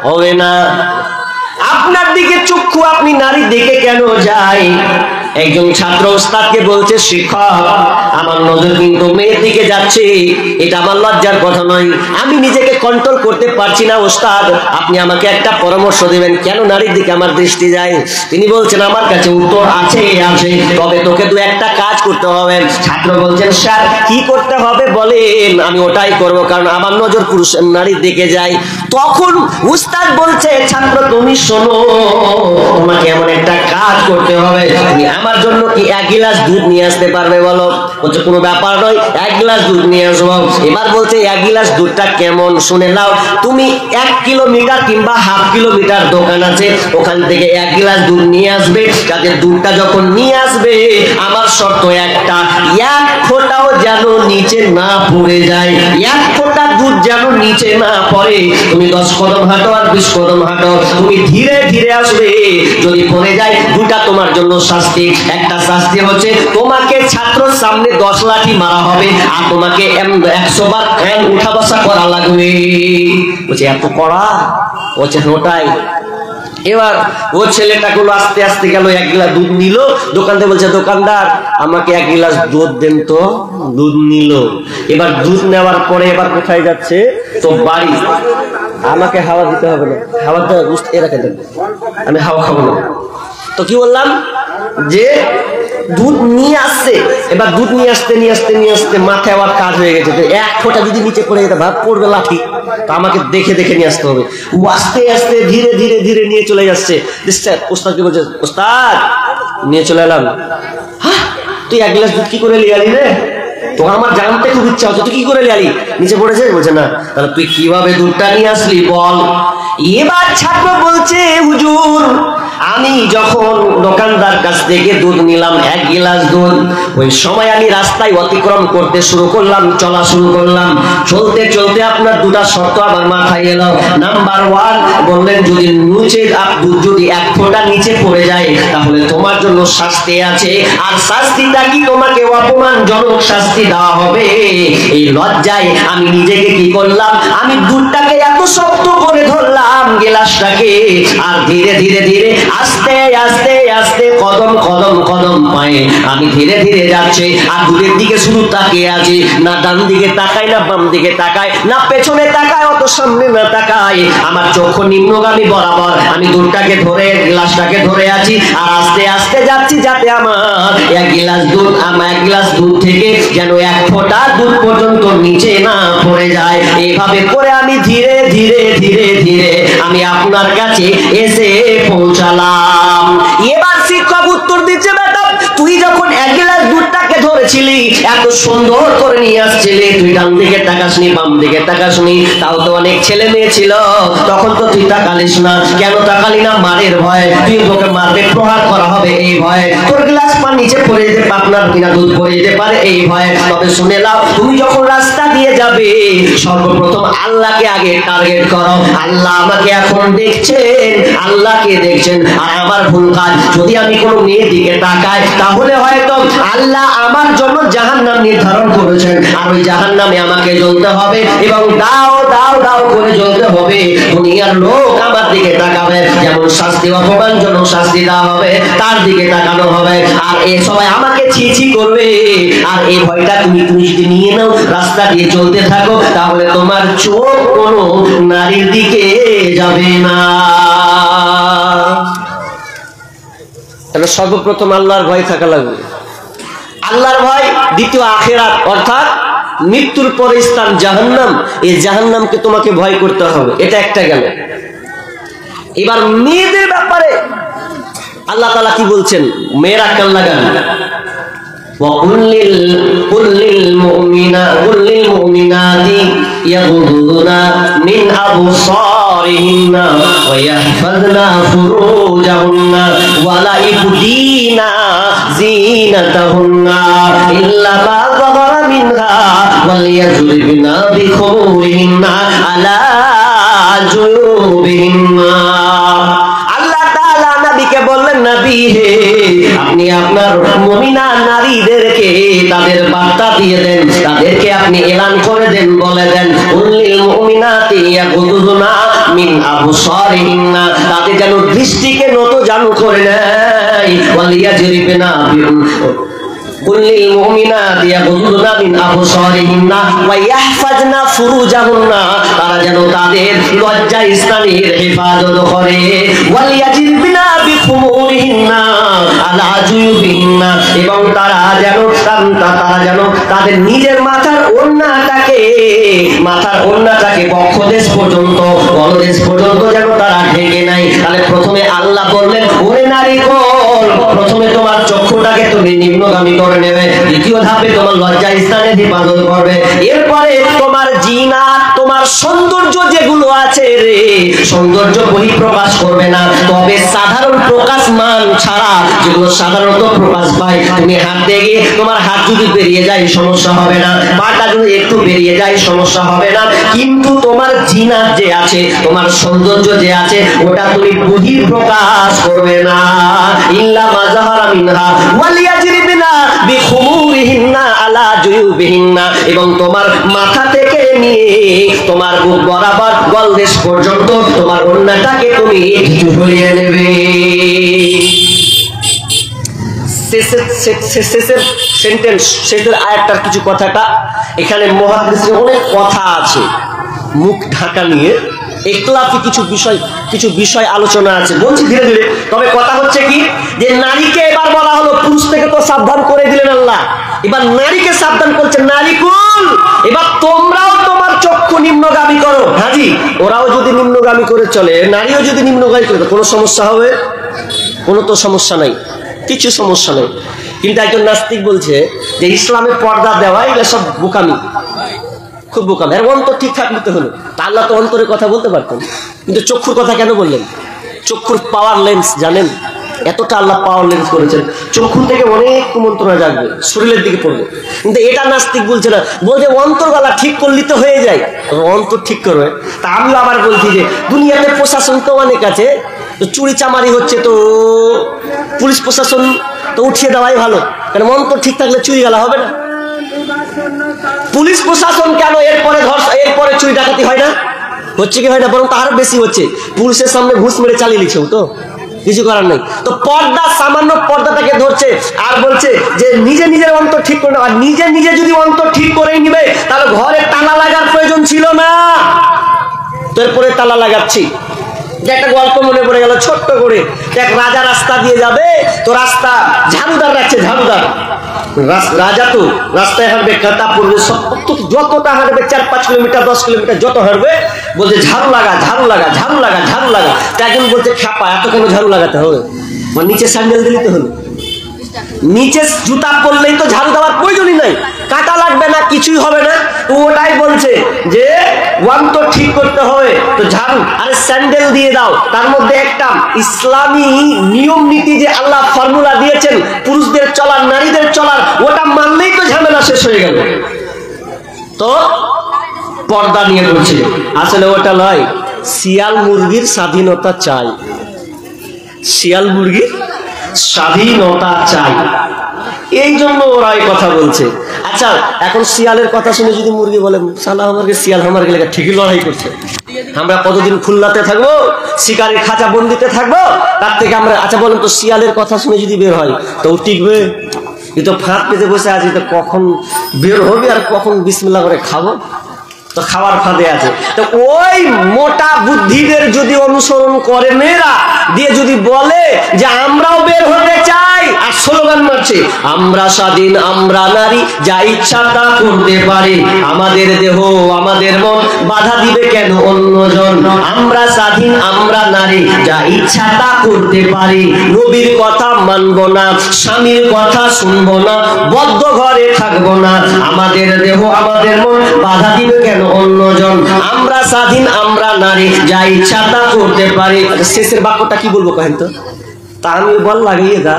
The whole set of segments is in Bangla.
হবে না। আপনার দিকে চক্ষু আপনি নারীর দিকে কেন যায়? একজন ছাত্র ওস্তাদকে বলছে, শিক্ষক আমার নজর কিন্তু মেয়ের দিকে যাচ্ছে, এটা আমার লজ্জার কথা নয়, আমি নিজেকে কন্ট্রোল করতে পারছি না ওস্তাদ, আপনি আমাকে একটা পরামর্শ দেবেন, কেন নারীর দিকে আমার দৃষ্টি যায়? তিনি বলছেন, আমার কাছে উত্তর আছে, তবে তোকে দু একটা কাজ করতে হবে। ছাত্র বলছেন, স্যার কি করতে হবে বলেন, আমি ওটাই করব, কারণ আমার নজর পুরুষ নারীর দিকে যায়। তখন উস্তাদ বলছে, ছাত্র তুমি শোনো, তোমাকে এমন একটা কাজ করতে হবে, তুমি আমার জন্য কি 1 গ্লাস দুধ নিয়ে আসতে পারবে বলো? বলছে কোনো ব্যাপার নয়, 1 গ্লাস দুধ নিয়ে আসবো। এবার বলছে 1 গ্লাস দুধটা কেমন শুনে নাও, তুমি 1 কিলোমিটার কিংবা হাফ কিলোমিটার দোকান আছে, ওখান থেকে 1 গ্লাস দুধ নিয়ে আসবে। যাতে দুধটা যখন নিয়ে আসবে, আমার শর্ত একটা, 1 ফোঁটাও যেন নিচে না পড়ে যায়, 1 ফোঁটা দুধ যেন নিচে না পড়ে। তুমি 10 কদম হাঁটো আর 20 কদম হাঁটো, তুমি ধীরে ধীরে আসবে, যদি পড়ে যায় দুটা তোমার জন্য শাস্তি। একটা শাস্তি হচ্ছে তোমাকে ছাত্রর সামনে 10 লাঠি মারা হবে, আর তোমাকে 100 বার উঠা বসা করা লাগবে। বলছে এত কড়া? বলছে ওটাই। এবার ও ছেলেটা গুলো আস্তে আস্তে গেল, 1 গ্লাস দুধ নিল, দোকানদার বলছে, দোকানদার আমাকে 1 গ্লাস দুধ দেন তো। দুধ নিল। এবার দুধ নেওয়ার পরে এবার কোথায় যাচ্ছে? তো বাড়ি। আমাকে হাওয়া দিতে হবে না, হাওয়া এরাকে দেন, আমি হাওয়া খাবো না। তো কি বললাম যে দুধ নিয়ে আসছে। এবার দুধ নিয়ে আসতে নিয়ে আসতে নিয়ে আসতে মাথায় আবার কাজ হয়ে গেছে, 1 ফোঁটা যদি নিচে পড়ে যেতে ভাব পড়বে লাঠি, তো আমাকে দেখে দেখে নিয়ে আসতে হবে। ও আস্তে আস্তে ধীরে ধীরে ধীরে নিয়ে চলে যাচ্ছে। ওস্তাদকে বলছে, ওস্তাদ নিয়ে চলে এলাম। হ্যাঁ তুই 1 গ্লাস দুধ কি করে নিয়ে আলি রে? তো আমার জানতে খুব ইচ্ছা হচ্ছে, তুই কি করে নিয়ে আলি? নিচে পড়েছে? বলছে না। তাহলে তুই কিভাবে দুধটা নিয়ে আসলি বল। এবার ছাত্র বলছে, হুজুর আমি যখন দোকানদার কাছ থেকে দুধ নিলাম 1 গ্লাস দুধ, ওই সময় আমি রাস্তায় অতিক্রম করতে শুরু করলাম, চলা শুরু করলাম। চলতে চলতে আপনার দুটা শর্ত আমার মাথায় এলো। নাম্বার 1 বললেন, যদি নিচে দুধ যদি 1 ফোঁটা নিচে পড়ে যায় তাহলে তোমার জন্য শাস্তি আছে, আর শাস্তিটা কি? তোমাকে অপমানজনক শাস্তি দেওয়া হবে। এই লজ্জায় আমি নিজেকে কি করলাম, আমি দুধটাকে এত শক্ত করে ধরলাম গ্লাসটাকে, আর ধীরে ধীরে ধীরে আস্তে আস্তে আস্তে কদম কদম কদম পায়ে আমি ধীরে ধীরে যাচ্ছি, আর দুধের দিকে শুধু তাকিয়ে আছি, না ডান দিকে তাকাই, না বাম দিকে তাকাই, না পেছনে তাকাই, অত সামনে না তাকাই, আমার চক্ষু নিম্নগামী বরাবর আমি দুধটাকে ধরে গ্লাসটাকে ধরে আছি, আর আস্তে আস্তে যাচ্ছি, যাতে আমার 1 গ্লাস দুধ, আমার 1 গ্লাস দুধ থেকে যেন 1 ফোঁটা দুধ পর্যন্ত নিচে না পড়ে যায়। এইভাবে করে আমি ধীরে ধীরে ধীরে ধীরে আমি আপনার কাছে এসে পৌঁছালাম। এবার শিক্ষক উত্তর দিচ্ছে, বেটা তুই যখন 1 গ্লাস দুধটাকে ধরেছিলি, এত সুন্দর করে নিয়ে আসছিলি, তুই ডান দিকে তাকাসনি, বাম দিকে তাকাসনি, তাও তো অনেক ছেলে মেয়ে ছিল, তখন তো তুই তাকালিস না। কেন তাকালি না? মারের ভয়, তুই তোকে মারবে, প্রহার করা হবে এই ভয়ে, তোর গ্লাস পা নিচে পড়ে যেতে, আপনার কিনা দুধ পড়ে যেতে পারে এই ভয়ে। তবে শুনে নাও, তুমি যখন রাস্তা দিয়ে যাবে সর্বপ্রথম আল্লাহকে আগে টার্গেট করো। আল্লাহ আমাকে এখন দেখছেন, আল্লাহকে দেখছেন, আর আমার ভুল কাজ যদি আমি কোনো মেয়ের দিকে তাকাই, তাহলে হয়তো আল্লাহ আমার জন্য জাহান্নাম নির্ধারণ করেছেন, আর ওই জাহান্নামে আমাকে জ্বলতে হবে, এবং দাও দাও দাও করে জ্বলতে হবে। দুনিয়ার লোক আমার দিকে তাকাবে, যেমন শাস্তি অপমানজনক শাস্তি দেওয়া হবে তার দিকে তাকানো হবে, আর এ সবাই আমাকে ছি ছি করবে। আর এই ভয়টা তুমি যদি নিয়ে নাও, রাস্তা দিয়ে চলতে থাকো, তাহলে তোমার চোখ কোনো নারীর দিকে যাবে না। তাহলে সর্বপ্রথম আল্লাহর ভয় থাকা লাগবে, আল্লাহর ভয়। দ্বিতীয় আখিরাত, অর্থাৎ মৃত্যুর পরে স্থান জাহান্নাম, এই জাহান্নামকে তোমাকে ভয় করতে হবে। এটা একটা গেল। এবার মেয়েদের ব্যাপারে আল্লাহ তাআলা কি বলছেন? মেয়েরা কান লাগান, وقل للمؤمنات يغضضن من أبصارهن ويحفظن فروجهن ولا يبدين زينتهن إلا ما ظهر منها وليضربن بخمورهن على جيوبهن। আল্লাহ তাআলা নবীকে বললেন, নবী হে, আপনি আপনার মুমিনা নারীদেরকে তাদের বার্তা দিয়ে দেন, তাদেরকে আপনি এলান করে দেন, বলে দেন, উল্লিল মুমিনাতি ইয়াগুদুনা মিন আবসারিহিন্না, তাদের যেন দৃষ্টিকে নত জানু করে নেয়। ওয়ালিয়াজরিবনা কুল্লিল মুমিনাতি ইয়াগুদ্দুনা মিন আবসারিহিন্না ওয়া ইয়াহফাজনা ফুরুজাহুন্না, তারা যেন তাদের লজ্জা স্থানের হেফাজত করে। ওয়ালিয়াজরিবনা বিখুমুরিহিন্না আলা জুয়ুবিহিন্না, এবং তারা যেন তাদের নিজের মাথার ওড়নাটাকে বক্ষদেশ পর্যন্ত গলদেশ পর্যন্ত যেন তারা ঢেকে নাই। তাহলে প্রথমে আল্লাহ বললেন, ওরে নারীগণ, প্রথমে তোমার চক্ষুটাকে তুমি নিম্নগামী করে নেবে, দ্বিতীয় ধাপে তোমার লজ্জা স্থানে হেফাজত করবে, এরপরে তোমার জিনাত, তোমার সৌন্দর্য যেগুলো আছে রে, সৌন্দর্য বহিঃপ্রকাশ করবে না, তবে সাধারণ প্রকাশ মান ছাড়া যেগুলো সাধারণত প্রকাশ পায়, তুমি হাঁটতে গিয়ে তোমার হাত যদি বেরিয়ে যায় সমস্যা হবে না, পাটা যদি একটু বেরিয়ে যায় সমস্যা হবে না, কিন্তু তোমার জিনাত যে আছে, তোমার সৌন্দর্য যে আছে, ওটা তুমি বহিঃপ্রকাশ করবে না। ইল্লা মা যাহারা মিনহা ওয়ালিয়াজরিবনা বিখুমুরিহিন্না আলা জুয়ুবিহিন্না, এবং তোমার মাথা থেকে নিয়ে তোমার বুক বরাবর গলদেশ পর্যন্ত তোমার ওড়নাটাকে তুমি ঝুলিয়ে নেবে। শেষের আয়াতটার কিছু কথাটা এখানে মুহাদ্দিসের অনেক কথা আছে, মুখ ঢাকা নিয়ে ইখতিলাফি কিছু বিষয় আলোচনা আছে, বলছি ধীরে ধীরে। তবে কথা হচ্ছে কি, যে নারীকে এবার বলা হলো, পুরুষ থেকে তো সাবধান করে দিলেন আল্লাহ, এবার নারীকে সাবধান করছেন, নারী কুল, এবার তোমরাও তোমার চক্ষু নিম্নগামী করো। হাজি, ওরাও যদি নিম্নগামী করে চলে, নারীও যদি নিম্নগামী করে, কোনো সমস্যা হবে? কোনো তো সমস্যা নাই, কিছু সমস্যা নেই। কিন্তু একজন নাস্তিক বলছে যে ইসলামে পর্দা দেওয়া এগুলো সব বোকামি, খুব বোকামি, এর অন্তর ঠিকঠাক নিতে হলো। তা আল্লাহ তো অন্তরের কথা বলতে পারতেন, কিন্তু চক্ষুর কথা কেন বললেন? চক্ষুর পাওয়ার লেন্স জানেন, এতটা আল্লাহ পাওয়ার লেন্স করেছেন, চক্ষু থেকে অনেক কুমন্ত্রণা জাগবে, শরীরের দিকে পড়বে। কিন্তু এটা নাস্তিক বলছে না, বলছে অন্তরওয়ালা ঠিক করলি তো হয়ে যায়, অন্তর ঠিক করবে। তা আমিও আবার বলছি যে দুনিয়াতে প্রশাসন তো অনেক আছে, তো চুরি চামারি হচ্ছে, তো পুলিশ প্রশাসন তো উঠিয়ে দেওয়াই ভালো, কারণ অন্তর ঠিক থাকলে চুরি গেলা হবে না। পুলিশ প্রশাসন কেন এরপরে চুরি ডাকাতি হয় না? হচ্ছে কি হয় না? বরং তার বেশি হচ্ছে, পুলিশের সামনে ঘুষ মেরে চালিয়ে নিচ্ছে, তো কিছু করার নেই। তো পর্দা, সামান্য পর্দাটাকে ধরছে আর বলছে যে নিজে নিজের অন্তর ঠিক করে নেওয়া। নিজে নিজে যদি অন্তর ঠিক করেই নিবে, তাহলে ঘরে তালা লাগার প্রয়োজন ছিল না। তো এরপরে তালা লাগাচ্ছি। একটা গল্প মনে পড়ে গেল ছোট্ট করে, এক রাজা রাস্তা দিয়ে যাবে, তো রাস্তা ঝাড়ুদার রাখছে, ঝাড়ুদার রাজা তো রাস্তায় হাঁটবে, কাঁটা পড়বে, যতটা হাঁটবে 4-5 কিলোমিটার 10 কিলোমিটার যত হাঁটবে, বলছে ঝাড়ু লাগা, ঝাড়ু লাগা, ঝাড়ু লাগা, ঝাড়ু লাগা। একজন বলছে খ্যাপা, এত কেন ঝাড়ু লাগাতে হবে? নিচে স্যান্ডেল দিলেই তো হলো, নিচে জুতা পরলেই তো ঝাড়ু দেওয়ার প্রয়োজনই নাই, কাটা লাগবে না, কিছুই হবে না। তো ওটাই বলছে যে অন্তর ঠিক করতে হবে, তো ঝাড়ু আরে স্যান্ডেল দিয়ে দাও। তার মধ্যে একটা ইসলামী নিয়ম নীতি যে আল্লাহ ফর্মুলা দিয়েছেন পুরুষদের চলার, নারীদের চলার, ওটা মানলেই তো ঝামেলা শেষ হয়ে গেল। তো পর্দা নিয়ে বলছে, আসলে ওটা নয়, শিয়াল মুরগির স্বাধীনতা চাই, শিয়াল মুরগির স্বাধীনতা চাই, এই জন্য ওরা এই কথা বলছে। আচ্ছা, এখন শিয়ালের কথা শুনে যদি মুরগি বলে সালা আমাকে শিয়াল আমার গেলে, ঠিকই লড়াই করছে। আমরা কতদিন খুলনাতে থাকবো, শিকারের খাঁচা বন্দিতে থাকবো, তার থেকে আমরা, আচ্ছা বলেন তো, শিয়ালের কথা শুনে যদি বের হয় তো টিকবে? এ তো ফাঁদ পেতে বসে আছে, তো কখন বের হবে আর কখন বিসমিল্লাহ করে খাবো, তো খাওয়ার ফাঁদে আছে। তো ওই মোটা বুদ্ধিদের যদি অনুসরণ করে মেয়েরা দিয়ে যদি বলে যে আমরাও বের হতে চাই, আর স্লোগান মারছে আমরা স্বাধীন, আমরা নারী, যা ইচ্ছা তা করতে পারি, আমাদের দেহ আমাদের মন, বাধা দিবে কেন অন্যজন, আমরা স্বাধীন, আমরা নারী, যা ইচ্ছা তা করতে পারি, নবীর কথা মানবো না, স্বামীর কথা শুনবো না, বদ্ধ ঘরে থাকবো না, আমাদের দেহ আমাদের মন, বাধা দিবে কেন অন্যজন, আমরা স্বাধীন, আমরা নারী, যা ইচ্ছা তা করতে পারি। শেষের বাক্যটা কি বলবো কহেন তো? তা আমি বল লাগিয়ে দা,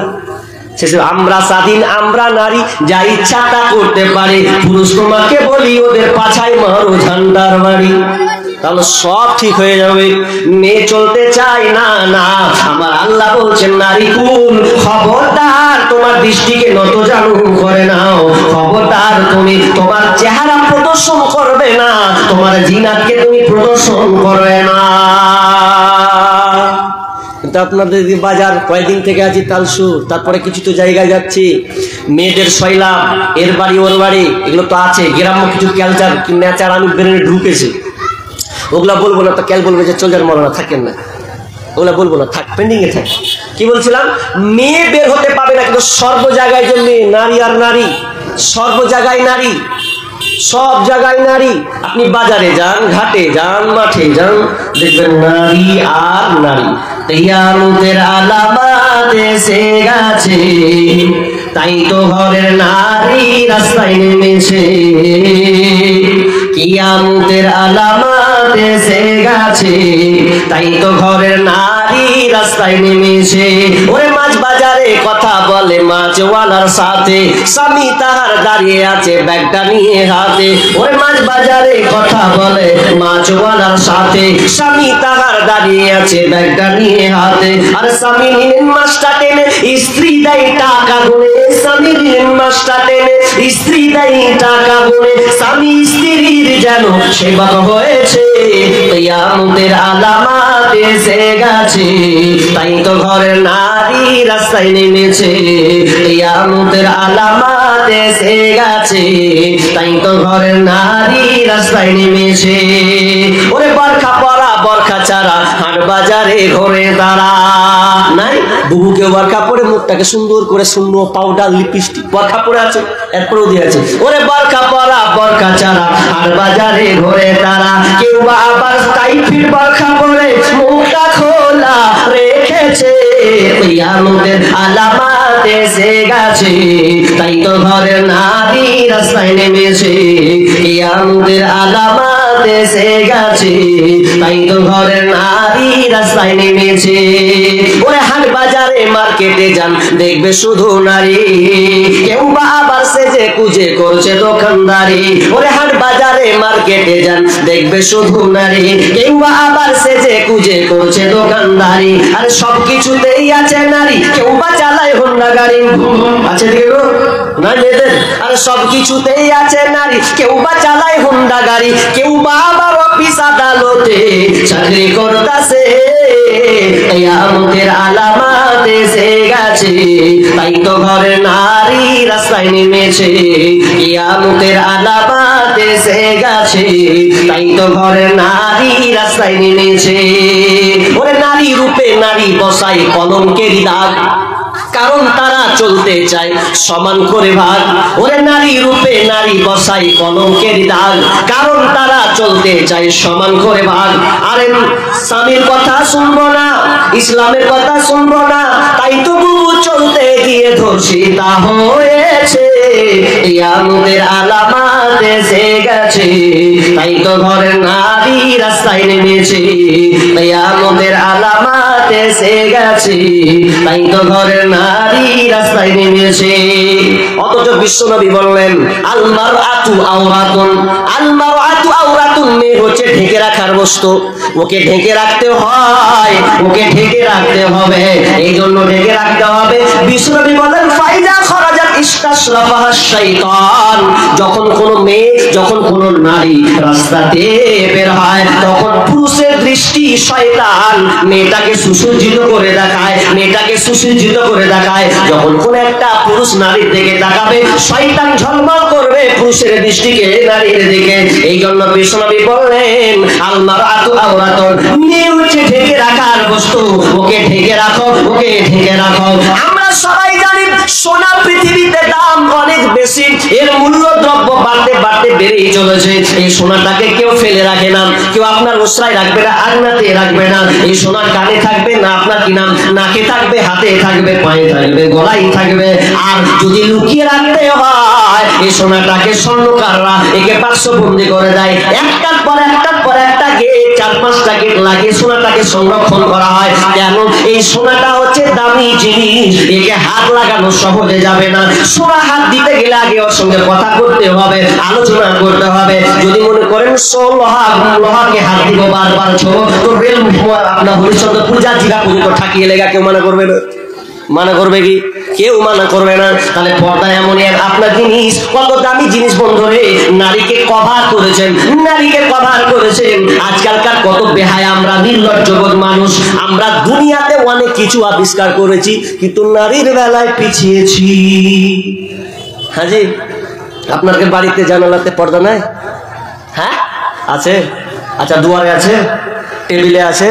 শেষে আমরা স্বাধীন, আমরা নারী, যা ইচ্ছা তা করতে পারি, পুরুষ তোমাকে বলি ওদের পাছায় মারো ঝান্ডার বাড়ি, তাহলে সব ঠিক হয়ে যাবে। মেয়ে চলতে চাই না, না, আমার আল্লাহ বলছেন নারী কুল, খবরদার তোমার দৃষ্টিকে নত জানু করে নাও, খবরদার তুমি তোমার চেহারা প্রদর্শন করবে না, তোমার জিনাতকে তুমি প্রদর্শন করবে না। কিন্তু আপনাদের বাজার কয়েকদিন থেকে আছি তালসু, তারপরে কিছু তো জায়গায় যাচ্ছি, মেয়েদের শৈলা, এর বাড়ি ওর বাড়ি, এগুলো তো আছে, গ্রাম্য কিছু কালচার নেচার আমি ব্রেনে ঢুকেছি, ওগুলা বলবো না, তো ক্যাল বলবে যে চল যার মরনা থাকেন না, ওগুলা বলবো না, থাক পেন্ডিং এ থাক। কি বলছিলাম, মেয়ে বের হতে পাবে না, কিন্তু সর্ব জায়গায় জন্য নারী আর নারী, সর্ব জায়গায় নারী, সব জায়গায় নারী। আপনি বাজারে যান, ঘাটে যান, মাঠে যান, দেখবেন নারী আর নারী। কিয়ামতের আলামত এসে গেছে, তাই তো ঘরের নারী রাস্তায় নেমেছে। কিয়ামতের আলামত এসে গেছে, তাই তো ঘরের নারী রাস্তায় নেমেছে। ওরে মাছ বাজারে কথা বলে মাছওয়ালার সাথে, স্বামী তাহার দাঁড়িয়ে আছে ব্যাগটা নিয়ে হাতে। ওরে মাছ বাজারে কথা বলে মাছওয়ালার সাথে, স্বামী তাহার দাঁড়িয়ে আছে ব্যাগটা নিয়ে হাতে। আর স্বামী নিলেন মাছটা টেনে, স্ত্রী দেয় টাকা গুনে, স্বামী নিলেন মাছটা টেনে, স্ত্রী দেয় টাকা গুনে। স্বামী স্ত্রীর যেন সেবা হয়েছে, কিয়ামতের আলামত এসে গেছে, তাই তো ঘরের নারী রাস্তায় নেমেছে। কিয়ামতের আলামত এসে গেছে, তাই তো ঘরের নারী রাস্তায় নেমেছে। ওরে বরখা পরা বরখা ছাড়া হাট বাজারে ঘরে দাঁড়া নাই, বুবুকে বরখা পরে মুখটাকে সুন্দর করে শূন্য পাউডার লিপস্টিক বরখা পরে আছে, এরপরেও দিয়েছে। ওরে বরখা পরা বরখা ছাড়া হাট বাজারে ঘরে দাঁড়া, কেউ বা আবার টাইফির বরখা পরে মুখটা খোলা রেখেছে। কিয়ামতের আলামত এসে গেছে, তাই তো ঘরের নারী রাস্তায় নেমেছে। কিয়ামতের আলামত এসে গেছে, তাই তো ঘরের নারী রাস্তায় নেমেছে। ওরে হাট বাজারে মার্কেটে যান, দেখবে শুধু নারী, কেউ বা আবার সেজে কুজে করছে দোকানদারি। ওরে হাট বাজারে মার্কেটে যান, দেখবে শুধু নারী, কেউ বা আবার সেজে কুজে করছে দোকানদারি। আর সব কিছুতেই আছে নারী, কেউ বা চালায় হোন্ডা গাড়ি, আছে দেখো না মেয়েদের। আর সব কিছুতেই আছে নারী, কেউ বা চালায় হোন্ডা গাড়ি, কেউ বা আবার অফিস আদালতে চাকরি করতেছে। কিয়ামতের আলামত এসে গেছে, তাই তো ঘরের নারী রাস্তায় নেমেছে। কিয়ামতের আলামত এসে গেছে, তাই তো ঘরের নারী রাস্তায় নেমেছে। ওরে নারী রূপে নারী বসাই কলঙ্কের দাগ, কারণ তারা চলতে চায় সমান করে ভাগ। ওরে নারী রূপে নারী বসাই কলঙ্কের দাগ, কারণ তারা চলতে চায় সমান করে ভাগ। আরে স্বামীর কথা শুনবো না, ইসলামের কথা শুনবো না, তাই তো বুবু চলতে গিয়ে ধর্ষিতা হয়েছে। কিয়ামতের আলামত এসে গেছে, তাই তো ঘরের নারী রাস্তায় নেমেছে। কিয়ামতের আলামত এসে গেছে, তাই তো ঘরের নারী রাস্তায় নেমেছে। অথচ বিশ্বনবী বললেন আল মারআতু আওরাতুন, আল মারআতু আওরাতুন, মেয়ে হচ্ছে ঢেকে রাখার বস্তু, ওকে ঢেকে রাখতে হয়, ওকে ঢেকে রাখতে হবে, এই জন্য ঢেকে রাখতে হবে। বিশ্বনবী বলেন ফাইজা খরাজাত ইস্তাশরাফাহা শাইতান, যখন কোন মেয়ে, যখন কোন নারী রাস্তাতে বের হয়, তখন পুরুষের দৃষ্টি শয়তান মেয়েটাকে সুসজ্জিত করে দেখায়, মেয়েটাকে সুসজ্জিত করে দেখায়। যখন কোন একটা পুরুষ নারীর দিকে তাকাবে, শয়তান ঝলমল করবে পুরুষের দৃষ্টিকে নারীর দিকে। এই জন্য বিশ্বনবী বললেন আল মারআতু আওরাতুন, মেয়ে হচ্ছে ঢেকে রাখার বস্তু, ওকে ঢেকে রাখো, ওকে ঢেকে রাখো। আমরা সবাই জানি সোনা পৃথিবীতে দাম অনেক বেশি, এর মূল্য দ্রব্য বাড়তে বাড়তে বেড়েই চলেছে। এই সোনাটাকে কেউ ফেলে রাখে না, কেউ আপনার উসরায় রাখবে না, আঙনাতে রাখবে না। এই সোনা কানে থাকবে না, আপনার কি নাম, নাকে থাকবে, হাতে থাকবে, পায়ে থাকবে, গলায় থাকবে। আর যদি লুকিয়ে রাখতে হয়, এই সোনাটাকে স্বর্ণকাররা একে বাক্সবন্দি করে দেয়, একটার পর একটার পর একটা গেট, 4-5টা গেট লাগিয়ে সোনাটাকে সংরক্ষণ করা হয়। কেন? এই সোনাটা হচ্ছে দামি জিনিস, একে হাত লাগানো সহজে যাবে না। সোনা হাত দিতে গেলে আগে ওর সঙ্গে কথা করতে হবে, আলোচনা করতে হবে। যদি মনে করেন লোহাকে হাত দিব বারবার ছোব, তো রেল আপনার হরিশ্চন্দ্র পূজা জিগা পুজো ঠাকিয়ে লেগা কেউ মনে করবে না, মানা করবে কি? কেউ মানা করবে না। তাহলে পর্দা এমন এক আপনার জিনিস, কত দামি জিনিস বন্ধুরে, নারীকে কভার করেছেন, নারীকে কভার করেছেন। আজকালকার কত বেহায়া আমরা, নির্লজ্জবোধ মানুষ, আমরা দুনিয়াতে অনেক কিছু আবিষ্কার করেছি কিন্তু নারীর বেলায় পিছিয়েছি। হাজি, আপনার বাড়িতে জানালাতে পর্দা নাই? হ্যাঁ আছে। আচ্ছা, দুয়ারে আছে, টেবিলে আছে,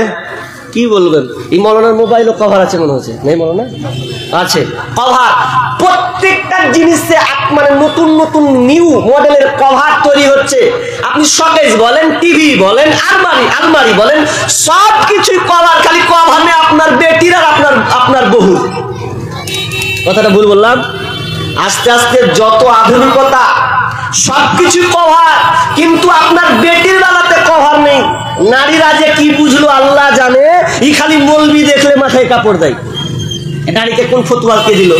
কি বলবেন? এই মৌলানার মোবাইলও কভার আছে মনে হচ্ছে, নেই মৌলানা? আছে কভার। প্রত্যেকটা জিনিসে মানে নতুন নতুন নিউ মডেলের কভার তৈরি হচ্ছে। আপনি শোকেস বলেন, টিভি বলেন, আলমারি বলেন, সব কিছুই কভার। খালি কভার নেই আপনার বেটির আর আপনার বহু। কথাটা ভুল বললাম? আস্তে আস্তে যত আধুনিকতা, সবকিছু কভার, কিন্তু আপনার বেটির বেলাতে কভার নেই। নারীরা যে কি বুঝলো আল্লাহ জানে, ই খালি মলবি দেখলে মাথায় কাপড় দেয়। নারীকে কোন ফতুয়াকে দিল?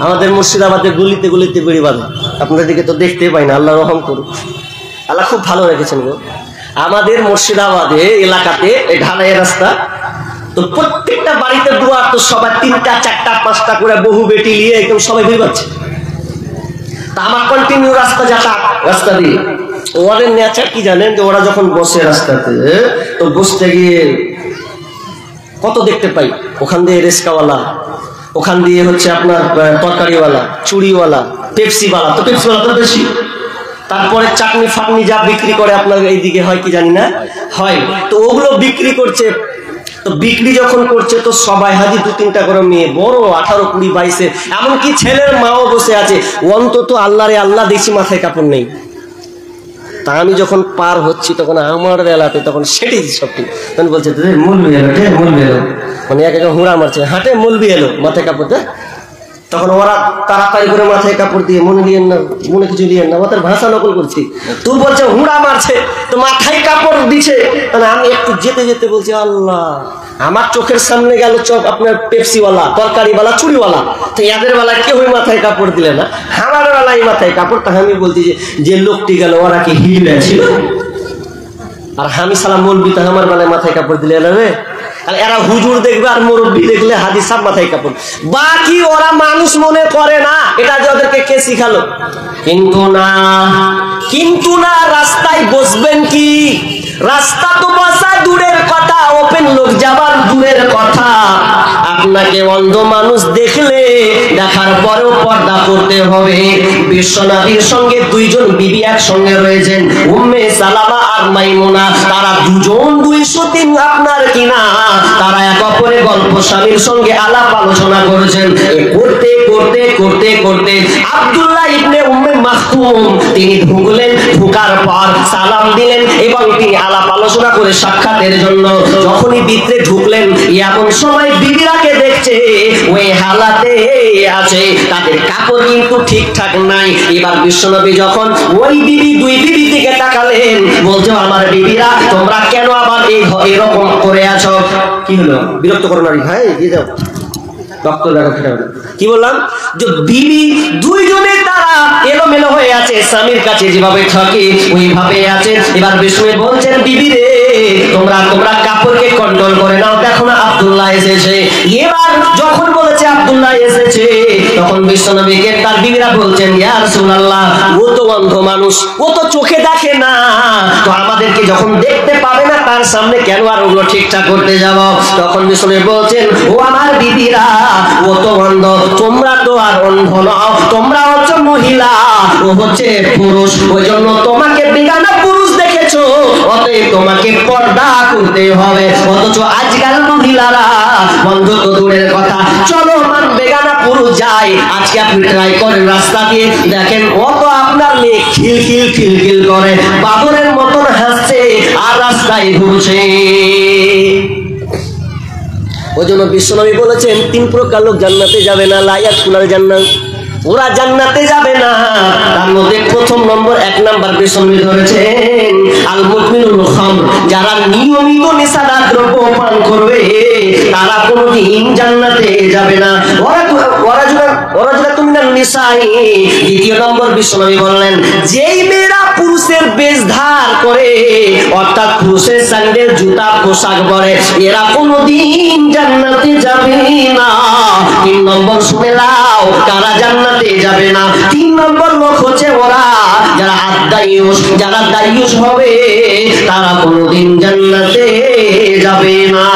আমাদের মুর্শিদাবাদের গলিতে গলিতে বেড়ি বাঁধে। আপনাদের দিকে তো দেখতে পাই না, আল্লাহ রহম করুন। আল্লাহ খুব ভালো রেখেছেন গো। আমাদের মুর্শিদাবাদে এলাকাতে ঢালাই রাস্তা, তো প্রত্যেকটা বাড়িতে দুয়ার, তো সবার 3টা 4টা 5টা করে বহু বেটি নিয়ে একদম সবাই বের পাচ্ছে। তা আমার কন্টিনিউ রাস্তা যাতায়াত, রাস্তা দিয়ে ওদের নেচার কি জানেন? যে ওরা যখন বসে রাস্তাতে, তো বসতে গিয়ে কত দেখতে পাই, ওখান দিয়ে রেস্কাওয়ালা, ওখান দিয়ে হচ্ছে আপনার তরকারিওয়ালা, চুড়িওয়ালা, পেপসিওয়ালা, তো পেপসিওয়ালা তো বেশি। তারপরে চাটনি ফাটনি যা বিক্রি করে আপনার এইদিকে হয় কি জানি না, হয়, তো ওগুলো বিক্রি করছে। তো বিক্রি যখন করছে তো সবাই হাজি 2-3টা করে মেয়ে, বড় 18, 20, 22, এমনকি ছেলের মাও বসে আছে। অন্তত আল্লাহ রে আল্লাহ দেখছি মাথায় কাপড় নেই। তা আমি যখন পার হচ্ছি তখন আমার বেলাতে তখন সেটি সব ঠিক, তখন বলছে মৌলবি এলো, মৌলবি এলো, মানে এক হুঁড়া মারছে, হাটে মৌলবি এলো, মাথায় কাপড় দেয়। তখন ওরা তাড়াতাড়ি করে মাথায় কাপড় দিয়ে, মনে নিয়েন না, মনে কিছু নিয়েন না, ওদের ভাষা নকল করছি। তুই বলছে হুঁড়া মারছে, তো মাথায় কাপড় দিচ্ছে। তাহলে আমি একটু যেতে যেতে বলছি আল্লাহ, আমার চোখের সামনে গেল চোখ আপনার পেপসিওয়ালা, তরকারিওয়ালা, চুড়িওয়ালা, তো এদের বেলায় কেউই মাথায় কাপড় দিলে না, আমার বেলায় মাথায় কাপড়। তা আমি বলছি যে লোকটি গেল, ওরা কি হিলে ছিল? আর আমি সালাম বলবি, তা আমার বেলায় মাথায় কাপড় দিলে এলাবে। এরা হুজুর দেখবে আর মুরব্বী দেখলে হাদিস সব মাথায় কাপড়। বাকি ওরা মানুষ মনে করে না, এটা যে ওদেরকে কে শিখালো? কিন্তু না, রাস্তায় বসবেন কি? রাস্তা তো বসা দূরের কথা, ওপেন লোক যাবার দূরের কথা। আপনাকে অন্ধ মানুষ দেখলে দেখার পরেও পর্দা করতে হবে। বিশ্বনবীর সঙ্গে 2জন বিবি একসঙ্গে রয়েছেন, উম্মে সালামা আর মাইমুনা। তারা দুজন 203 আপনার কিনা, তারা এক অপরের গল্প স্বামীর সঙ্গে আলাপ আলোচনা করেছেন। করতে করতে করতে করতে আব্দুল্লাহ ইবনে উম্মে মাকতুম তিনি ঢুকলেন। ঢোকার পর সালাম দিলেন এবং তিনি আলাপ আলোচনা করে সাক্ষাতের জন্য যখনই ভিতরে ঢুকলেন, এমন সময় বিবিরাকে দেখছে ওই হালাতে আছে, তাদের কাপড় কিন্তু ঠিকঠাক নাই। এবার বিশ্বনবী যখন ওই বিবি 2 বিবি দিকে তাকালেন, বলছে আমার বিবিরা তোমরা কেন আবার এরকম করে আছো? কি হলো? বিরক্ত করো না ভাই, দিয়ে যাও। কি বললাম? যে বিবি 2 জনের তারা এলোমেলো হয়ে আছে, স্বামীর কাছে যেভাবে থাকে ওইভাবে আছে। এবার বিষ্ণু বলছেন বিবি রে, তোমরা কাপড়কে কন্ট্রোল করে নাও, দেখো না আব্দুল্লাহ এসেছে। এবার যখন বলেছে আব্দুল্লাহ এসেছে, তখন বিশ্বনবীকে তার বিবিরা বলছেন ইয়া রাসূলুল্লাহ, ও তো অন্ধ মানুষ, ও তো চোখে দেখে না, তো আমাদেরকে যখন দেখতে পাবে না তার সামনে কেন আর ওগুলো ঠিকঠাক করতে যাব? তখন বিষ্ণু বলছেন ও আমার বিবিরা, ও তো অন্ধ, তোমরা তো আর অন্ধ নও, তোমরা হচ্ছে মহিলা, ও হচ্ছে পুরুষ, ওই জন্য তোমাকে বেগানা পুরুষ দেখেছো, অতএব তোমাকে পর্দা করতে হবে। অথচ আজকাল মহিলারা বন্ধ তো দূরের কথা, চলো মান বেগানা পুরুষ যাই। আজকে আপনি ট্রাই করেন, রাস্তা দিয়ে দেখেন অত আপনার মেয়ে খিলখিল খিলখিল করে বাবরের মতন হাসছে আর রাস্তায় ঘুরছে। ওই জন্য বিশ্বনবী বলেছেন 3 প্রকার লোক জান্নাতে যাবে না, লায়াত কুলার জান্নাত, ওরা জান্নাতে যাবে না। তার মধ্যে 1 নম্বর বিশ্বনবী ধরেছেন আল মুদমিনুল খামর, যারা নিয়মিত নেশাদার দ্রব্য পান করবে তারা কোনোদিন জান্নাতে যাবে না। ওরা তুমি না নিসাই। 2 নম্বর বিশ্বনবী বললেন যেই মেয়েরা পুরুষের বেশ ধার করে, অর্থাৎ কাপুরুষের স্যান্ডেল জুতা পোশাক পরে, এরা কোনোদিন জান্নাতে যাবে না। 3 নম্বর শুনে নাও, কারা জান্নাতে যাবে না? 3 নম্বর লোক হচ্ছে ওরা যারা আদায়ুস, যারা দায়ুস হবে তারা কোনোদিন জান্নাতে যাবে না।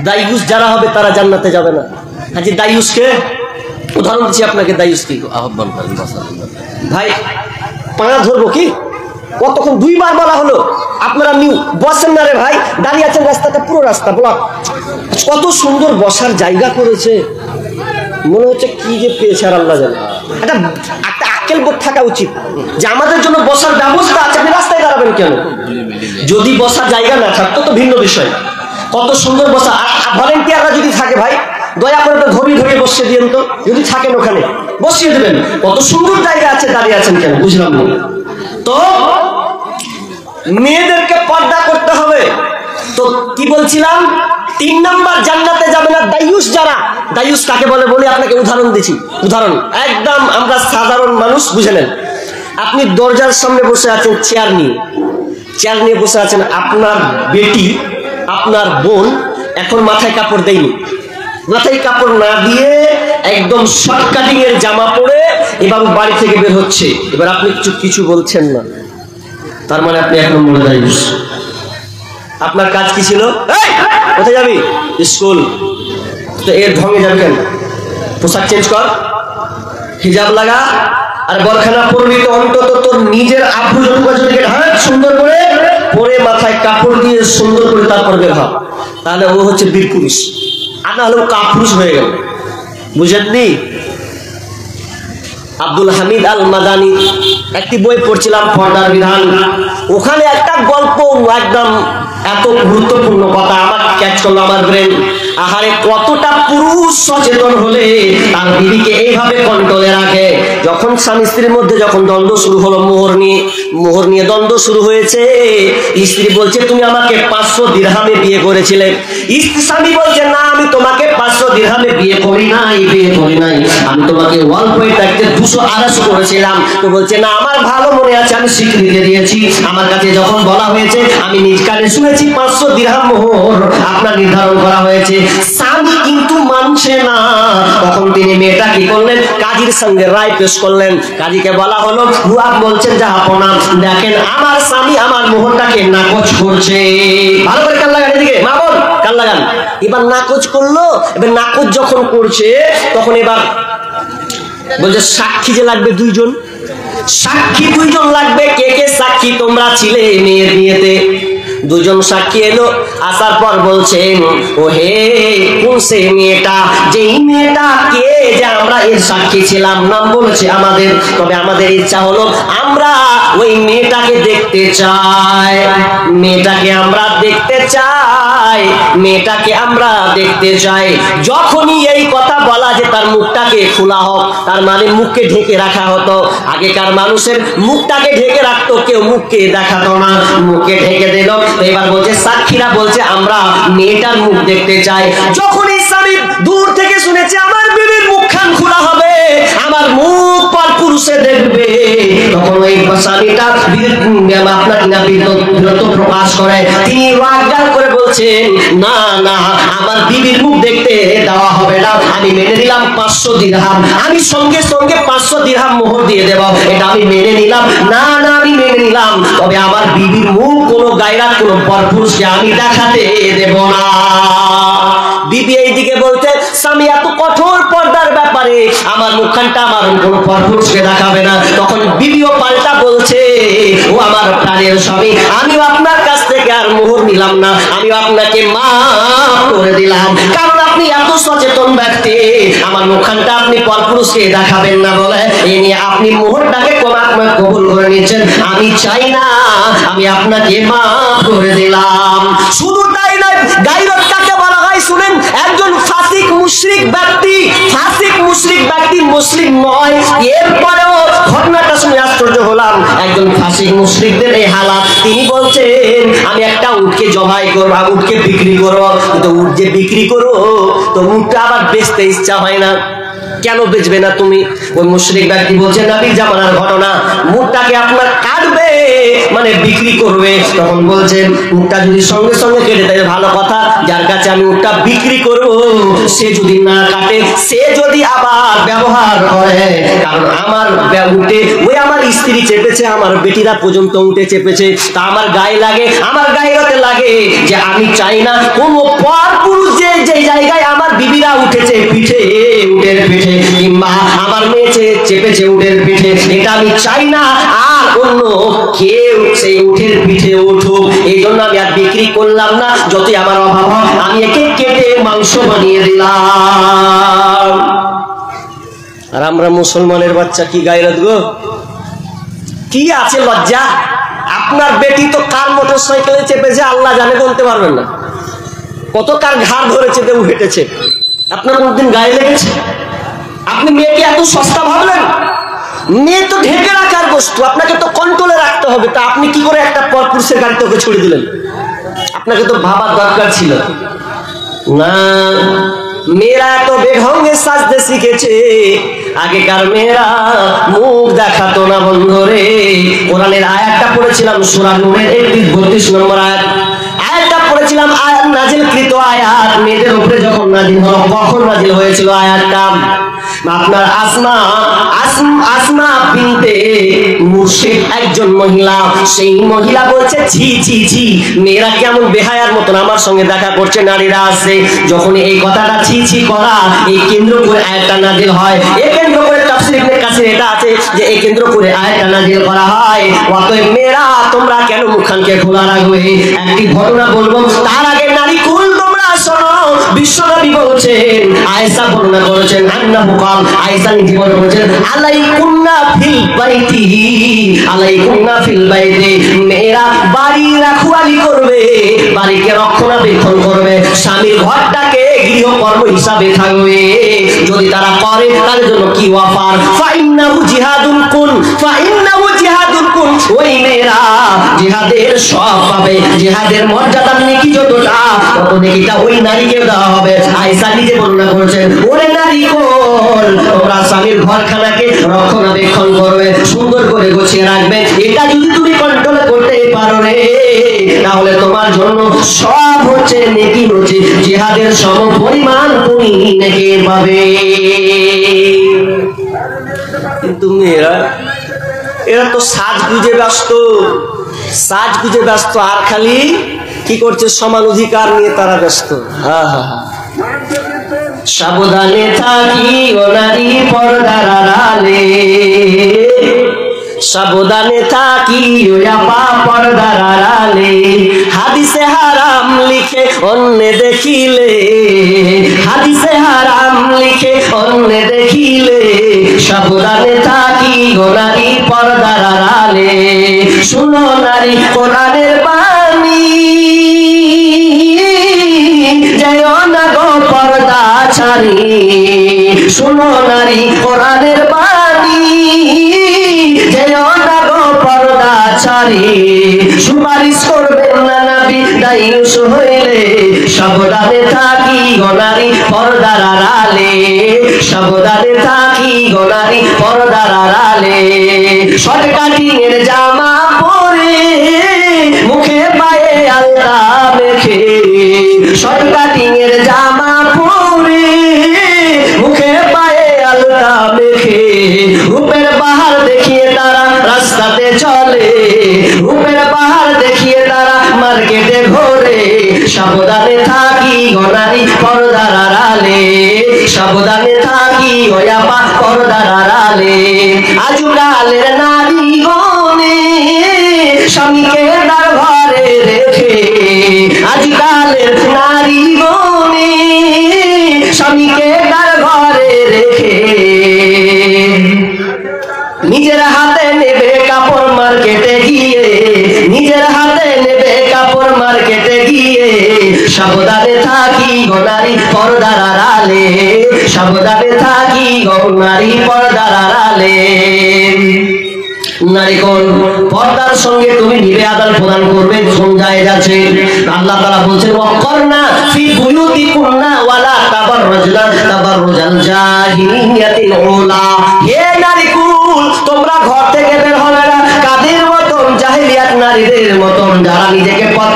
দায়ুস যারা হবে তারা জান্নাতে যাবে না। হাজি দায়ুসকে উদাহরণ দিচ্ছি আপনাকে। দায়ুস কি আহ্বান করেন ভাই, পাঁয়া ধরবো কি? কতক্ষণ 2 বার বলা হলো, আপনারা নিউ বসেন না রে ভাই, দাঁড়িয়ে আছেন, রাস্তাটা পুরো রাস্তা ব্লক। কত সুন্দর বসার জায়গা করেছে, মনে হচ্ছে কি যে পেয়েছে আর আল্লাহ জানে। একটা আক্কেল বোধ থাকা উচিত যে আমাদের জন্য বসার ব্যবস্থা আছে, আপনি রাস্তায় দাঁড়াবেন কেন? যদি বসার জায়গা না থাকতো তো ভিন্ন বিষয়। কত সুন্দর বসা, আর ভলেন্টিয়াররা যদি থাকে ভাই, দয়া করে তো ধরিয়ে ধরিয়ে বসিয়ে দিন তো, যদি থাকেন ওখানে বসিয়ে দেবেন। কত সুন্দর জায়গা আছে, দাঁড়িয়ে আছেন কেন বুঝলাম না। তো মেয়েদেরকে পর্দা করতে হবে। তো কি বলছিলাম, 3 নম্বর জান্নাতে যাবে না দায়ুস যারা। দায়ুস কাকে বলে বলি আপনাকে, উদাহরণ দিচ্ছি। উদাহরণ একদম আমরা সাধারণ মানুষ, বুঝে নেন। আপনি দরজার সামনে বসে আছেন, চেয়ার নিয়ে বসে আছেন। আপনার বেটি, আপনার বোন এখন মাথায় কাপড় দেয়নি, মাথায় কাপড় না দিয়ে একদম শর্ট কাটিং এর জামা পরে এবার বাড়ি থেকে বের হচ্ছে। এবার আপনি কিছু বলছেন না, তার মানে আপনি 1 নম্বরে দায়ুস। আপনার কাজ কি ছিল? কোথায় যাবি? স্কুল। তো এর ঢঙে যাবে কেন? পোশাক চেঞ্জ কর, হিজাব লাগা, আর বরখানা পরবি তো অন্তত তোর নিজের আব্বু যতটুকু ঢাক সুন্দর করে পরে মাথায় কাপড় দিয়ে সুন্দর করে তারপর বের হ। তাহলে ও হচ্ছে বীর পুরুষ, আর না হলে কাপুরুষ হয়ে গেল। বুঝেননি? আব্দুল হামিদ আল মাদানি একটি বই পড়ছিলাম, পর্দার বিধান। ওখানে একটা গল্প একদম এত গুরুত্বপূর্ণ কথা আমার ক্যাচ করলো আমার ব্রেন। আহারে কতটা পুরুষ সচেতন হলে তার বিবিকে এইভাবে কন্ট্রোলে রাখে। যখন স্বামী স্ত্রীর মধ্যে যখন দ্বন্দ্ব শুরু হলো, মোহর নিয়ে দ্বন্দ্ব শুরু হয়েছে। স্ত্রী বলছে তুমি আমাকে 500 দিরহামে বিয়ে করেছিলে। স্বামী বলছে না, আমি তোমাকে 500 দিরহামে বিয়ে করি নাই, আমি তোমাকে অল্প থাকতে 200-250 করেছিলাম। তো বলছে না, আমার ভালো মনে আছে, আমি স্বীকৃতি দিয়েছি। আমার কাছে যখন বলা হয়েছে আমি নিজ কানে শুনেছি 500 দিরহাম মোহর আপনার নির্ধারণ করা হয়েছে। স্বামী কিন্তু মানছে না। তখন তিনি মেয়েটা কি করলেন, কাজীর সঙ্গে রায় পেশ করলেন। কাজীকে বলা হলো, হুয়াব বলছেন যে আপনা দেখেন আমার স্বামী আমার মোহরটাকে নাকচ করছে। ভালো করে কান লাগান, এদিকে মা বোন কান লাগান। এবার নাকচ করলো। এবার নাকচ যখন করছে তখন এবার বলছে সাক্ষী যে লাগবে 2 জন, সাক্ষী 2 জন লাগবে। কে কে সাক্ষী তোমরা ছিলে মেয়ের বিয়েতে? 2 জন সাক্ষী এলো। আসার পর বলছেন, ও হে কোন সে মেয়েটা, যেই মেয়েটা কে যে আমরা এর সাক্ষী ছিলাম, নাম বলেছে আমাদের। তবে আমাদের ইচ্ছা হলো আমরা ওই মেয়েটাকে দেখতে চাই, মেয়েটাকে আমরা দেখতে চাই, মেয়েটাকে আমরা দেখতে চাই। যখনই এই কথা বলা যে তার মুখটাকে খোলা হোক, তার মানে মুখকে ঢেকে রাখা হতো। আগেকার মানুষের মুখটাকে ঢেকে রাখতো, কেউ মুখকে দেখাতো না, মুখকে ঢেকে দিল। এবার বলছে সাক্ষীরা বলছে আমরা মেয়েটার মুখ দেখতে চাই। যখন স্বামী দূর থেকে শুনেছে আমার বিবির মুখখান খোলা হবে, আমার মুখ পর পুরুষে দেখবে, তখন ওই স্বামীটা আপনার বিরত প্রকাশ করে। তিনি রাগগাল করে বলছেন, না না, আমার বিবির মুখ দেখতে দেওয়া হবে না। আমি মেনে নিলাম 500 দিরহাম, আমি সঙ্গে সঙ্গে 500 দিরহাম মোহর দিয়ে দেব, এটা আমি মেনে নিলাম। না না, আমি মেনে নিলাম, তবে আমার বিবির মুখ কোনো গায়রাত কোনো পরপুরুষকে আমি দেখাতে দেব না। বিবি এইদিকে বলতে, স্বামী এত কঠোর পর্দার ব্যাপারে আমার মুখখানটা আমার কোনো পরপুরুষকে দেখাবে না। তখন বিবিও পাল্টা বলছে, ও আমার প্রাণের স্বামী, আমিও আপনার কাছ থেকে আর মোহর নিলাম না, আমিও আপনাকে মাফ করে দিলাম। কারণ আপনি এত সচেতন ব্যক্তি, আমার মুখখানটা আপনি পরপুরুষকে দেখাবেন না বলে এ নিয়ে আপনি মোহরটাকে কবুল করে নিচ্ছেন। আমি চাই না, আমি আপনাকে মাফ করে দিলাম। শুধু তাই নয়, গায়রত কাকে বলা হয় শুনেন? একজন ফাসিক মুশরিক ব্যক্তি, ফাসিক মুশরিক ব্যক্তি মুসলিম নয়। এরপরেও ঘটনাটা শুনে আশ্চর্য হলাম। একজন ফাসিক মুশরিকদের এই হালাত। তিনি বলছেন আমি একটা উটকে জবাই করবো, উটকে বিক্রি করবো, কিন্তু উট যে বিক্রি করবো তো উটটা আবার বেচতে ইচ্ছা হয় না। কেন বেচবে না তুমি? ওই মুশরিক ব্যক্তি বলছে নবীর জামানার ঘটনা, মুটটাকে আপনার কাটবে মানে বিক্রি করবে। তখন বলছেন উটটা যদি সঙ্গে সঙ্গে কেটে দেয় ভালো কথা, যার কাছে আমি উটটা বিক্রি করব সে যদি না কাটে, সে যদি আবার ব্যবহার করে, কারণ আমার উটে ওই আমার স্ত্রী চেপেছে, আমার বেটিরা পর্যন্ত উঠে চেপেছে, তা আমার গায়ে লাগে, আমার গায়ে লাগে যে আমি চাই না কোন পর পুরুষ যে জায়গায় আমার বিবিরা উঠেছে পিঠে, উটের পিঠে, কিংবা আমার মেয়ে চেপেছে উটের পিঠে, এটা আমি চাই না আর অন্য কেউ সেই উটের পিঠে উঠুক। এই জন্য আমি আর বিক্রি করলাম না, যতই আমার অভাব হয় আমি একে কেটে মাংস বানিয়ে দিলাম। আর আমরা মুসলমানের বাচ্চা কি গায়রত গো, কি আছে লজ্জা? আপনার বেটি তো কার মোটর সাইকেলে চেপেছে আল্লাহ জানে, বলতে পারবেন না। কত কার ঘাড় ধরেছে দেউ হেঁটেছে, আপনার কোনদিন গায়ে লেগেছে? আপনি মেয়েকে এত সস্তা ভাবলেন? মেয়ে তো ঢেকে রাখার বস্তু, আপনাকে তো কন্ট্রোলে রাখতে হবে। তা আপনি কি করে একটা পরপুরুষের গাড়িতে ওকে ছুড়ে দিলেন? আপনাকে তো ভাবার দরকার ছিল না। মেয়েরা তো বেঢঙ্গে সাজতে শিখেছে, আগেকার মেয়েরা মুখ দেখাতো না বন্ধুরে। কোরআনের আয়াতটা পড়েছিলাম সূরা নূরের 31-32 নম্বর আয়াতটা পড়েছিলাম, আয়াত নাজিলকৃত আয়াত, মেয়েদের উপরে যখন নাজিল হলো, কখন নাজিল হয়েছিল আয়াতটা? আপনার আসমা বিনতে মুরশিদ একজন মহিলা, সেই মহিলা বলছে ছি ছি ছি, মেয়েরা কেমন বেহায়ার মতন আমার সঙ্গে দেখা করছে, নারীরা আছে। যখন এই কথাটা ছি ছি করা, এই কেন্দ্র করে আয়াতটা নাজিল হয়। এই কেন্দ্র করে তাফসীর ইবনে কাসির এটা আছে যে এই কেন্দ্র করে আয়াতটা নাজিল করা হয়। অতএব মেয়েরা তোমরা কেন মুখখানকে খোলা রাখবে? একটি ঘটনা বলবো, তার আগে নারী কুল তোমরা শোনো। বিশ্বনবী বলছেন, আয়েশা বর্ণনা করেছেন, আন্নাহু ক্বাল, আয়েশা নিজে বলেছেন, আলাইকুন্না ফিল বাইতি, আলাইকুন্না ফিল বাইতি, মেয়েরা বাড়ি রাখওয়ালি করবে, বাড়িকে রক্ষণাবেক্ষণ করবে, স্বামীর ঘরটাকে গৃহকর্ম হিসাবে থাকবে। যদি তারা করে তাদের জন্য কি অফার? ফাইন্নাহু জিহাদুন কুন, ফাইন্নাহু জিহাদুন কুন, ওই মেয়েরা জিহাদের সব পাবে, জিহাদের মর্যাদার নেকি যতটা, তত নেকিটা ওই নারীকে দেওয়া হবে। আয়েশা নিজে বর্ণনা করেছেন, ওরে নারী কোন, তোমরা স্বামীর ঘরখানাকে রক্ষণাবেক্ষণ করবে, সুন্দর করে গুছিয়ে রাখবে। এটা যদি তুমি কন্ট্রোল করতে পারো রে, তাহলে তোমার জন্য সব হচ্ছে নেকি, হচ্ছে জিহাদের সম পরিমাণ তুমি নেকি পাবে। কিন্তু মেয়েরা, এরা তো সাজগুজে ব্যস্ত, সাজগুজে ব্যস্ত, আর খালি কি করছে? সমান অধিকার নিয়ে তারা ব্যস্ত। সাবধানে থাকি ও নারী পর্দার আড়ালে, সাবধানে থাকি ও আপা পর্দার আড়ালে, হাদিসে হারাম লিখে অন্য দেখিলে, হাদিসে হারাম লিখে অন্য দেখিলে, সাবধানে থাকি ও নারী পর্দার আড়ালে। শুনো নারী কোরআনের বাণী, যেও না গো পর্দা ছাড়ি, শুনো নারী কোরআনের বাণী, যেও না গো পর্দা ছাড়ি, সুপারিশ করবেন না নবী দায়ুস হইলে, সাবধানে থাকি গো নারী পর্দার আড়ালে, সাবধানে থাকি গো নারী পর্দার আড়ালে। শর্ট কাটিং এর জামা পরে, মুখে পায়ে আলতা মেখে, শর্ট কাটিং এর জামা পরে, মুখে পায়ে আলতা মেখে, রূপের বাহার দেখিয়ে তারা রাস্তাতে চলে, রূপের বাহার দেখিয়ে তারা মার্কেটে ঘোরে, সাবধানে থাকি গো নারী পর্দার আড়ালে, সাবধানে থাকি ও আপা পর্দার আড়ালে। আজকালের নারী গনে স্বামীকে তার ঘরে রেখে, আজকালের নারী গনে স্বামীকে তার ঘরে রেখে, নিজের হাতে নেবে কাপড় মার্কেটে গিয়ে, নিজের হাতে নেবে কাপড় মার্কেটে গিয়ে, সাবধানে থাকি গো নারী পর্দার আড়ালে, সাবধানে থাকি গো নারী পর্দার আড়ালে। নারী কোন পর্দার সঙ্গে তুমি নিবে আদান প্রদান করবে, সমঝায় যাচ্ছে। আল্লাহ তাআলা বলছেন, ওয়াকরনা ফি বুয়ুতিকুন্না ওয়ালা তাবাররুজনা তাবাররুজাল জাহিলিয়াতিল উলা, হে নারী কুল, তোমরা ঘর থেকে বের হবে না কাদের মতন জাহিল ইসরায়েলিয়াত নারীদের মতন যারা নিজেকে পথ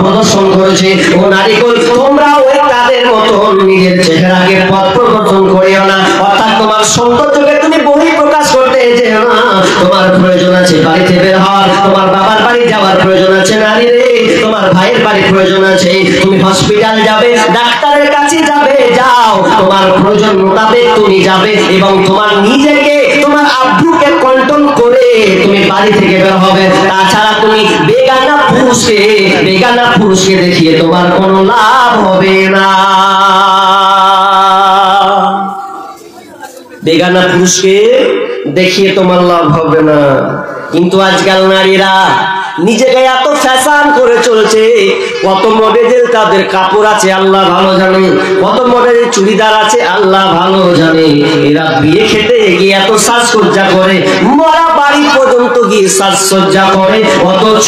প্রদর্শন করেছে, ও নারীকুল তোমরা ওই তাদের মতন নিজের চেহারাকে পথ প্রদর্শন করিও না। অর্থাৎ তোমার সৌন্দর্যকে তুমি বহিঃপ্রকাশ করতে যেও না। তোমার প্রয়োজন আছে বাড়িতে বের হওয়ার, তোমার বাবার বাড়ি যাওয়ার প্রয়োজন আছে নারী রে, তোমার ভাইয়ের বাড়ি প্রয়োজন আছে, তুমি হসপিটাল যাবে, ডাক্তারের কাছে যাবে, যাও, তোমার প্রয়োজন মোতাবেক তুমি যাবে এবং তোমার নিজেকে তোমার আব্বুকে কন্ট্রোল করে তুমি বাড়ি থেকে বের হবে। তাছাড়া তুমি বেগানা পুরুষকে দেখিয়ে তোমার কোনো লাভ হবে না। বেগানা পুরুষকে দেখিয়ে তোমার লাভ হবে না। কিন্তু আজকাল নারীরা নিজেকে এত ফ্যাশন করে চলছে, কত মডেলের তাদের কাপড় আছে আল্লাহ ভালো জানে, কত মডেলের চুড়িদার আছে আল্লাহ ভালো জানে। এরা বিয়ে খেতে গিয়ে এত সাজসজ্জা করে, মরা বাড়ি পর্যন্ত গিয়ে সাজসজ্জা করে, অথচ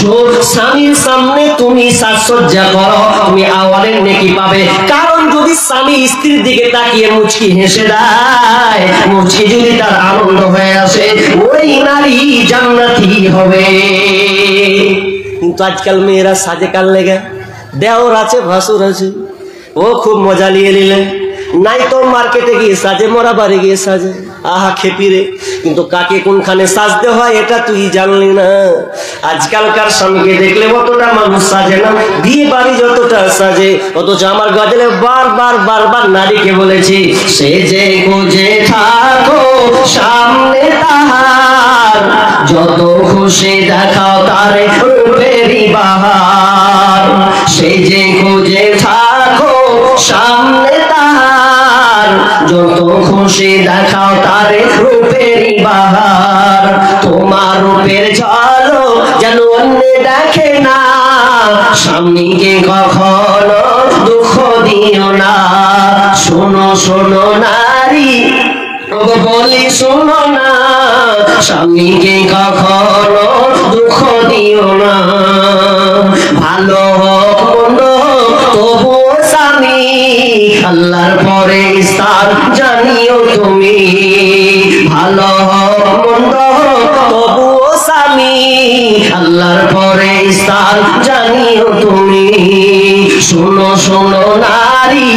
স্বামীর সামনে তুমি সাজসজ্জা করো, তুমি আওয়ালের নেকি পাবে। কারণ যদি স্বামী স্ত্রীর দিকে তাকিয়ে মুচকি হেসে দেয়, মুচকি যদি তার আনন্দ হয়ে আসে, ওই নারী জান্নাতি হবে। কিন্তু আজকাল মেয়েরা সাজে কাল লেগে, দেওর আছে ভাসুর আছে, ও খুব মজা নিয়ে নিলে, নাই তো মার্কেটে গিয়ে সাজে, মরা বাড়ি গিয়ে সাজে, আহা খেপি রে। কিন্তু কাকে কোনখানে সাজতে হয় এটা তুই জানলি না। আজকালকার স্বামীকে দেখলে অতটা মানুষ সাজে না, বিয়ে বাড়ি যতটা সাজে। অথচ আমার গজলে বারবার নারীকে বলেছি, সে যে গুজে থাকো সামনে তাহার, যত খুশি দেখাও তারে রূপেরই বাহার। সে যে গুজে থাকো সামনে তাহার, যত খুশি দেখাও তারে রূপেরই বাহার। তোমার রূপের ঝলক যেন অন্য দেখে না, স্বামীকে কখনো দুঃখ দিও না। শোনো শোনো নারী বলি শোনো না, স্বামীকে কখনো দুঃখ দিও না। ভালো হোক মন্দ তবুও স্বামী, আল্লাহর পরে স্থান জানিও তুমি। ভালো হোক মন্দ তবুও স্বামী, আল্লাহর পরে স্থান জানিও তুমি। শোনো শোনো নারী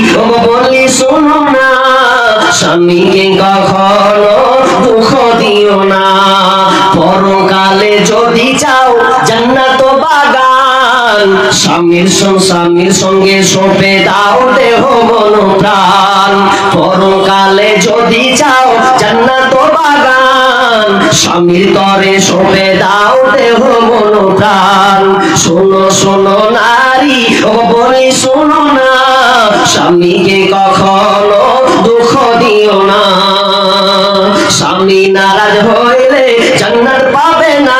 বলি শোনো না, স্বামীকে কখনো দুঃখ দিও না। পরকালে যদি চাও জান্নাত বাগান, স্বামীর সঙ্গে সঁপে দাও দেহ মন প্রাণ। পরকালে যদি চাও জান্নাত বাগান, স্বামীর তরে সঁপে দাও দেহ মন প্রাণ। শোনো শোনো নারী বলি শোনো না, স্বামীকে কখনো দুঃখ দিও না। স্বামী নারাজ হইলে জান্নাত পাবে না,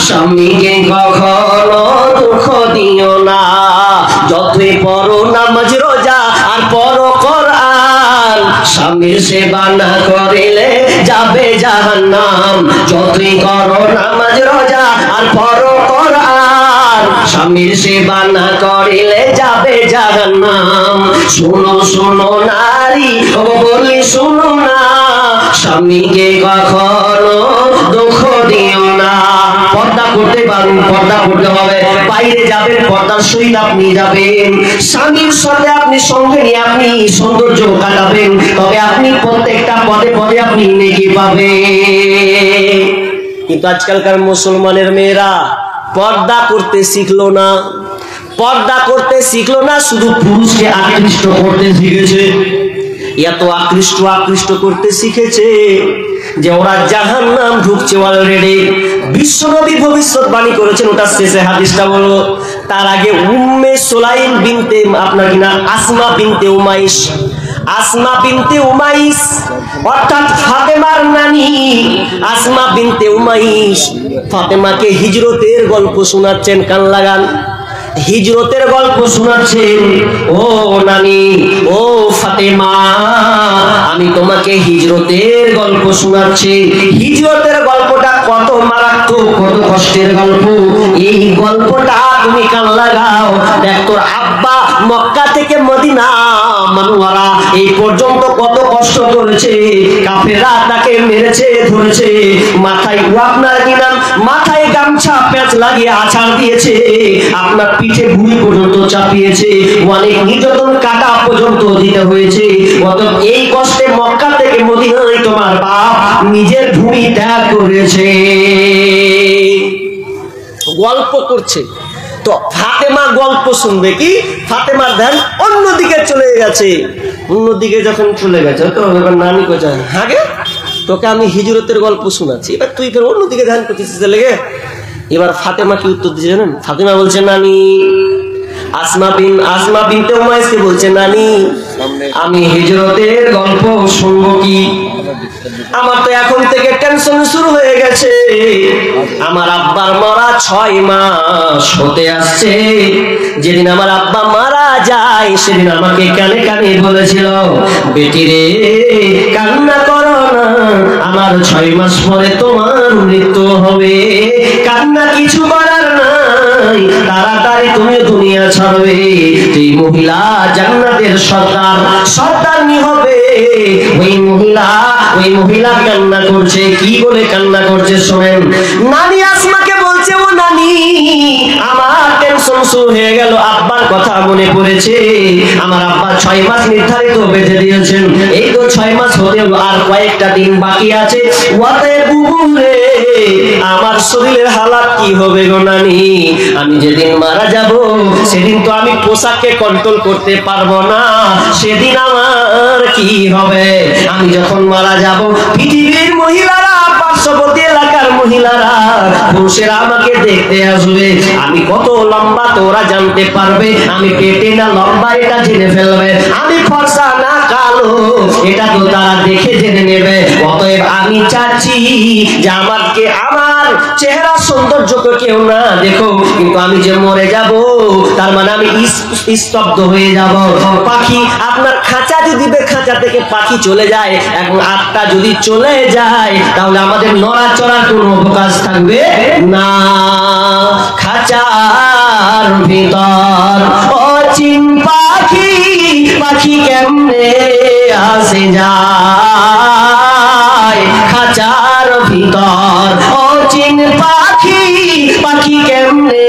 স্বামীকে কখনো দুঃখ দিও না। যতই পড়ো নামাজ রোজা আর পড়ো কোরআন, স্বামীর সেবা না করিলে যাবে জাহান্নাম। যতই করো নামাজ রোজা আর পড়ো কোরআন, স্বামীর সেবা না করিলে যাবে জাহান্নাম। শোনো শোনো নারী বলি শোনো না, স্বামীকে কখনো দুঃখ দিও না। পর্দা করতে পারুন, পর্দা করতে হবে, বাইরে যাবেন পর্দার সহিত আপনি যাবেন, স্বামীর সাথে আপনি সঙ্গে নিয়ে আপনি সৌন্দর্য কাটাবেন, তবে আপনি প্রত্যেকটা পদে পদে আপনি নেকি পাবেন। কিন্তু আজকালকার মুসলমানের মেয়েরা পর্দা করতে শিখলো না, পর্দা করতে শিখলো না, শুধু পুরুষকে আকৃষ্ট করতে শিখেছে। এত আকৃষ্ট করতে শিখেছে যে ওরা জাহান্নাম ঢুকছে অলরেডি। বিশ্বনবী ভবিষ্যৎবাণী করেছেন, ওটা শেষে হাদিসটা বলবো। তার আগে উম্মে সুলাইম বিনতে আপনার কিনা আসমা বিনতে উমাইস, আসমা বিনতে উমাইস অর্থাৎ ফাতেমার নানি আসমা বিনতে উমাইস ফাতেমাকে হিজরতের গল্প শোনাচ্ছেন। কান লাগান, হিজরতের গল্প শোনাচ্ছেন। ও নানি, ও ফাতেমা, আমি তোমাকে হিজরতের গল্প শোনাচ্ছি। হিজরতের গল্পটা কত মারাত্মক দেখো কত কষ্টের গল্প, এই গল্পটা তুমি কান লাগাও। দেখ তোর আব্বা মক্কা থেকে মদিনা মানওয়ারা এই পর্যন্ত কত কষ্ট করেছে, কাফেররা তাকে মেরেছে ধরেছে, মাথায় আপনার কি নাম মাথায় গামছা প্যাঁচ লাগিয়ে আছাড় দিয়েছে, আপনার পিঠে ভূমি পর্যন্ত চাপিয়েছে, অনেক নির্যাতন কাটা পর্যন্ত দিতে হয়েছে। অতএব এই কষ্টে মক্কা থেকে মদিনায় তোমার বাপ নিজের ভূমি ত্যাগ করেছে। গল্প করছে তো ফাতেমা গল্প শুনবে কি, ফাতেমার ধ্যান অন্যদিকে চলে গেছে। অন্যদিকে যখন চলে গেছে তো এবার নানি কোথায়, আগে তোকে আমি হিজরতের গল্প শোনাচ্ছি, এবার তুই ফের অন্যদিকে ধ্যান করছিস লেগে। এবার ফাতেমা কি উত্তর দিচ্ছে জানেন? ফাতেমা বলছে নানি, আসমা বিনতে উমাইসকে বলছে নানি আমি হিজরতের গল্প শুনবো কি? আমার তো এখন থেকে টেনশন শুরু হয়ে গেছে। আমার আব্বার মারা 6 মাস হতে আসছে। যেদিন আমার আব্বা মারা যায় সেদিন আমাকে কানে কানে বলেছিল, বেটি রে কান্না করো না, আমার 6 মাস পরে তোমার মৃত্যু হবে, কান্না কিছু করার নাই, তাড়াতাড়ি তুমি দুনিয়া ছাড়বে। এই মহিলা জান্নাতের সর্দারনি হবে। ওই মহিলা কান্না করছে, কি বলে কান্না করছে শোনেন। নানি আসমাকে বলছে, ও নানি আমার টেনশন শুরু হয়ে গেল, আব্বার কথা মনে পড়েছে। আমার আব্বা 6 মাস নির্ধারিত বেঁধে দিয়েছেন, এই তো 6 মাস হতে আর কয়েকটা দিন বাকি আছে। অতএব বুবুরে আমার শরীরের হালাত কি হবে গো নানি? আমি যেদিন মারা যাব সেদিন তো আমি পোশাককে কন্ট্রোল করতে পারবো না, সেদিন আমার কি হবে? আমি যখন মারা যাব পৃথিবীর মহিলারা, পার্শ্ববর্তী এলাকার মহিলারা, পুরুষেরা আমাকে দেখতে আসবে, আমি কত লম্বা তোরা জানতে পারবে, আমি পেটে না লম্বা এটা জেনে ফেলবে, আমি ফর্সা না কালো এটা তো তারা দেখে জেনে নেবে। অতএব আমি চাচ্ছি যে আমার চেহারা সৌন্দর্যকে কেউ না দেখো, কিন্তু আমি যে মরে যাব তার মানে আমি স্তব্ধ হয়ে যাব। পাখি আপনার খাঁচা যদি খাঁচা থেকে পাখি চলে যায় এবং আত্মা যদি চলে যায় তাহলে আমাদের নড়াচড়ার কোনো অবকাশ থাকবে না। খাঁচার ভিতর অচিন পাখি কেমনে আসে যায়, খাঁচার ভিতর অচিন পাখি কেমনে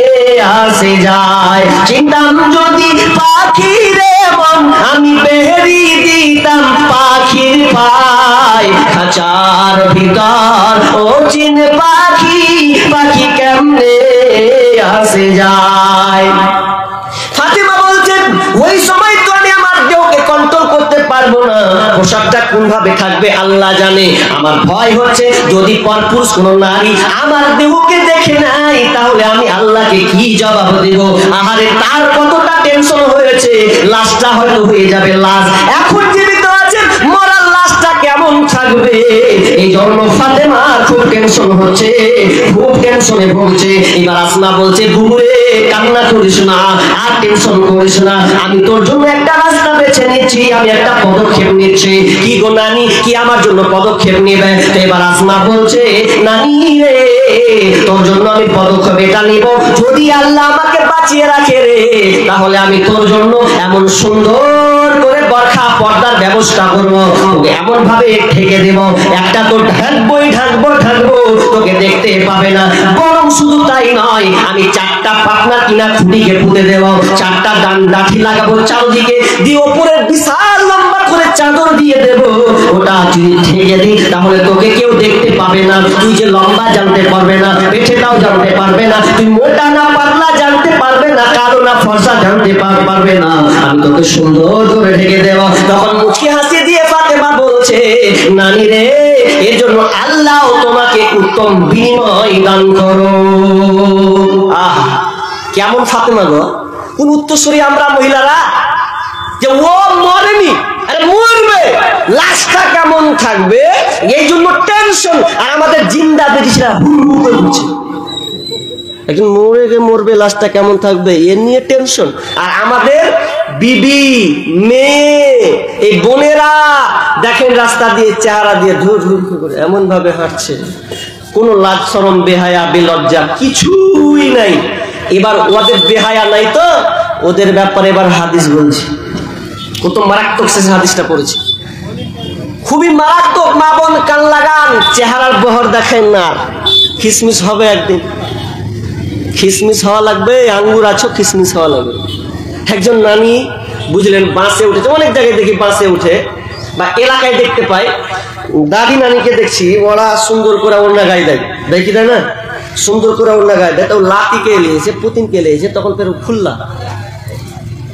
আসে যায়। চিন্তাম যদি পাখি রে মন আমি বেরি দিতাম পাখির পায়, খাঁচার ভিতর অচিন পাখি কেমনে আসে যায়। ফাতেমা বলছেন ওই সময় তো আমি আমার দেহকে কন্ট্রোল করতে পারবো না, পোশাকটা কোন ভাবে থাকবে আল্লাহ জানে। আমার ভয় হচ্ছে যদি পরপুরুষ কোন নারী আমার দেহকে দেখে নাই তাহলে আমি আল্লাহকে কি জবাব দেব। আহারে তার কতটা টেনশন হয়েছে, লাশটা হয়তো হয়ে যাবে লাশ, এখন জীবিত আছে মরার লাশটা কেমন থাকবে। এই জন্য ফাতেমা খুব টেনশন হচ্ছে, খুব টেনশনে ভুগছে। এবার আসমা বলছে বুবুরে কান্না করিস না, আর টেনশন করিস না, আমি তোর জন্য একটা রাস্তা বেছে নিচ্ছি, আমি একটা পদক্ষেপ নিচ্ছি। কি গো নানি, কি আমার জন্য পদক্ষেপ নেবে? এবার আসমা বলছে নানি রে তোর জন্য আমি পদক্ষেপ এটা নিব, যদি আল্লাহ আমাকে বাঁচিয়ে রাখে রে তাহলে আমি তোর জন্য এমন সুন্দর করে বরখা পর্দার ব্যবস্থা করবো, তোকে এমন ভাবে ঢেকে দেব, একটা তো ঢাকবো তোকে দেখতে পাবে না। বরং শুধু তাই নয়, আমি 4টা পাখনা কিনা খুঁটিকে পুঁতে দেব, 4টা ডাঠি লাগাবো চারদিকে দিয়ে, ওপরে বিশাল লম্বা করে চাদর দিয়ে দেব, ওটা যদি ঢেকে দিই তাহলে তোকে কেউ দেখতে পাবে না, তুই যে লম্বা জানতে পারবে না, পেটেটাও জানতে পারবে না, তুই মোটা না পাতলা জানতে পারবে না, কালো না ফর্সা জানতে পারবে না, আমি তোকে সুন্দর করে ঢেকে দেব। তখন মুচকি হাসি দিয়ে ফাতেমা বলছে নানি রে এর জন্য আল্লাহ তোমাকে উত্তম বিনিময় দান করো। আহ কেমন ফাতেমা গো, কোন উত্তরসূরি আমরা মহিলারা যে ও মরেনি, আরে মরবে, লাশটা কেমন থাকবে এই জন্য টেনশন। আর আমাদের জিন্দা বেরিয়েছিলা হুড় করে উঠছে, একজন মরবে লাশটা কেমন থাকবে এ নিয়ে টেনশন। আর আমাদের বিবি মেয়ে এই বোনেরা দেখেন রাস্তা দিয়ে চেহারা দিয়ে ধুর ধুর করে এমন ভাবে হাঁটছে, কোনো লাজ শরম বেহায়া বেলজ্জা কিছুই নাই। এবার ওদের বেহায়া নাই তো ওদের ব্যাপারে এবার হাদিস বলছি। কত মারাত্মক শেষ হাদিসটা পড়েছি, খুবই মারাত্মক। মা বোন কান লাগান, চেহারার বহর দেখেন না, খিসমিস হবে একদিন, খিসমিস হওয়া লাগবে, আঙ্গুর আছো খিসমিস হওয়া লাগবে। একজন নানি বুঝলেন বাসে উঠেছে, অনেক জায়গায় দেখি বাসে উঠে বা এলাকায় দেখতে পাই, দাদি নানিকে দেখছি ওরা সুন্দর করে ওড়না গায়ে দেয়, দেখি দেয় না, সুন্দর করে ওড়না গায়ে দেয়। তো লাতিকে এলিয়েছে, পুতিনকে এলিয়েছে, তখন ফের খুললা।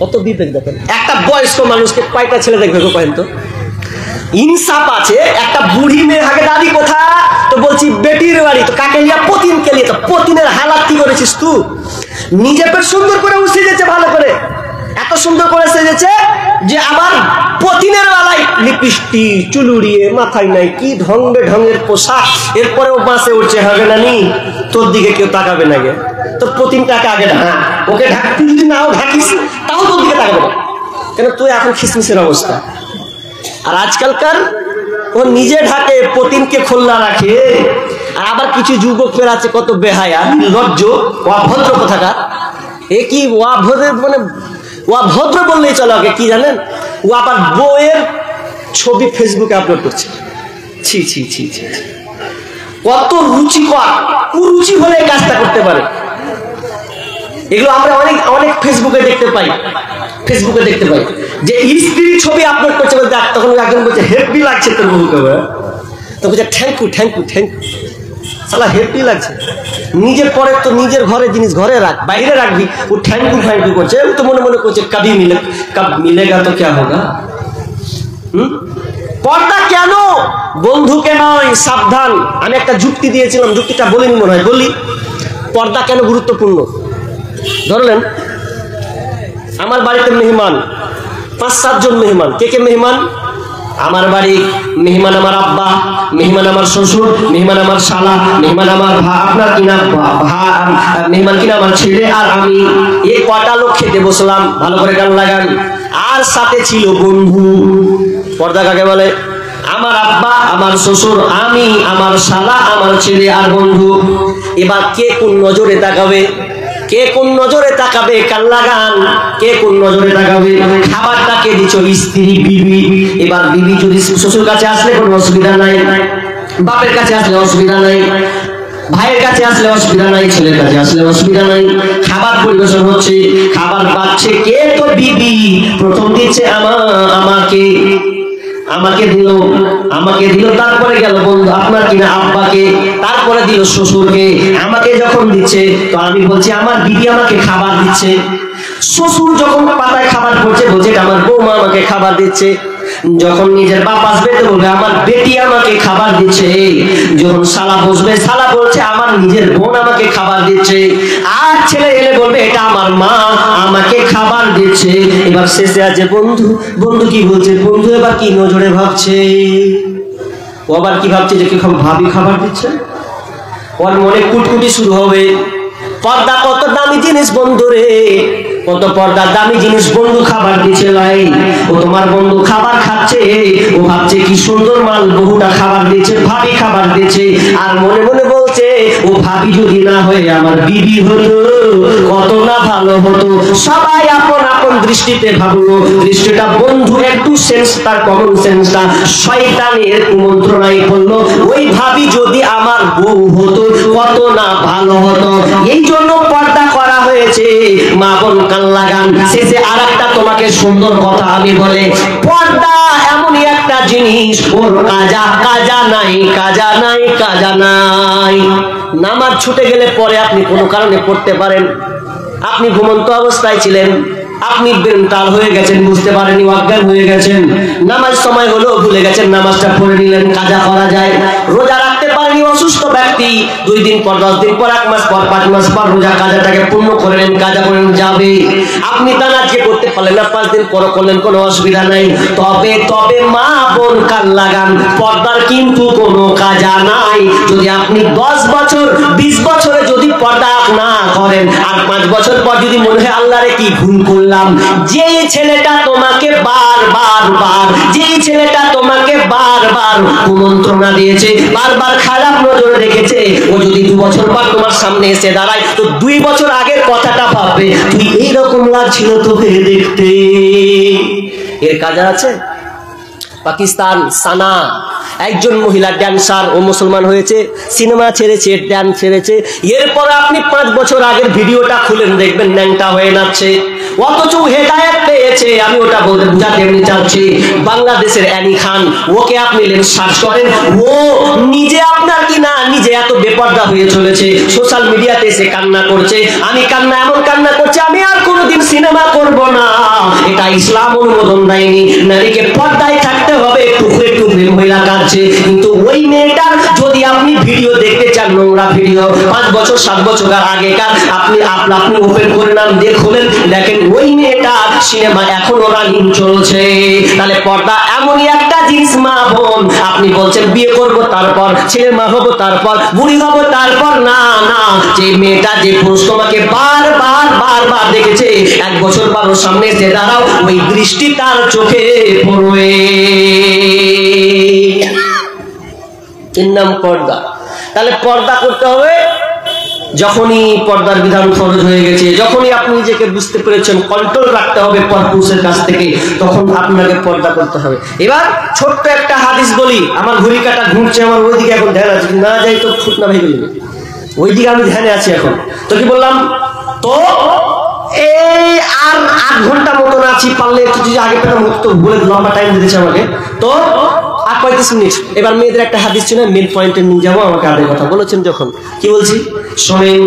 কত বিবেক দেখেন। একটা বয়স্ক মানুষকে কয়টা ছেলে দেখবে গো কয়েন তো? ইনসাফ আছে। একটা বুড়ি মেয়ে আগে দাদি কোথা, তো বলছি বেটির বাড়ি, তো কাকে লিয়া? পতিনকে লিয়ে। তো পতিনের হালাত কি করেছিস তুই? নিজে পেট সুন্দর করে সেজেছে, ভালো করে, এত সুন্দর করে সেজেছে যে আমার পতিনের বেলায় লিপস্টিক চুল উড়িয়ে, মাথায় নাই কি ঢং ঢঙের পোশাক, এরপরেও বাসে উঠছে। হবে না নি তোর দিকে কেউ তাকাবে না গে, তোর পতিনটাকে আগে ঢাক, ওকে ঢাকতে যদি নাও ঢাকিস তাও তোর দিকে তাকাবে না, কেন তুই এখন খিসমিসের অবস্থা। আর আজকালকার ও নিজে ঢাকে, পতিনকে খোলা রাখে। আর আবার কিছু যুবক ফের আছে কত বেহায়া লজ্জ অভদ্র কোথাকার। এ কি অভদ্র, মানে অভদ্র বললেই চলো, আগে কি জানেন, ও আবার বউয়ের ছবি ফেসবুকে আপলোড করছে। ছি ছি ছি ছি, কত রুচিকর, কুরুচি হলে এই কাজটা করতে পারে। এগুলো আমরা অনেক অনেক ফেসবুকে দেখতে পাই, ফেসবুকে দেখতে পাই যে স্ত্রীর ছবি আপলোড করছে, দেখ, তখন একজন বলছে হেভি লাগছে তোর বহুকে, তো বলছে thank you thank you thank you, সালা হেভি লাগছে। নিজের পরে তো নিজের ঘরে জিনিস ঘরে রাখ, বাইরে রাখবি, ও থ্যাংক ইউ করছে, ও তো মনে মনে করছে কবি মিলে, কব মিলেগা তো क्या होगा। পর্দা কেন? বন্ধুকে নয়, সাবধান। আমি একটা যুক্তি দিয়েছিলাম, যুক্তিটা বলিনি মনে হয়, বলি। পর্দা কেন গুরুত্বপূর্ণ? ধরলেন আমার বাড়িতে মেহমান, 5-7 জন মেহমান। কে কে মেহমান? আমার বাড়ি মেহমান আমার আব্বা, মেহমান আমার শ্বশুর, মেহমান আমার শালা, মেহমান আমার আপনার কিনা মেহমান কিনা আমার ছেলে আর আমি। এই কটা লোক খেতে বসলাম, ভালো করে গান লাগান। আর সাথে ছিল বন্ধু। পর্দা কাকে বলে? আমার আব্বা, আমার শ্বশুর, আমি, আমার শালা, আমার ছেলে আর বন্ধু। এবার কে কোন নজরে তাকাবে? কে কোন নজরে তাকাবে? কান লাগান, কে কোন নজরে তাকাবে? খাবারটা কে দিচ্ছ? স্ত্রী, বিবি। এবার বিবি যদি শ্বশুর কাছে আসলে কোনো অসুবিধা নাই, বাপের কাছে আসলে অসুবিধা নাই, ভাইয়ের কাছে আসলে অসুবিধা নাই, ছেলের কাছে আসলে অসুবিধা নাই। খাবার পরিবেশন হচ্ছে, খাবার পাচ্ছে কে? তো বিবি। প্রথম দিচ্ছে আমাকে, আমাকে দিল, তারপরে গেল বন্ধু আপনার কিনা আব্বাকে, তারপরে দিল শ্বশুরকে। আমাকে যখন দিচ্ছে তো আমি বলছি আমার বিবি আমাকে খাবার দিচ্ছে। শ্বশুর যখন পাতায় খাবার পড়ছে বলছে আমার বৌমা আমাকে খাবার দিচ্ছে। যখন নিজের বাপ আসবে তো বলবে আমার বেটি আমাকে খাবার দিচ্ছে। যখন শালা বসবে শালা বলছে আমার নিজের বোন আমাকে খাবার দিচ্ছে। আর ছেলে এলে বলবে এটা আমার মা আমাকে খাবার দিচ্ছে। এবার শেষে আছে বন্ধু। বন্ধু কি বলছে? বন্ধু এবার কি নজরে ভাবছে? ও আবার কি ভাবছে যে কি ভাবি খাবার দিচ্ছে? ওর মনে কুটকুটি শুরু হবে। পর্দা কত দামি জিনিস বন্ধু রে, কত পর্দা দামি জিনিস। বন্ধু খাবার দিচ্ছে লাই, ও তোমার বন্ধু খাবার খাচ্ছে, ও ভাবছে কি সুন্দর মাল, বহুটা খাবার দিচ্ছে, ভাবি খাবার দিচ্ছে। আর মনে মনে বলছে ও ভাবি যদি না হয়ে আমার বিবি হতো কত না ভালো হতো। সবাই আপন আপন দৃষ্টিতে ভাবলো, দৃষ্টিটা বন্ধু একটু সেন্স, তার কমন সেন্সটা শয়তানের কুমন্ত্রণায় পড়লো। ওই ভাবি যদি আমার বউ হতো কত না ভালো হতো। এই জন্য পর্দা করা হয়েছে। মা বোন কান লাগান। শেষে আর একটা তোমাকে সুন্দর কথা আমি বলে, পর্দা এমনই একটা জিনিস, ওর কাজা নাই, কাজা নাই, কাজা নাই। নামাজ ছুটে গেলে পরে আপনি কোনো কারণে পড়তে পারেন। আপনি ঘুমন্ত অবস্থায় ছিলেন, আপনি বেন্টাল হয়ে গেছেন, বুঝতে পারেনি, অজ্ঞান হয়ে গেছেন, নামাজ সময় হলো ভুলে গেছেন, নামাজটা পড়ে নিলেন, কাজা করা যায়। রোজা রাখতে পারেনি অসুস্থ ব্যক্তি, 2 দিন পর, 10 দিন পর, 1 মাস পর, 5 মাস পর রোজা কাজাটাকে পূর্ণ করে নেন, কাজা করে যাবে। আপনি তা আজকে করতে পারলেন না, 5 দিন পর করলেন, কোনো অসুবিধা নাই। তবে মা বোন কান লাগান, পর্দার কিন্তু কোনো কাজা নাই। যদি আপনি 10 বছর 20 বছরে যদি পর্দা না করেন, আর 5 বছর পর যদি মনে হয় আল্লাহ রে কি ভুল করলাম, যে ছেলেটা তোমাকে বারবার কুমন্ত্রণা দিয়েছে, বারবার খারাপ নজরে রেখেছে। ও যদি 2 বছর পর তোমার সামনে এসে দাঁড়ায় তো 2 বছর আগের কথাটা ভাববে, তুই এইরকম লাগছিল তোকে দেখতে। এর কাজ আছে। পাকিস্তান সানা একজন মহিলা ড্যান্সার, ও মুসলমান হয়েছে, সিনেমা ছেড়েছে, ড্যান্স ছেড়েছে। এরপর আপনি 5 বছর আগের ভিডিওটা খুলেন, দেখবেন ন্যাংটা হয়ে নাচছে। অথচ হেদায়েত পেয়েছে। আমি ওটা বলতে বুঝাতে এমনি চাচ্ছি, বাংলাদেশের অ্যানি খান, ওকে আপনি সার্চ করেন, ও নিজে আপনার কি না নিজে এত বেপরদা হয়ে চলেছে, সোশ্যাল মিডিয়াতে এসে কান্না করছে, আমি কান্না এমন কান্না করছে আমি আর কোনোদিন সিনেমা করব না। এটা ইসলাম অনুমোদন দেয়নি। নারীকে পর্দায় থাকতে হবে, টুকরে টুকরে মহিলা কাঁদছে। কিন্তু ওই মেয়েটার যদি আপনি ভিডিও দেখতে চান, নোংরা ভিডিও 5 বছর 7 বছর আগেকার, আপনি ওপেন করে নাম দিয়ে খোলেন, দেখেন ওই মেয়েটার সিনেমা এখনো রানিং চলছে। তাহলে পর্দা এমনই একটা জিনিস মা বোন। আপনি বলছেন বিয়ে করব, তারপর ছেলে মা হবো, তারপর বুড়ি হবো, তারপর না না, যে মেয়েটা যে পুরুষ তোমাকে বারবার দেখেছে, 1 বছর পর ওর সামনে এসে দাঁড়াও, ওই দৃষ্টি তার চোখে পড়বে। এর নাম পর্দা। তাহলে পর্দা করতে হবে যখনই পর্দার বিধান ফরজ হয়ে গেছে, যখনই আপনি নিজেকে বুঝতে পেরেছেন কন্ট্রোল রাখতে হবে পরপুরুষের কাছ থেকে, তখন আপনাকে পর্দা করতে হবে। এবার ছোট্ট একটা হাদিস বলি, আমার ঘড়ি কাটা ঘুরছে, আমার ওইদিকে এখন ধ্যান আছে, না যাই তো ফুটনা ভেঙে গেলে, ওইদিকে আমি ধ্যানে আছি এখন। তো কি বললাম, তো এই আর 8 ঘন্টা মতন আছি, পারলে একটু যদি আগে পেতাম তো, বলে লম্বা টাইম দিতেছে আমাকে, তো 35 মিনিট। এবার মেয়েদের একটা হাদিস ছিল, মেন পয়েন্টে নিয়ে যাবো, আমাকে আগে কথা বলেছেন যখন, কি বলছি শোনেন।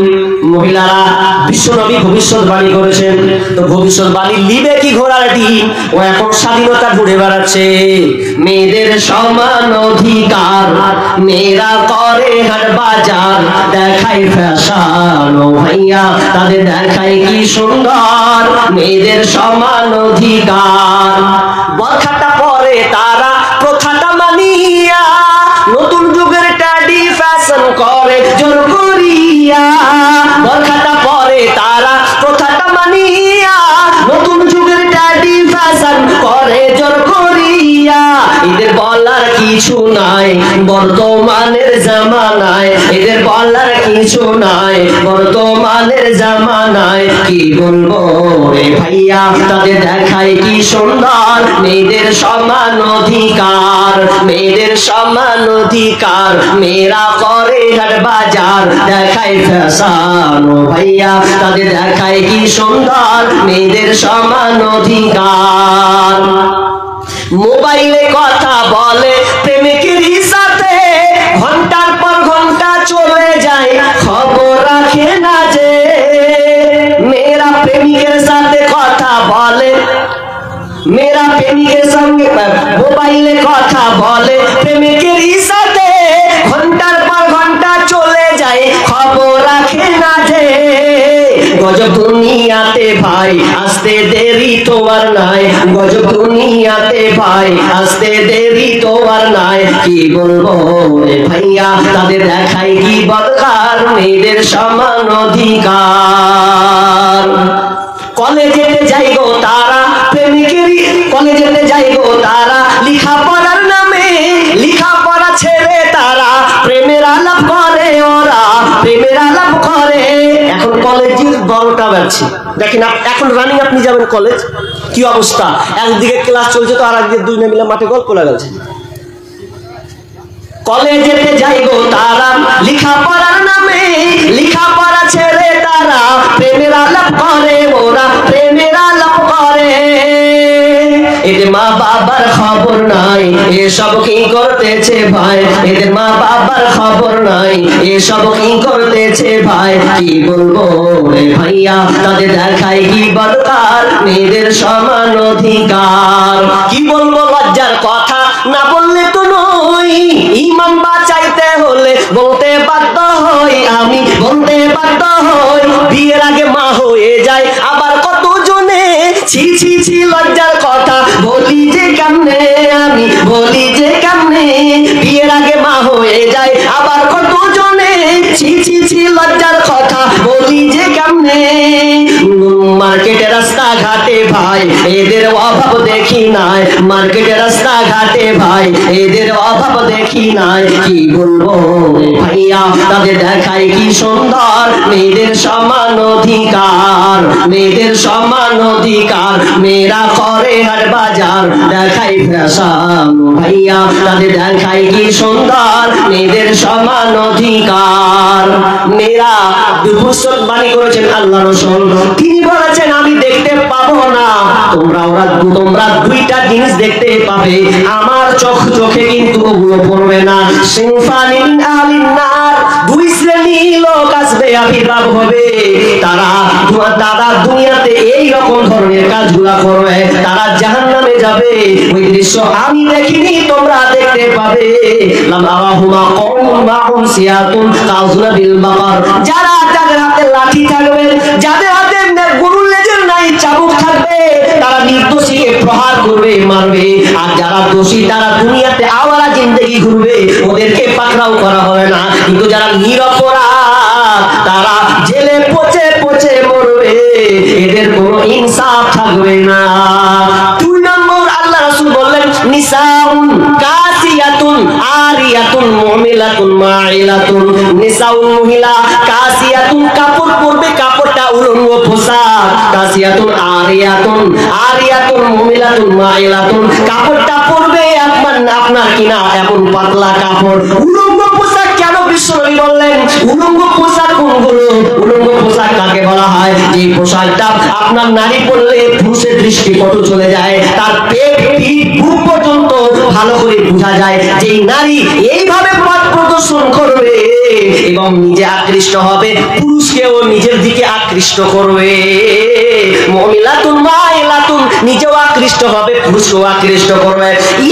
মহিলারা, বিশ্বনবী ভবিষ্যৎবাণী করেছেন, তো ভবিষ্যৎবাণী লিবে কি ঘোড়ার ডিম, ও এখন স্বাধীনতা ঘুরে বেড়াচ্ছে। মেয়েদের সমান অধিকার, মেয়েরা করে হাট বাজার, দেখায় ফ্যাশন ও ভাইয়া, তাদের দেখায় কি সুন্দর। মেয়েদের সমান অধিকার, বরখাটা পরে তারা প্রথাটা মানিয়া, নতুন যুগের ট্যাডি ফ্যাশন করে জোর করিয়া। বরখাটা পরে তারা প্রথাটা মানিয়া, নতুন যুগের ট্যাডি ফ্যাশন করে জোর করিয়া। এদের বলার কিছু নাই বর্তমানের জামানায়, এদের বলার কিছু নাই বর্তমানের জামানায়। কি বলবো রে ভাইয়া, তাদের দেখায় কি সুন্দর। মেয়েদের সমান অধিকার, মেয়েদের সমান অধিকার, মেয়েরা করে হাট বাজার, দেখায় ফ্যাশন ও ভাইয়া, তাদের দেখায় কি সুন্দর। মেয়েদের সমান অধিকার, মোবাইলে কথা বলে প্রেমিকেরই সাথে, ঘন্টার পর ঘন্টা চলে যায়, খবর রাখে না যে। মেয়েরা প্রেমিকের সাথে কথা বলে, মেয়েরা প্রেমিকের সঙ্গে মোবাইলে কথা বলে, প্রেমিকেরই সাথে ঘন্টার পর ঘন্টা চলে যায়, খবর রাখে না যে। গজব দুনিয়াতে ভাই, আসতে দেরি তো আর নাই, গজব দুনিয়াতে ভাই, আসতে দেরি তো আর নাই। কি বলবো রে ভাইয়া, তাদের দেখায় কি বদকার। মেয়েদের সমান অধিকার, কলেজেতে যাই গো তারা, প্রেমিকেরই কলেজেতে যাই গো তারা, লেখাপড়ার নামে লেখাপড়া ছেড়ে তারা প্রেমের আলাপ করে, ওরা প্রেমের আলাপ করে। এখন কলেজের 12টা বাজছে, দেখেন এখন রানিং আপনি যাবেন কলেজ, কি অবস্থা। একদিকে ক্লাস চলছে তো, আর একদিকে 2 মিলে মাঠে গল্প লাগাচ্ছে। কলেজেতে যাই গো তারা, লেখাপড়ার নামে লেখাপড়া ছেড়ে তারা প্রেমের আলাপ করে, ওরা প্রেমের আলাপ করে। এদের মা বাবার খবর নাই, এসব কি করতেছে ভাই। এদের মা বাবার খবর নাই, এসব কি করতেছে ভাই। কি বলবো রে ভাইয়া, তাদের দেখায় কি বদকার। মেয়েদের সমান অধিকার, কি বলবো লজ্জার কথা, না বললে তো নয়। ইমান বাঁচাইতে হলে বলতে বাধ্য হই, আমি বলতে বাধ্য হই। বিয়ের আগে মা হয়ে যায় আবার কত জনে, ছি ছি ছি লজ্জার কথা বলি যে কেমনে, আমি বলি যে কেমনে। বিয়ের আগে মা হয়ে যায় আবার কত জনে, ছি ছি ছি লজ্জার কথা বলি যে কেমনে। মার্কেটে রাস্তা ঘাটে ঘাটে ভাই এদের অভাব দেখি নাই, মার্কেটে রাস্তা ঘাটে ভাই এদের অভাব দেখি নাই। কি বলবো ভাইয়া তাদের দেখায় কি সুন্দর মেয়েদের সমান অধিকার, মেয়েদের সমান অধিকার, মেয়েরা করে হাট বাজার দেখাই ফ্যাশন ভাইয়া তাদের দেখায় কি সুন্দর মেয়েদের সমান অধিকার। মেয়েরা ভবিষ্যৎবাণী করেছেন আল্লাহ রাসূল, তিনি বলেছেন আমি দেখতে পাবো না, তোমরা দুইটা জিনিস দেখতে পাবে, আমার চোখে কিন্তু ওগুলো পড়বে না। সিনফানিন আলিন নার, দুই শ্রেণী লোক আসবে আবির্ভাব হবে, তারা দুনিয়াতে এই রকম ধরনের কাজগুলা করবে, তারা জাহান্নামে যাবে। ওই দৃশ্য আমি দেখিনি, তোমরা দেখতে পাবে। লামাহুমা কওমুন মাহুম সিয়াতুন কাউজুনা বিল বাকার, যারা যাদের হাতে লাঠি থাকবে, যাদের হাতে গরুর লেজের নাই চাবুক থাকবে, তারা নির্দোষীকে প্রহার করবে, মারবে। আর যারা দোষী তারা দুনিয়াতে আওয়ারা জিন্দেগি ঘুরবে, ওদেরকে পাকড়াও করা হবে না। কিন্তু যারা নিরপরাধ তারা জেলে পচে পচে মরবে, এদের কোনো ইনসাফ থাকবে না। 2 নম্বর আল্লাহ রাসূল বললেন নিসাউন কাসিয়াতুন আরিয়াতুন মুমিলাতুন মাইলাতুন। নিসাউন মহিলা, কাসিয়াতুন কাপড় পরবে, কাপড়টা উলঙ্গ পোশাক, কাসিয়াতুন আরিয়াতুন মুমিলাতুন মাইলাতুন, কাপড়টা পরবে আপনার কিনা এমন পাতলা কাপড়, উলঙ্গ পোশাক। কেন বিশ্বনবী বললেন উলঙ্গ পোশাক কোনগুলো? উলঙ্গ পোশাক কাকে বলা হয়? যে পোশাকটা আপনার নারী পরলে পুরুষের দৃষ্টিপট চলে যায়, তার পেট পিঠ বুক পর্যন্ত ভালো করে বোঝা যায় যে নারী এইভাবে পথ প্রদর্শন করবে এবং নিজে আকৃষ্ট হবে, পুরুষকেও নিজের দিকে আকৃষ্ট করবে। মুমিলাতুন মাইলাতুন, নিজেও আকৃষ্ট হবে, পুরুষকেও আকৃষ্ট করবে।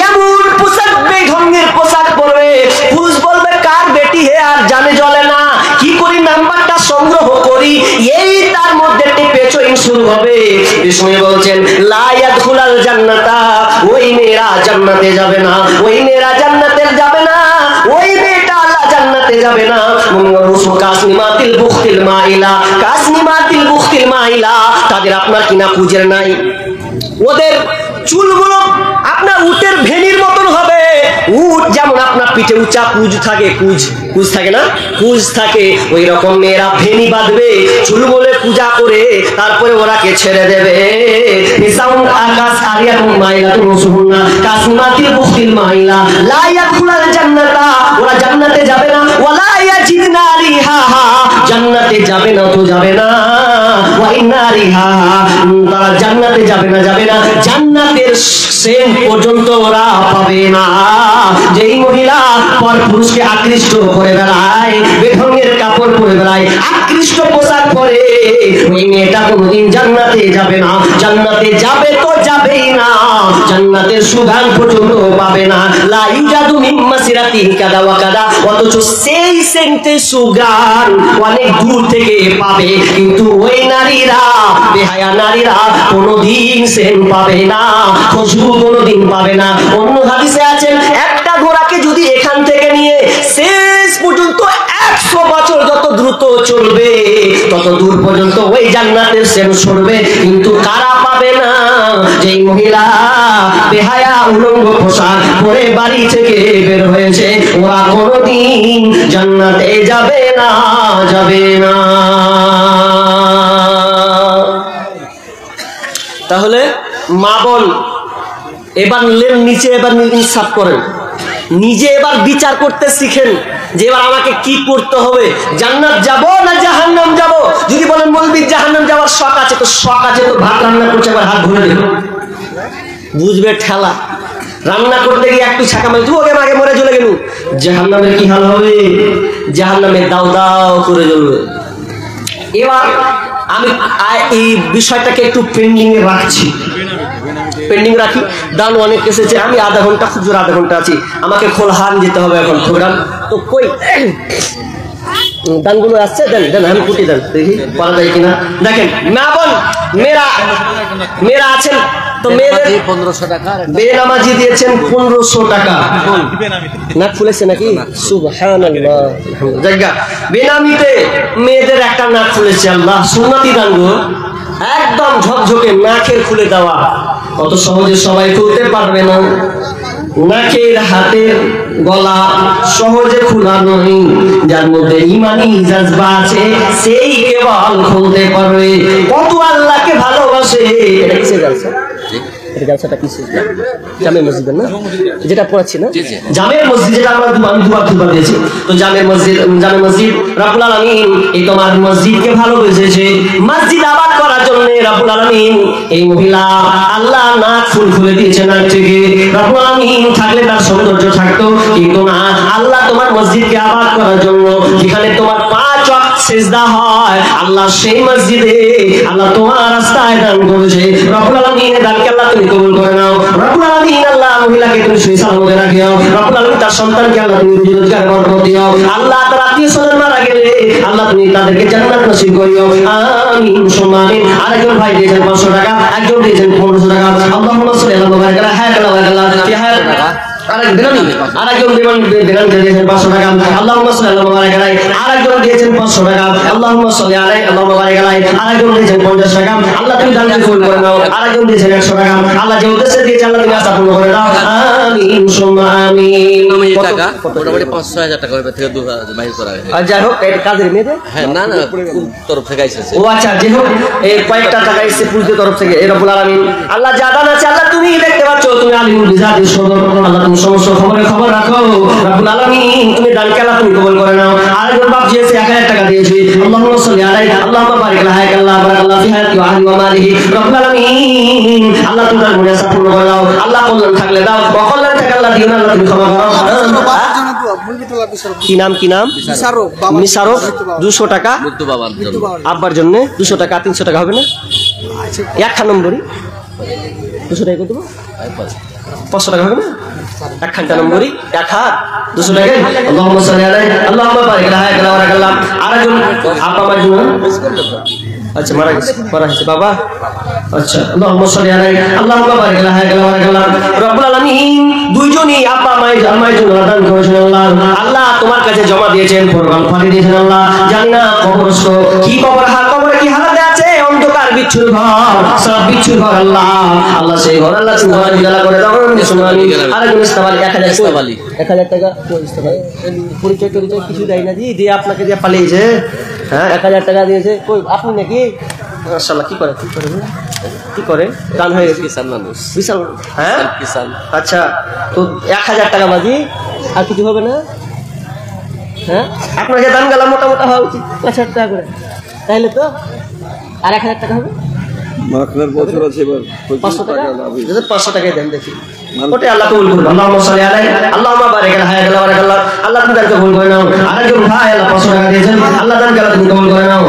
এমন পোশাক, বেঢঙ্গের পোশাক পরবে, পুরুষ বলবে কার বেটি হে, আর জানে জ্বলে না, কি করি নাম্বারটা সংগ্রহ করি, এই তার মধ্যে টিপেচইন শুরু হবে। বিষ্ণু বলছেন লা ইয়াদখুলাল জান্নাতা, ওই মেয়েরা জান্নাতে যাবে না, ওই মেয়েরা জান্নাতে যাবে না, ওই মেয়েটা আল্লাহ জান্নাতে যাবে না। মুনরুসু কাসনিমাতিল বুখতিল মাইলা, কাসনিমাতিল বুখতিল মাইলা, তাদের আপনার কিনা কুজের নাই, ওদের চুলগুলো আপনার উটের ভেনির মতন হবে। উট যেমন আপনার পিঠে উঁচা কুজ থাকে, কুজ থাকে না, কুজ থাকে, ওই রকম মেয়েরা ভেনি বাঁধবে, চুল বলে পূজা করে তারপরে ওরাকে ছেড়ে দেবে। নিসাউন আকাশ আরিয়াতুন মাইলাতুন রসুলুল্লাহ কাসমাতিল বুখতিল মাইলা লা ইয়াদখুলাল জান্নাতা, ওরা জান্নাতে যাবে না। ওয়ালা ইয়াজিদনা রিহাহা, জান্নাতে যাবে না তো যাবে না। ওয়া ইন্না রিহাহা, তারা জান্নাতে যাবে না জান্নাতের সেন্ট পর্যন্ত ওরা পাবে না। যেই মহিলা পর পুরুষকে আকৃষ্ট করে বেড়ায়, বেঢঙ্গের কাপড় পরে বেড়ায়, আকৃষ্ট পোশাক পরে, ওই মেয়েটা কোনোদিন জান্নাতে যাবে না। জান্নাতে যাবে তো যাবেই না, জান্নাতের সুঘ্রাণ পর্যন্ত পাবে না। লা ইউজাদু মিন মাসিরাতি কাদা ওয়া কাদা, অথচ সেই সেন্টের সুঘ্রাণ অনেক দূর থেকে পাবে, কিন্তু ওই নারীরা, বেহায়া নারীরা কোনোদিন সেন্ট পাবে না, খুশবু কোনোদিন পাবে না। অন্য হাদিসে আছেন একটা ঘোড়াকে যদি এখান থেকে নিয়ে শেষ পর্যন্ত 100 বছর যত দ্রুত চলবে তত দূর পর্যন্ত ওই জান্নাতের সেন্ট সরবে, কিন্তু কারা পাবে না? যেই মহিলা বেহায়া উলঙ্গ পোশাক পরে বাড়ি থেকে বের হয়েছে, ওরা কোনোদিন জান্নাতে যাবে না। তাহলে মা বোন এবার নিচে এবার ইনসাফ করেন, নিজে এবার বিচার করতে শিখেন যে এবার আমাকে কি করতে হবে, জান্নাত যাব না জাহান্নাম যাব। যদি বলেন বলবি জাহান্নাম যাওয়ার শখ আছে, তো শখ আছে তো ভাত রান্না করছে, এবার হাত ধরে দেবে, বুঝবে ঠেলা। রান্না করতে গিয়ে একটু ছাকা মারি, ওকে আগে মরে চলে গেল, জাহান্নামের কি হাল হবে? জাহান্নামে দাও দাও করে জ্বলবে। এবার আমি এই বিষয়টাকে একটু পেন্ডিং এ রাখছি, পেন্ডিং রাখি। দান অনেক এসেছে, আমি আধা ঘন্টা, খুব জোর আধা ঘন্টা আছি, আমাকে খোলহান যেতে হবে এখন প্রোগ্রাম। তো কই দানগুলো আসছে, দেন আমি কুটি দেন, দেখি পারা যায় কিনা। দেখেন মা বোন মেয়েরা আছেন, তো মেয়েদের 1500 টাকা বেনামাজি দিয়েছেন 1500 টাকা। নাক ফুলেছে নাকি? সুবহানাল্লাহ। জায়গা বেনামিতে মেয়েদের একটা নাক ফুলেছে, আল্লাহ সুন্নতি দান গো, একদম ঝকঝকে নাকের খুলে দেওয়া, অত সহজে সবাই খুলতে পারবে না। নাকের হাতের গলা সহজে খোলা নয়, যার মধ্যে ইমানি জাজবা আছে সেই কেবল খুলতে পারবে। কত আল্লাহকে ভালোবাসে। এটা কিসের জালসা? এটা জালসাটা কিসের? জামে মসজিদের না, যেটা পড়াচ্ছি না, জামে মসজিদ, যেটা আমরা আমি দুবার দিয়েছি। তো জামে মসজিদ রব্বুল আলামিন এই তোমার মসজিদকে ভালোবেসেছে। মসজিদ আবাদ করার জন্য রব্বুল আলামিন এই মহিলা আল্লাহ নাক ফুল খুলে দিয়েছে নাক থেকে। রব্বুল আলামিন থাকলে তার সৌন্দর্য থাকতো, কিন্তু না, আল্লাহ তোমার মসজিদকে আবাদ করার জন্য যেখানে তোমার 5 ওয়াক্ত সিজদা হয়, আল্লাহ সেই মসজিদে আল্লাহ তোমার রাস্তায় দান করেছে। রব্বুল আলামিন দানকে আল্লাহ তুমি কবুল করে নাও। রব্বুল আলামিন আল্লাহ মহিলাকে তুমি সুখী সালামতে রাখিও। রব্বুল আলামিন তার সন্তানকে আল্লাহ তুমি রুজি রোজগার বরকত দিও। আল্লাহ তার আত্মীয়-স্বজন মারা গেলে আল্লাহ তুমি তাদেরকে জান্নাত নসিব করিও। আমিন সুম্মা আমিন। আরেকজন ভাই দিয়েছেন 500 টাকা, একজন দিয়েছেন 1500 টাকা। আল্লাহুম্মা সাল্লি আলা মুবারক আলা হায়াত আলা ওয়া আলা ফি হায়াত। আরেকজন দিয়েছেন 500 টাকা। আল্লাহুম্মা সাল্লি আলা মুবারক আলাই। আরেকজন দিয়েছেন 500 টাকা। আল্লাহুম্মা সাল্লি আলাইহি আল্লাহুম্মা বারিক আলাই। আরেকজন দিয়েছেন 50 টাকা। আল্লাহ তুমি দানকে কবুল করে নাও। আরেকজন দিয়েছেন 100 টাকা। আল্লাহ যে উদ্দেশ্যে দিয়েছে আল্লাহ তুমি আশা পূর্ণ করে দাও। আমিন সুম্মা আমিন। টাকা মোটামুটি 5-6 হাজার টাকা থেকে 2000 বাইর করা হয়। আর যাই হোক এই কাজের মেয়েদের, হ্যাঁ, না কোন তরফ থেকে আইছে? ও আচ্ছা, যাই হোক এই কয়েকটা টাকা এসে পুরুষদের তরফ থেকে। রব্বুল আলামিন আল্লাহ যা দান আছে আল্লাহ তুমি দেখতে পাচ্ছ, তুমি আলিমুল বিজাতি সদর, আল্লাহ তুমি সমস্ত খবর রাখো। রব্বুল আলামিন তুমি দানকে আল্লাহ তুমি কবুল করে নাও। আরেকজন বাপ দিয়েছে 1000 টাকা দিয়েছে। আল্লাহুম্মা সাল্লি আলাইহি আল্লাহুম্মা বারিক আলা হায়াত আল্লাহ বারাকাল্লাহু ফি হায়াতি ওয়া আহলি ওয়া মালিহি। রব্বুল আলামিন আল্লাহ তুমি তার মুনাসা পূর্ণ করে দাও। আল্লাহ কল্যাণ থাকলে দাও, অকল্যাণ থাকলে আল্লাহ দিও না, আল্লাহ তুমি ক্ষমা করো। কি নাম? মিসারফ 200 টাকা আব্বার জন্য। 200 টাকা 300 টাকা হবে না? একখান নম্বরই 200 টাকা দেবো, 500 টাকা হবে না? একখানটা নম্বরই 200 টাকা। আল্লাহুম্মা সাল্লি আলাইহি আল্লাহুম্মা বারিক আলা হায়াত আলা বারাকাল্লাহ। আরেকজন আপা আমার জন্য, আচ্ছা মারা গেছে বাবা। আচ্ছা আল্লাহুম্মা সাল্লি আলাইহি আল্লাহুম্মা বারিক আলা হায়াত আলা বারাকাল্লাহ। রব্বুল আলামিন দুইজনই আপা আমার জন্য দান করেছেন। আল্লাহ তোমার কাছে জমা দিয়েছেন, কোরবান ফাঁকি দিয়েছেন। আল্লাহ জানি না কবরস্থ কি কবর, কবরে কি হালাতে আছে, অন্ধকার বিচ্ছুর ঘর, সব বিচ্ছুর ঘর। আল্লাহ সেই ঘর আল্লাহ তুমি ঘর উজালা করে দাও। আরেকজন ইস্তাবালি 1000 টাকা পরিচয় কিছু দেয় না দিয়ে আপনাকে দিয়ে পালিয়েছে। হ্যাঁ 1000 টাকা দিয়েছে। কই আপনি নাকি? মাশাআল্লাহ। কি করে দান হয়ে গেছে? কিষান মানুষ, বিশাল। হ্যাঁ কিষান। আচ্ছা তো 1000 টাকা বাজি আর কিছু হবে না? হ্যাঁ আপনাকে দান গেলা মোটা হওয়া উচিত 5000 টাকা করে, তাহলে তো আর 1000 টাকা হবে। 500 টাকায় দেন দেখি, ওটা আল্লাহ কবুল করুন। আল্লাহুম্মা সাল্লি আলাইহি আল্লাহুম্মা বারিক আলা হায়াত আলা বারাকাল্লাহ। আল্লাহ তুমি দানকে কবুল করে নাও। আরেকজন ভাই আল্লাহ 500 টাকা দিয়েছেন, আল্লাহ দানকে আল্লাহ তুমি কবুল করে নাও।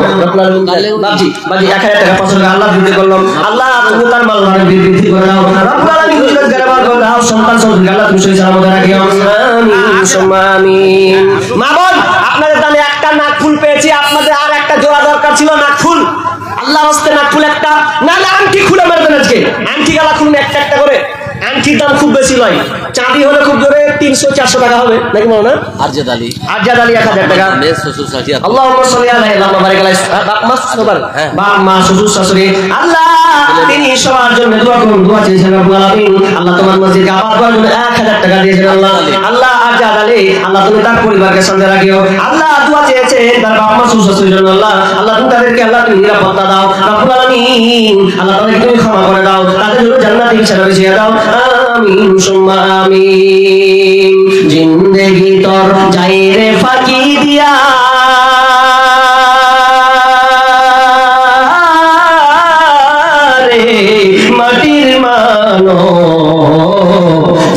বাজি 1000 টাকা 500 টাকা আল্লাহ দিতে করলাম। আল্লাহ তুমি তার মাল বৃদ্ধি করে নাও। রব্বুল আলামিন রোজগার গরবার করে দাও, সন্তান সন্ততি আল্লাহ তুমি সহি সালামতে রাখিও। আমিন সুম্মা আমিন। মা বোন আপনাদের দানে একটা নাক ফুল পেয়েছি, আপনাদের আর একটা জোড়া দরকার ছিল নাক ফুল। আল্লাহর রাস্তে নাক ফুল একটা না, আংটি খুলে মারবেন আজকে। আংটি গালা খুলুন একটা করে। আংটির দাম খুব বেশি নয়, চাঁদি হলে খুব জোরে 300-400 টাকা হবে নাকি মনে না? আরজাদ আলী 1000 টাকা। আল্লাহুম্মা সাল্লি আলাইহি আল্লাহুম্মা বারিক আলাইহি। বাপ মা শ্বশুর শাশুড়ি আল্লাহ তিনি সবার জন্য দোয়া করুন, দোয়া চেয়েছেন রব্বুল আলামিন। আল্লাহ তোমার মসজিদকে আবাদ করার জন্য 1000 টাকা দিয়েছেন। আল্লাহ আরজাদ আলী আল্লাহ তুমি তার পরিবারকে শান্তি রাখিও। আল্লাহ দোয়া চেয়েছেন তার বাপ মা শ্বশুর শাশুড়ির জন্য। আল্লাহ তুমি তাদেরকে আল্লাহ তুমি নিরাপত্তা দাও রব্বুল আলামিন। আল্লাহ তাদেরকে তুমি ক্ষমা করে দাও, তাদের জন্য জান্নাতে ইচ্ছা বিছিয়ে দাও। আমিন সুম্মা আমিন। জিন্দেগি তোর যাই রে ফাঁকি দিয়া, রে মাটির মানো,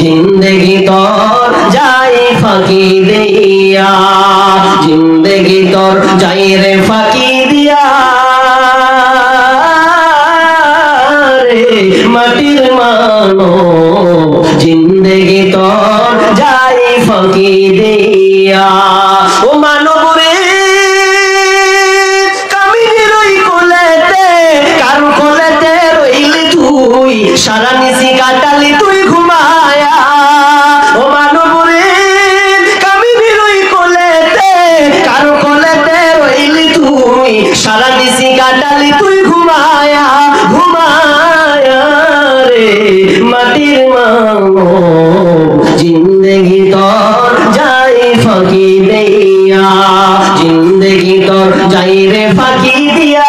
জিন্দেগি তোর যাই ফাঁকি দিয়া, জিন্দেগি তোর যাই রে ফাঁকি দিয়া, মাটির মানো, জিন্দেগি তোর যাই ফাঁকি দিয়া। ও মানব রে কামিনী রই কোলেতে, কারু কোলেতে রইলি তুই, সারা নিশি কাটালি তুই ঘুমায়া। ও মানব রে কামিনী রই কোলেতে, কারু কোলেতে রইলি তুই, সারা নিশি কাটালি তুই ঘুমায়া। जिंदगी तोर जाए फाकी दिया जिंदगी तोर जाए रे फाकी दिया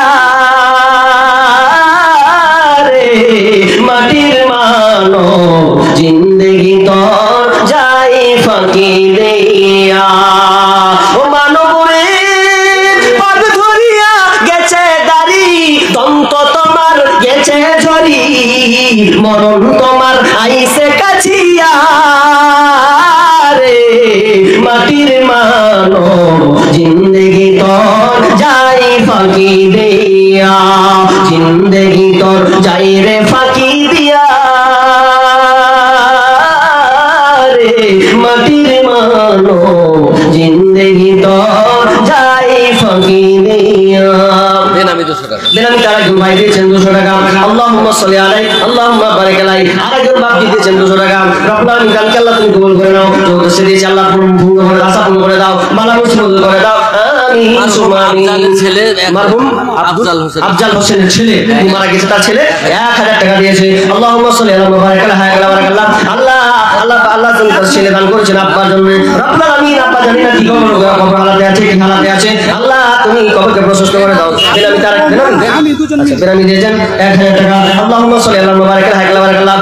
रे माटिर मानो जिंदगी तोर जाए फाकी दिया ओ मानव रे पग धरिया गेছে দাড়ি দন্ত তোমার গেছে ঝরি মরণ তোমার আইছে কাছিয়া রে মাটির মানো জিন্দেগি তোর যাই ফাঁকি দিয়া জিন্দেগি তোর যাই রে ফাঁকি দিয়া রে মাটির মানো জিন্দেগি তোর যাই ফাঁকি দিয়া দেন আমি 200 টাকা বেনামি তারা একজন ভাই দিয়েছেন 200 টাকা আল্লাহুম্মা সাল্লি আলাইহি আল্লাহুম্মা বারিক আলাইহি আরেকজন বাপ দিয়েছেন 200 টাকা রব্বুল আলামিন কালকে আল্লাহ তুমি কবুল করে নাও চৌদ্দশে দিয়েছে আল্লাহ পূর্ণ করে আশা পূর্ণ করে দাও মালা মুসিবত করে দাও আমিন সুম্মা আমিন ছেলে মারহুম আফজাল হোসেনের ছেলে মারা গেছে তার ছেলে 1000 টাকা দিয়েছে আল্লাহুম্মা সাল্লি আলা বারিক আলা হায়ালা বারাকাল্লাহ আল্লাহ আল্লাহ আল্লাহ তুমি তার ছেলে দান করেছেন আব্বার জন্য রব্বুল আলামিন আব্বা জানি না কি কবর হালাতে আছে কি হালাতে আছে আল্লাহ তুমি কবরকে প্রশস্ত করে দাও বেনামি তারা বেনামি আচ্ছা বেনামি দিয়েছেন 1000 টাকা আল্লাহুম্মা সাল্লি আলা বারিক আলা হায়ালা বারাকাল্লাহ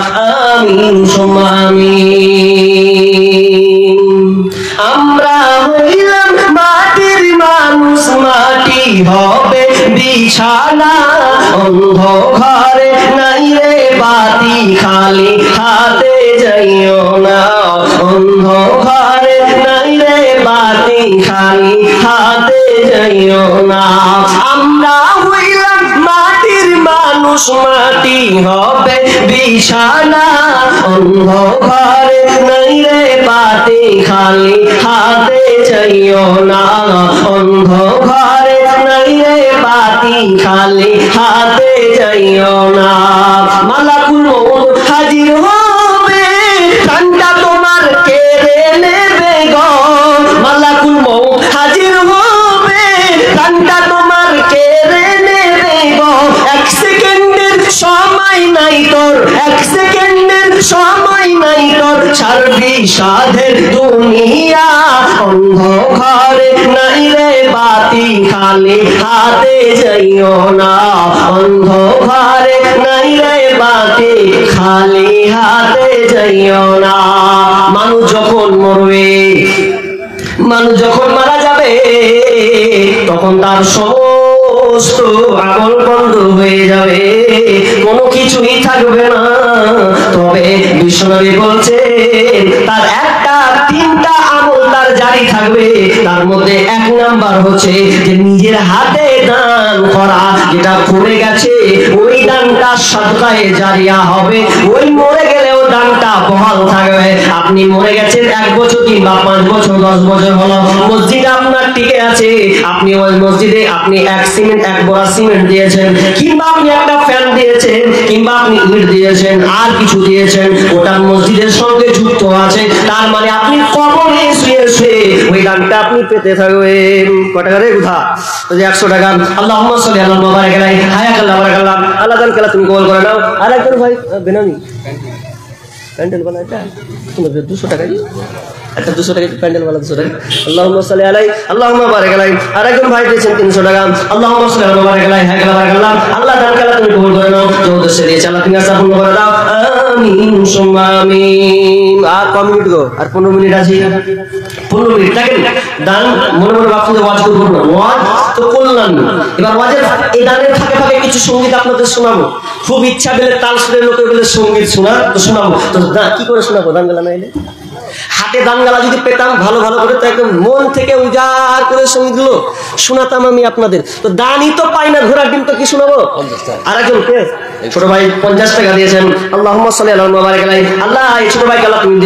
আমিন সুম্মা আমিন আমরা হইলাম মাটির মানুষ মাটি হবে বিছানা অন্ধ ঘরে নাই রে বাতি খালি হাতে যাইও না অন্ধ ঘরে নাই রে বাতি খালি হাতে যাইও না আমরা হইলাম মাটির মানুষ মাটি হবে বিছানা অন্ধ ঘরে নাই রে বাতি খালি হাতে যাইও না অন্ধ ঘরে নাই রে বাতি খালি হাতে যাইও না মালাকুল মউত হাজির হবে ঠান্ডা তোমার কেড়ে নেবে গো মালাকুল মউত হাজির হবে ঠান্ডা তোমার কেড়ে নেবে গো এক সেকেন্ডের সময় নাই তোর এক সেকেন্ডের সময় নাই তোর ছাড়বি সাধের দুনিয়া অন্ধ ঘরে নাই রে বাতি খালি হাতে যাইও না অন্ধ ঘরে নাই রে বাতি খালি হাতে যাইও না মানুষ যখন মরবে মানুষ যখন মারা যাবে তখন তার সমস্ত আমল বন্ধ হয়ে যাবে কোনো কিছুই থাকবে না তবে বিশ্বনবী বলছেন তার একটা তিনটা আমল তার জারি থাকবে তার মধ্যে এক নাম্বার হচ্ছে যে নিজের হাতে দান করা যেটা পড়ে গেছে ওই দানটা সাদকায়ে জারিয়া হবে ওই মরে গেলেও দানটা বহাল থাকবে আপনি মরে গেছেন 1 বছর কিংবা 5 বছর 10 বছর হলো মসজিদ আপনার টিকে আছে আপনি ওই মসজিদে আপনি এক বড়া সিমেন্ট দিয়েছেন কিংবা আপনি একটা ফ্যান দিয়েছেন কিংবা আপনি ইট দিয়েছেন আর কিছু দিয়েছেন ওটা মসজিদের সঙ্গে যুক্ত আছে তার মানে আপনি কবরে শুয়ে শুয়ে ওই দানটা আপনি পেতে থাকবেন কত টাকা রে উঠা তো 100 টাকা আল্লাহুম্মা সাল্লি আলা বারিক আলাইহি হায়াকাল্লাহ বারাকাল্লাহ আল্লাহ দান কালা তুমি কবুল করে নাও আরেকজন ভাই বেনামি প্যান্ডেল वाला এটা তুমি 200 টাকা একটা 200 টাকা প্যান্ডেল वाला 200 টাকা আল্লাহুম্মা সাল্লি আলাইহি আল্লাহুম্মা বারিক আলাইহি আরেকজন ভাই দিয়েছেন 300 টাকা আল্লাহুম্মা সাল্লি আলা বারিক আলাইহি হায়াকাল্লাহ বারাকাল্লাহ আল্লাহ দান কালা তুমি কবুল করে নাও 14 দিয়ে আল্লাহ তুমি আশা পূর্ণ করে দাও আমিন সুম্মা আমিন আর কম মিনিট গো আর 15 মিনিট আছে 15 মিনিট দেখেন দান মনে মনে ভাবছেন ওয়াজ করব না ওয়াজ তো করলাম এবার ওয়াজের এই দানের ফাঁকে ফাঁকে কিছু সঙ্গীত আপনাদের শোনাবো খুব ইচ্ছা পেলে তাল সুরে লোকে বলে সঙ্গীত শোনা তো শোনাবো তো কি করে শোনাবো দান গালা নাইলে হাতে দান গালা যদি পেতাম ভালো ভালো করে তো একদম মন থেকে উজাড় করে সঙ্গীতগুলো শোনাতাম আমি আপনাদের তো দানই তো পাই না ঘোড়ার ডিম তো কি শোনাবো আরেকজন কে ছোট ভাই 50 টাকা দিয়েছেন আল্লাহুম্মা সাল্লি আলা বারিক আলাইহি আল্লাহ এই ছোট ভাইকে আল্লাহ তুমি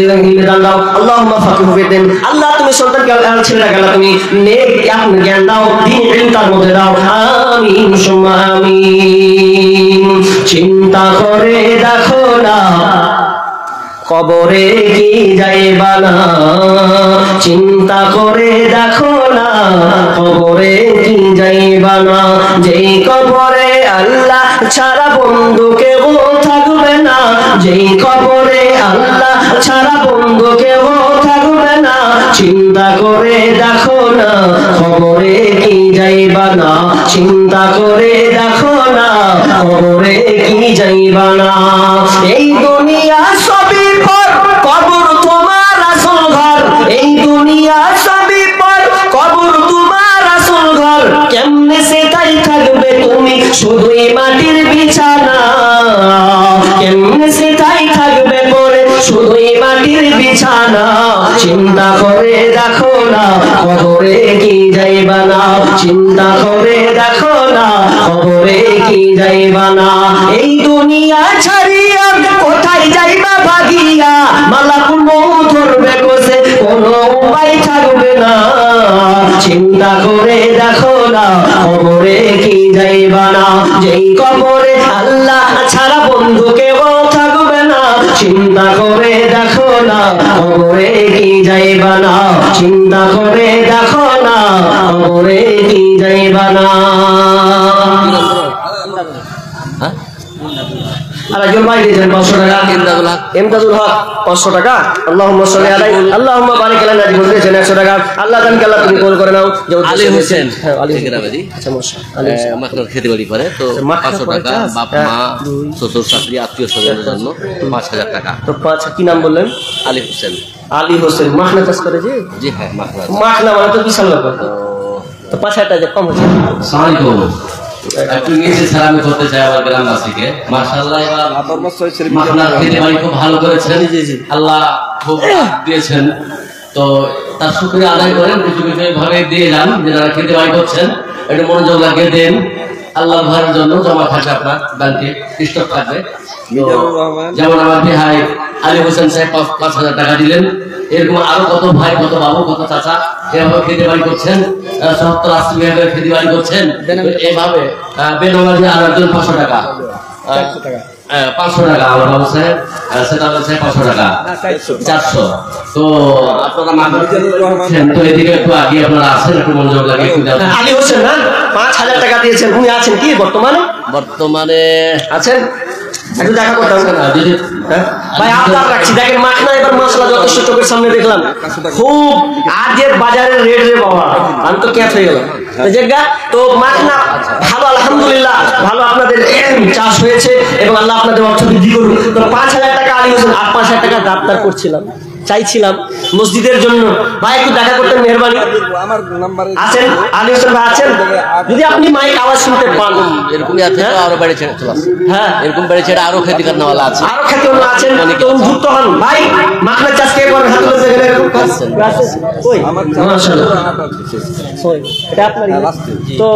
দান দাও আল্লাহুম্মা ফাকিহু ফিদ্দিন আল্লাহ তুমি সন্তানকে ছেলেটাকে আল্লাহ তুমি নেক জ্ঞান দাও দ্বীন ইলম তার মধ্যে দাও আমিন সুম্মা আমিন চিন্তা করে দেখো না কবরে কি যাইবা না চিন্তা করে দেখো না কবরে কি যাইবা না যেই কবরে আল্লাহ ছাড়া বন্ধু কেউ থাকবে না যেই কবরে আল্লাহ ছাড়া বন্ধু কেউ থাকবে না, চিন্তা করে দেখো না কবরে কি যাইবা না, চিন্তা করে দেখো না কবরে কি যাইবা না। এই দুনিয়া সবই পর, কবর তোমার আসল ঘর, এই দুনিয়া সবই পর, কবর তোমার আসল ঘর। কেমনে সেটাই থাকবে তুমি শুধুই মাটির বিছানা, কেমনে সেটাই থাকবে পরে শুধুই মাটির বিছানা। চিন্তা করে দেখো না কবরে কি যাইবা না, চিন্তা করে দেখো না কবরে কি যাইবা না। এই দুনিয়া ছাড়িয়া কোথায় যাইবা ভাগিয়া, মালাকুল মউত ধরবে কোসে কোনো উপায় থাকবে না। চিন্তা করে দেখো না কবরে কি যাইবা না, যেই কবরে আল্লাহ ছাড়া বন্ধু কেউ থাকবে না। চিন্তা করে দেখো না কবরে কি যাইবা না, চিন্তা করে দেখো না কবরে কি যাইবা না। হ্যাঁ আরেকজন ভাই দিয়েছেন 500 টাকা, ইমদাদুল হক 500 টাকা। আল্লাহুম্মা সাল্লি আলাইহি আল্লাহুম্মা বারিক আলা নাবি দিয়েছেন 100 টাকা। আল্লাহ জানকে আল্লাহ তুমি কবুল করে নাও। আলী হোসেন, হ্যাঁ আলী হোসেন, গ্রামেরই। আচ্ছা মাশাআল্লাহ আলী হোসেন মাখনার খেতে বাড়ি করে তো 500 টাকা বাপ মা শ্বশুর শাশুড়ি আত্মীয় স্বজনের জন্য 5000 টাকা। তো 5 কি নাম বললেন? আলী হোসেন। আলী হোসেন মাখনা চাষ করে জি? জি হ্যাঁ মাখনা। মাখনা মানে তো বিশাল ব্যাপার। তো 5000 টাকা কম হচ্ছে। আসসালামু আলাইকুম। একটু নিচে সালামি করতে চাই আমার গ্রামবাসীকে। মাশাআল্লাহ এবার মাখনার খেতে বাড়ি খুব ভালো করেছেন, আল্লাহ খুব দিয়েছেন, তো তার শুকরিয়া আদায় করেন। কিছু কিছু ভাবে দিয়ে যান, যারা খেতে বাড়ি করছেন একটু মনোযোগ লাগিয়ে দেন। আল্লাহ ভাইয়ের জন্য জমা থাকবে, আপনার ব্যাংকে স্টক থাকবে। যেমন আমার ভাই আলী হোসেন সাহেব 5000 টাকা দিলেন, এরকম আরো কত ভাই কত বাবু কত চাচা এভাবে খেতে বাড়ি করছেন, 70-80 মেয়েদের খেতে বাড়ি করছেন। এভাবে বেনামাজি আর একজন 500 টাকা, 500 টাকা আমার বাবু সাহেব, সেটা হচ্ছে 500 টাকা, 400। তো আপনারা মাখনা করছেন, তো এদিকে একটু আগে আপনারা আসেন, একটু মনোযোগ লাগিয়ে একটু দেন। আলী হোসেন না 5000 টাকা দিয়েছেন, উনি আছেন কি বর্তমানে? বর্তমানে আছেন, একটু দেখা করতে হবে না যদি ভাই। আপনার রাখছি দেখেন মাখনা এবার মশলা যথেষ্ট চোখের সামনে দেখলাম, খুব আজের বাজারের রেট রে বাবা, আমি তো ক্যাচ হয়ে গেলাম। তো মাখনা ভালো আলহামদুলিল্লাহ, ভালো আপনাদের চাষ হয়েছে এবং আল্লাহ আপনাদের অর্থ বৃদ্ধি করুন। তো 5000 টাকা আলী হোসেন, আর 5000 টাকা দাবদার করছিলাম, চাইছিলাম মসজিদের জন্য। ভাই একটু দেখা করতেন মেহরবানি। আমার নাম্বারে আছেন আলী হোসেন ভাই আছেন? যদি আপনি মাইক আওয়াজ শুনতে পান, এরকমই আছে তো আরো বেড়ে ছেড়ে চলে আসে। হ্যাঁ এরকম বেড়ে ছেড়ে আরো খেতে কান্নাওয়ালা আছে, আরো খেতে অন্য আছেন, তো উদ্ভুক্ত হন ভাই। মাখনা চাষ কে করেন? হাত তুলে দেখেন এরকম কাজ কই মাশাআল্লাহ। এটা আপনারই না? তো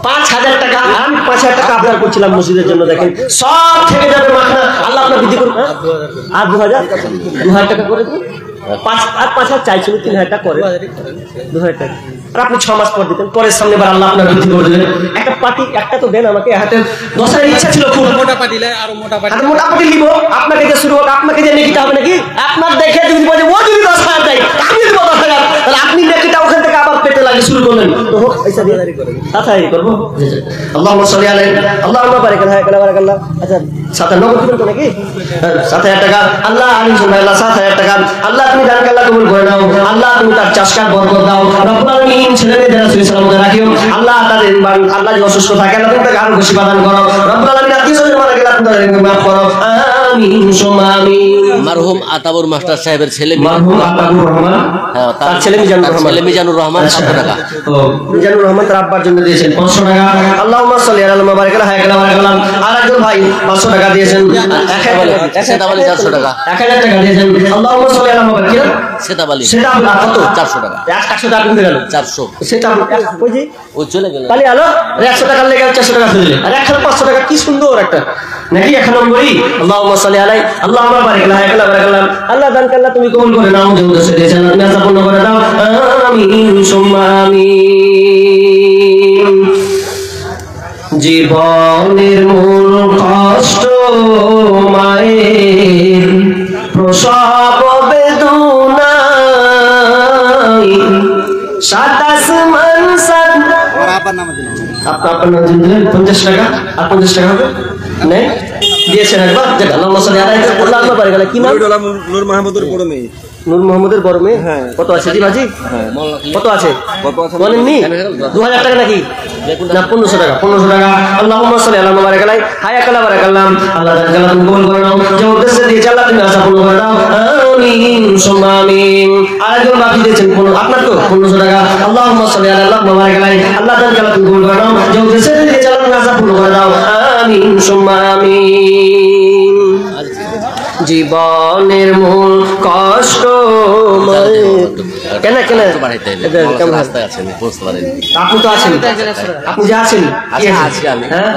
5000 টাকা, আমি 5000 টাকা আপনার করছিলাম মসজিদের জন্য। দেখেন সব থেকে যাবে মাখনা, আল্লাহ আপনার বৃদ্ধি করুন। আর 2000 টাকা করে দিন। 5,000 চাইছিল, 3000 টাকা করে 2000 টাকা। আর আপনি 6 মাস পর দিতেন, পরের সামনে বার আল্লাহ আপনার বৃদ্ধি করে দিলেন। একটা পার্টি একটা তো দেন আমাকে, হাতে 10,000 ইচ্ছা ছিল খুব। মোটা পাটিলে আরো মোটা পাটি, হাতে মোটা পার্টি নিব, আপনাকে যে শুরু হোক, আপনাকে যে নেকিটা হবে নাকি আপনার দেখে যদি বলে ও যদি 10,000 দেয় আমি দিব 10,000, তাহলে আপনি নেকিটা ওখান থেকে আবার পেতে লাগে শুরু করলেন। তো হোক পয়সা দিয়ে সাথে করবো। আল্লাহুম্মা সাল্লি আলাইহি আল্লাহুম্মা বারিক আলাইহি। আচ্ছা 97 দিবেন তো নাকি? 7000 টাকা আল্লাহ আলী সুবহানাল্লাহ, আল্লাহ 7000 টাকা আল্লাহ তুমি দানকে আল্লাহ কবুল করে নাও। আল্লাহ তুমি তার চাষকার বরকত দাও। রব্বুল আলামিন ছেলে মেয়েদের রাসূল সাল্লাল্লাহু আলাইহি রাখিও। আল্লাহ তাদের আল্লাহ যদি অসুস্থ থাকে আল্লাহ তুমি তাকে আরো খুশি প্রদান করো। রব্বুল আলামিন আত্মীয় স্বজন মারা গেলে আপনি তাদেরকে মাফ করো। আমিন সুম্মা আমিন। মারহুম আতাবুর মাস্টার সাহেবের ছেলে মারহুম আতাবুর রহমান, হ্যাঁ তার ছেলে মিজানুর রহমান, ছেলে মিজানুর রহমান 100 টাকা। তো মিজানুর রহমান তার আব্বার জন্য দিয়েছেন 500 টাকা। আল্লাহুম্মা সাল্লি আলা মুবারক আলা হায়াকালা ওয়া আর একজন ভাই 500 টাকা দিয়েছেন। সেতাবালি 400 টাকা। 1000 টাকা দিয়েছেন। আল্লাহুম্মা সাল্লি আলা মুবারক সেতাবালি সেটা কত? 400 টাকা। 100 টাকা দিতে গেল 400 সেটা ওই যে ও চলে গেল। তাহলে আলো 100 টাকা লেগে 400 টাকা দিলেন, আর 1500 টাকা কি সুন্দর একটা নাকি? 1 নম্বরই আল্লাহুম্মা সাল্লি আলাই আল্লাহুম্মা বারিক আলা হায়াকালা ওয়া আল্লাহ দানকে আল্লাহ তুমি কবুল করে নাও, যে উদ্দেশ্যে দিয়েছেন আপনি আশা পূর্ণ করে দাও। আমিন সুম্মা আমিন। জীবনের মূল কষ্ট মায়ের প্রসব বেদনায়, সাত আসমান সাত আবার নাম দিন। আপনার নাম দিলেন 50 টাকা, আর 50 টাকা হবে নেই দিয়েছেন একবার। আল্লাহুম্মা সাল্লি আলা আল্লাহুম্মা বারিক আলা। কি নাম? নূর মাহমুদের বড় মেয়ে। নূর মোহাম্মদের বড় মেয়ে। হ্যাঁ। কত আছে জি বাজি? কত আছে বলেননি? 2000 টাকা নাকি না 1500 টাকা? 1500 টাকা। আল্লাহুম্মা সাল্লি আলা বারিক আলা হায়া কালা বারিক আল্লাহ। আল্লাহ তাআলা তুমি কবুল করে নাও, যে উদ্দেশ্যে দিয়েছে আল্লাহ তুমি আশা পূর্ণ করে দাও, আমিন সুম্মা আমিন। আরেকজন বাকি দিয়েছেন আপনার তো 1500 টাকা। আল্লাহুম্মা সাল্লি আলা বারিক আলা আল্লাহ তাআলা তুমি কবুল করে নাও, যে উদ্দেশ্যে দিয়েছে আল্লাহ তুমি আশা পূর্ণ করে দাও, আমিন সুম্মা আমিন। জীবনের মূল কষ্ট কেন কেন আপনি তো আছেন, আপনি যে আছেন হ্যাঁ।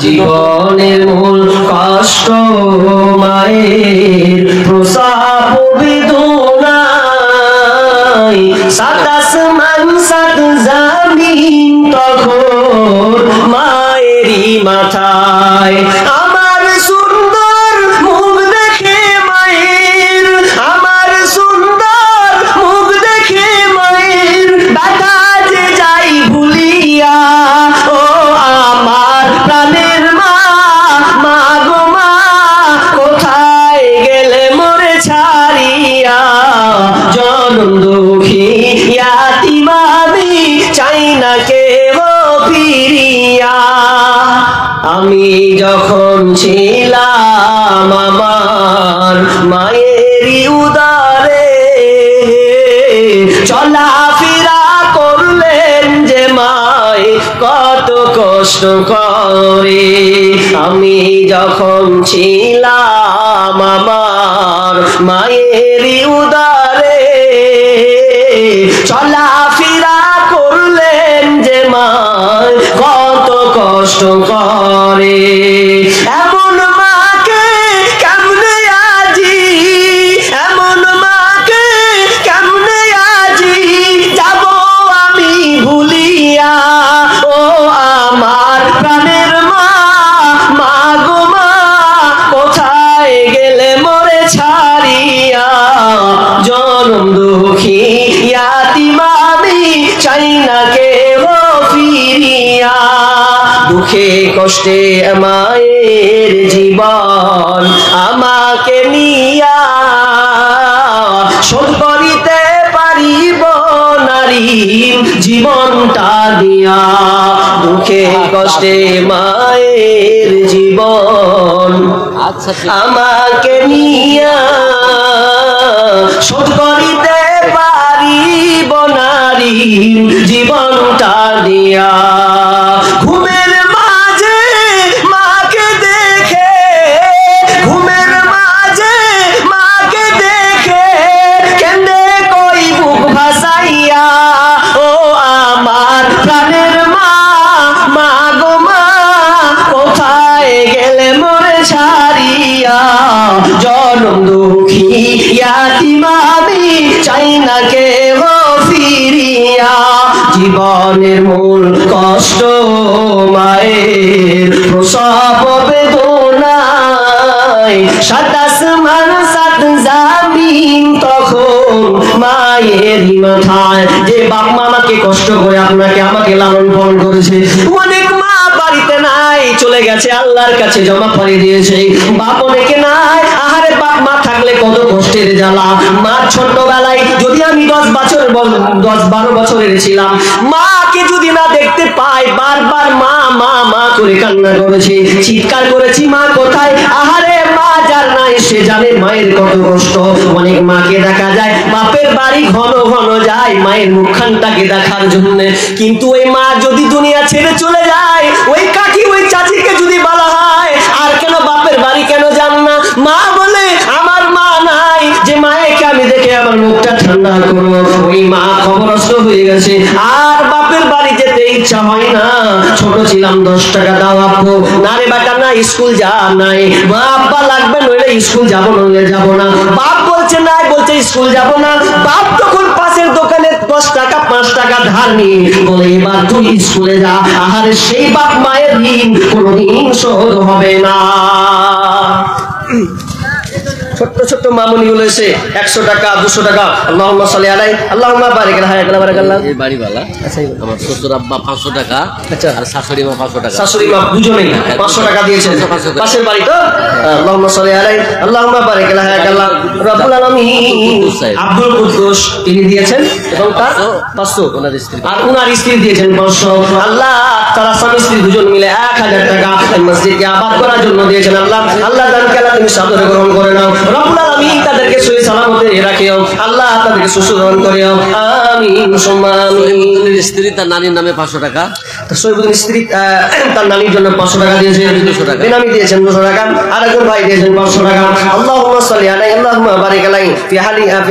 জীবনের মূল কষ্ট মায়ের প্রসাব বেদনায়, সাত আসমান সাত জামিন তখন মায়েরই মাথায়। আমার সুন্দর মুখ দেখে মায়ের, আমার সুন্দর মুখ দেখে মায়ের ব্যথা যে যাই ভুলিয়া, ও আমার প্রাণের মা, মা গো মা কোথায় গেলে মোরে ছাড়িয়া, জনম দুঃখী ইয়াতীম আমি চাই না কেহ ফিরিয়া। আমি যখন ছিলাম আমার মায়েরই উদারে, চলাফেরা করলেন যে মায় কত কষ্ট করে। আমি যখন ছিলাম আমার মায়েরই উদারে, চলাফেরা করলেন যে মায় কত কষ্ট করে। এমন মাকে কেমনে আজি, এমন মাকে কেমনে আজি যাব আমি ভুলিয়া, ও আমার প্রাণের মা, মা গো মা কোথায় গেলে মোরে ছাড়িয়া, জনম দুঃখী ইয়াতীম আমি চাই না কেহ ফিরিয়া। দুঃখে কষ্টে মায়ের জীবন আমাকে নিয়া, শোধ করিতে পারিব নারী জীবনটা দিয়া। দুঃখে কষ্টে মায়ের জীবন আমাকে নিয়া, শোধ করিতে পারিব নারী জীবনটা দিয়া। ঘুমের মাঝে মাকে দেখে, ঘুমের মাঝে মাকে দেখে কেন্দে কই বুক ভাসাইয়া, ও আমার প্রাণের মা, মা গো মা কোথায় গেলে মোরে ছাড়িয়া, জনম দুঃখী ইয়াতীম আমি চাই না কেহ ফিরিয়া। জীবনের মূল কষ্ট মায়ের প্রসব বেদনায়, সাত আসমান সাত জামিন তখন মায়েরই মাথায়। যে বাপ মা আমাকে কষ্ট করে আপনাকে আমাকে লালন পালন করেছে, অনেক মা বাড়িতে নাই, চলে গেছে আল্লাহর কাছে জমা পড়ে দিয়েছে। বাপ অনেকে নাই, আহারে বাপ মা থাকলে কত কষ্টের জ্বালা। মা ছোটবেলায় যদি আমি 10-12 বছরের ছিলাম, মাকে যদি না দেখতে পাই বারবার মা মা মা করে কান্না করেছি, চিৎকার করেছি, মা কোথায়। আহারে মা যার নাই সে জানে মায়ের কত কষ্ট। অনেক মাকে দেখা যায় বাপের বাড়ি ঘন ঘন যায় মায়ের মুখখানটাকে দেখার জন্য, কিন্তু ওই মা যদি দুনিয়া ছেড়ে চলে যায়, ওই কাকি ওই চাচিকে যদি বলা হয় আর কেন বাপের বাড়ি কেন যান না, মা বলে আমার মা নাই, যে মায়েকে আমি দেখে আমার মুখটা ঠান্ডা করবো। ওই মা খবরস্থ হয়ে গেছে, আর বাপের বাড়ি যেতে ইচ্ছা হয় না। ছোট ছিলাম 10 টাকা দাও আপু, না রে বেটা না স্কুল যা নাই, মা আব্বা লাগবে নইলে স্কুল যাবো নইলে যাবো না। বাপ বলছে নাই, বলছে স্কুল যাবো না। বাপ তখন পাশের দোকানে 10 টাকা 5 টাকা ধার নিয়ে বলে এবার তুই স্কুলে যা। আহারে সেই বাপ মায়ের ঋণ কোনোদিন শোধ হবে না। ছোট্ট ছোট্ট মামুনি গুলো এসে 100 টাকা 200 টাকা আল্লাহুম্মা সাল্লি আলাই আল্লাহুম্মা বারিক আলাই বারাকাল্লাহ। এই বাড়িওয়ালা আচ্ছা আমার শ্বশুর আব্বা 500 টাকা, আচ্ছা। আর শাশুড়ি মা 500 টাকা। শাশুড়ি মা দুজনেই 500 টাকা দিয়েছেন, 500 টাকা। পাশের বাড়ি তো। আল্লাহুম্মা সাল্লি আলাই আল্লাহুম্মা বারিক আলাই রব্বুল আলামিন আব্দুল কুদ্দুস তিনি দিয়েছেন এবং তার 500, ওনার স্ত্রী আর ওনার স্ত্রী দিয়েছেন 500। আল্লাহ তারা স্বামী স্ত্রী দুজন মিলে 1000 টাকা এই মসজিদকে আবাদ করার জন্য দিয়েছেন। আল্লাহ আল্লাহ দানকে আল্লাহ তুমি সাদরে গ্রহণ করে নাও। রব্বুল আলামিন তাদেরকে সহি সালামতে রাখিও। আল্লাহ তাদেরকে সুস্থ করিও। আমিন সুম্মা আমিন। ওনার স্ত্রী তার নানির নামে 500 টাকা, সৈয়দুল স্ত্রী তার নানির জন্য 500 টাকা দিয়েছেন, 200 টাকা। বেনামি দিয়েছেন 200 টাকা, আরেকজন ভাই দিয়েছেন 500 টাকা। আল্লাহুম্মা সাল্লি আলাইহি আল্লাহুম্মা বারিক আলাইহি ফি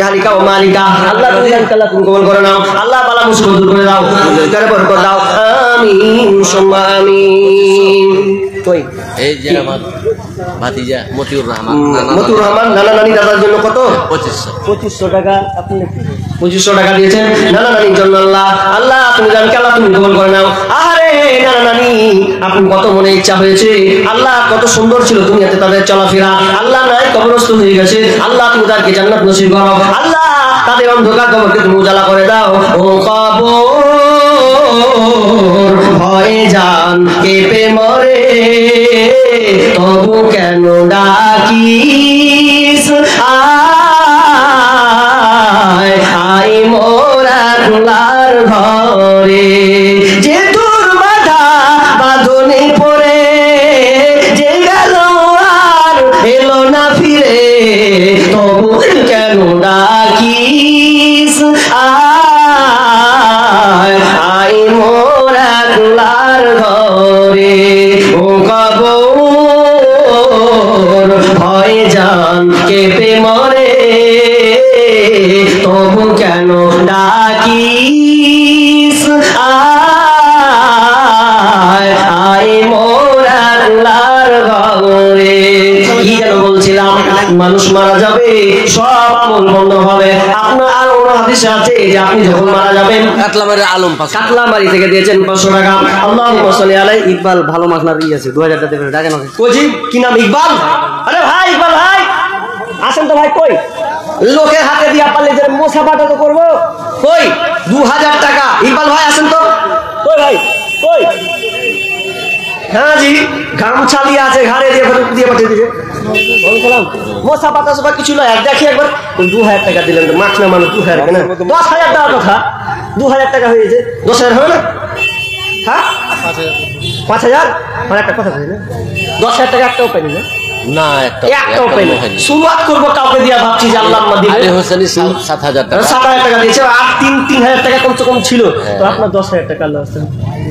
হালিকা ওয়া মালিকা। আল্লাহ তুমি জানকাল্লাহ তুমি কবুল করে নাও। আল্লাহ বালা মুসিবত দূর করে দাও, করে বরকত দাও। আমিন সুম্মা আমিন। কই এই যে আমার ভাতিজা মতিউর রহমান, মতিউর রহমান নানা নানি দাদার জন্য কত? 2500। 2500 টাকা আপনি 2500 টাকা দিয়েছেন নানা নানির জন্য। আল্লাহ আল্লাহ তুমি জানকে আল্লাহ তুমি কবুল করে নাও। আরে নানা নানি আপনি কত মনে ইচ্ছা হয়েছে, আল্লাহ কত সুন্দর ছিল তুমি এতে তাদের চলাফেরা। আল্লাহ নাই কবরস্থ হয়ে গেছে, আল্লাহ তুমি তাদেরকে জান্নাত নসিব করো। আল্লাহ তাদের অন্ধকার কবরকে তুমি উজালা করে দাও। ও কবর ভয়ে জান কেঁপে মরে, তবু কেন ডাকিস আয় আয় মোরা আল্লাহর ঘরে। যে তোর বাধা বাঁধনে পড়ে যে গেল আর এলো না ফিরে, তবু কেন ডাকিস আয় আয় মোরা আল্লাহর ঘরে। ও কবর ভয় জান কেঁপে মরে, তবু কেন ডাকিস আয় আয় মোরা আল্লাহর ঘরে। কি যেন বলছিলাম, মানুষ মারা যাবে সব আমল বন্ধ হবে। আপনার আর অন্য হাদিসে আছে যে আপনি যখন মারা যাবেন কাটলামারের আলম 500 টাকা। কাটলামারি থেকে দিয়েছেন 500 টাকা। আল্লাহুম্মা সাল্লি আলাই ইকবাল ভালো মাসনার আছে 2000 টাকা দেবেন ডাকেন ওকে। কোজি কি নাম ইকবাল? আরে ভাই ইকবাল ভাই আসেন তো ভাই। কই লোকের হাতে দিয়া পারলে যে মোসাফাটা তো করবো। কই 2000 টাকা ইকবাল ভাই আসেন তো। কই ভাই কই? হ্যাঁ জি গামছা দিয়ে আছে ঘাড়ে দিয়ে পাঠিয়ে দিবে। বলছিলাম মোসা পাতা সবা কিছু নয়, দেখি একবার 2000 টাকা দিলেন তো মাছ না মানুষ 2000 টাকা না 10,000 টাকার কথা। 2000 টাকা হয়েছে 10,000 হবে না? হ্যাঁ 5,000 মানে একটা কথা বলি না 10,000 টাকা একটাও পাইনি না। না একটাও পাইনি। শুরুয়াত করবো কাউকে দিয়া ভাবছি যে আল্লাহ আম্মা দিবে। আলী হোসেনি 7,000 টাকা, 7,000 টাকা দিয়েছে আর 3,000 টাকা কমসে কম ছিল তো আপনার 10,000 টাকা আল্লাহ আসতে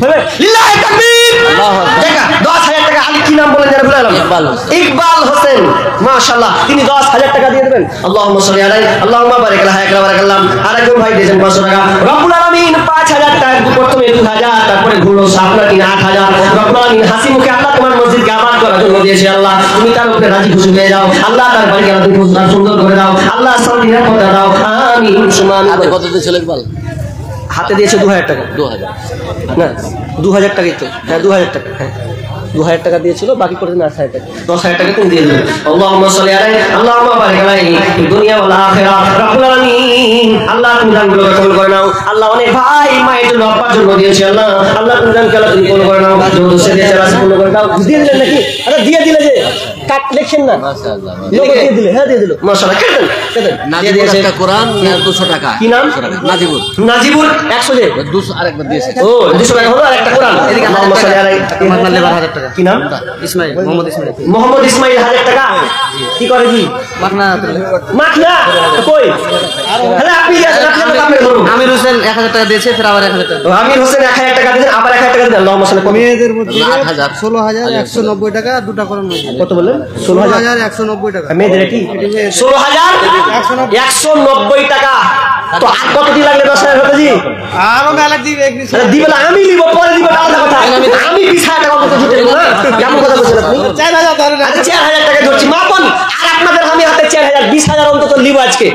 হবে। লিল্লাহি তাকবীর। আল্লাহু আকবার। দেখা 10,000 টাকা আলী কি নাম বলেন যারা বললাম ইকবাল হোসেন। ইকবাল হোসেন মাশাআল্লাহ তিনি 10,000 টাকা দিয়ে দেবেন। আল্লাহুম্মা সাল্লি আলাইহি আল্লাহুম্মা বারিক আলাইহি বারাকাল্লাহ। আরেকজন ভাই দিয়েছেন 500 টাকা। রব্বুল আলামিন 5,000 টাকা প্রথমে 2,000 তারপরে ঘুরলো আপনার কিনা 8,000। রব্বুল আলামিন হাসি মুখে আল্লাহ তোমার মসজিদকে আবাদ করার জন্য দিয়েছে। আল্লাহ তুমি তার উপরে রাজি খুশি হয়ে যাও। আল্লাহ তার বাড়িকে আল্লাহ তুমি সুন্দর করে দাও। আল্লাহ শান্তি নিরাপত্তা দাও। আমিন সুবহান হাতে আল্লাহ। কত দিয়েছিল ইকবাল? হাতে দিয়েছে 2,000 টাকা 2000। না 2,000 টাকাই তো। হ্যাঁ 2,000 টাকা। হ্যাঁ 2,000 টাকা দিয়েছিল বাকি করে 8,000 টাকা 10,000 টাকা তুমি দিয়ে দেবে। আল্লাহুম্মা সাল্লি আলাইহি আল্লাহুম্মা বারিক আলাইহি দুনিয়া ওয়াল আখিরাহ। রব্বুল আলামিন আল্লাহ তুমি দানগুলো কবুল করে নাও। আল্লাহ অনেক ভাই মায়ের জন্য আব্বার জন্য দিয়েছে। আল্লাহ আল্লাহ তুমি দানকে আল্লাহ তুমি কবুল করে নাও। যত সে দিয়েছে রাসূল কবুল করে দাও। দিয়ে দিলেন নাকি? আরে দিয়ে দিলে যে কাট লিখছেন না মাশাআল্লাহ। লোক দিয়ে দিলে। হ্যাঁ দিয়ে দিল মাশাআল্লাহ। কেটেন কেটেন দিয়ে নাজিবুর দিয়েছে। একটা কোরআন 200 টাকা। কি নাম? 200 টাকা। নাজিবুর নাজিবুর 100 যে 200 আরেকবার দিয়েছে। ও 200 টাকা হলো আর একটা কোরআন। এদিকে আল্লাহুম্মা সাল্লি আলাইহি আপনার লেবার 1000 টাকা। কি নাম? ইসমাইল মোহাম্মদ ইসমাইল মোহাম্মদ ইসমাইল 1000 টাকা। কি করে কি পাটনা মাখনা কই? তাহলে আপনি দিয়েছেন আপনি তো আপনি ধরুন। আমির হোসেন 1000 টাকা দিয়েছে, ফের আবার 1000 টাকা। আমির হোসেন 1000 টাকা দিয়েছেন আবার 1000 টাকা দিলেন। আল্লাহুম্মা সাল্লি আলাইহি। মেয়েদের মধ্যে 8,000। 16,190 টাকা দুটা করানো হয়েছে। কত বললেন? 16,000 16,190 টাকা। মেয়েদের কি 16,190 টাকা। তো আর কত দিন লাগলে 10,000 হতে জি? আরো মেলা দিবে এক নিচে। আরে দিবে না আমি নিব পরে দিব আলাদা কথা। আমি 20,000 টাকা মতো ছুটে দেব না। কেমন কথা বলছেন আপনি? 4,000 ধরে না। আচ্ছা 4,000 টাকা ধরছি মাপন। আর আপনাদের আমি হাতে 4,000 20,000 অন্তত নিব আজকে।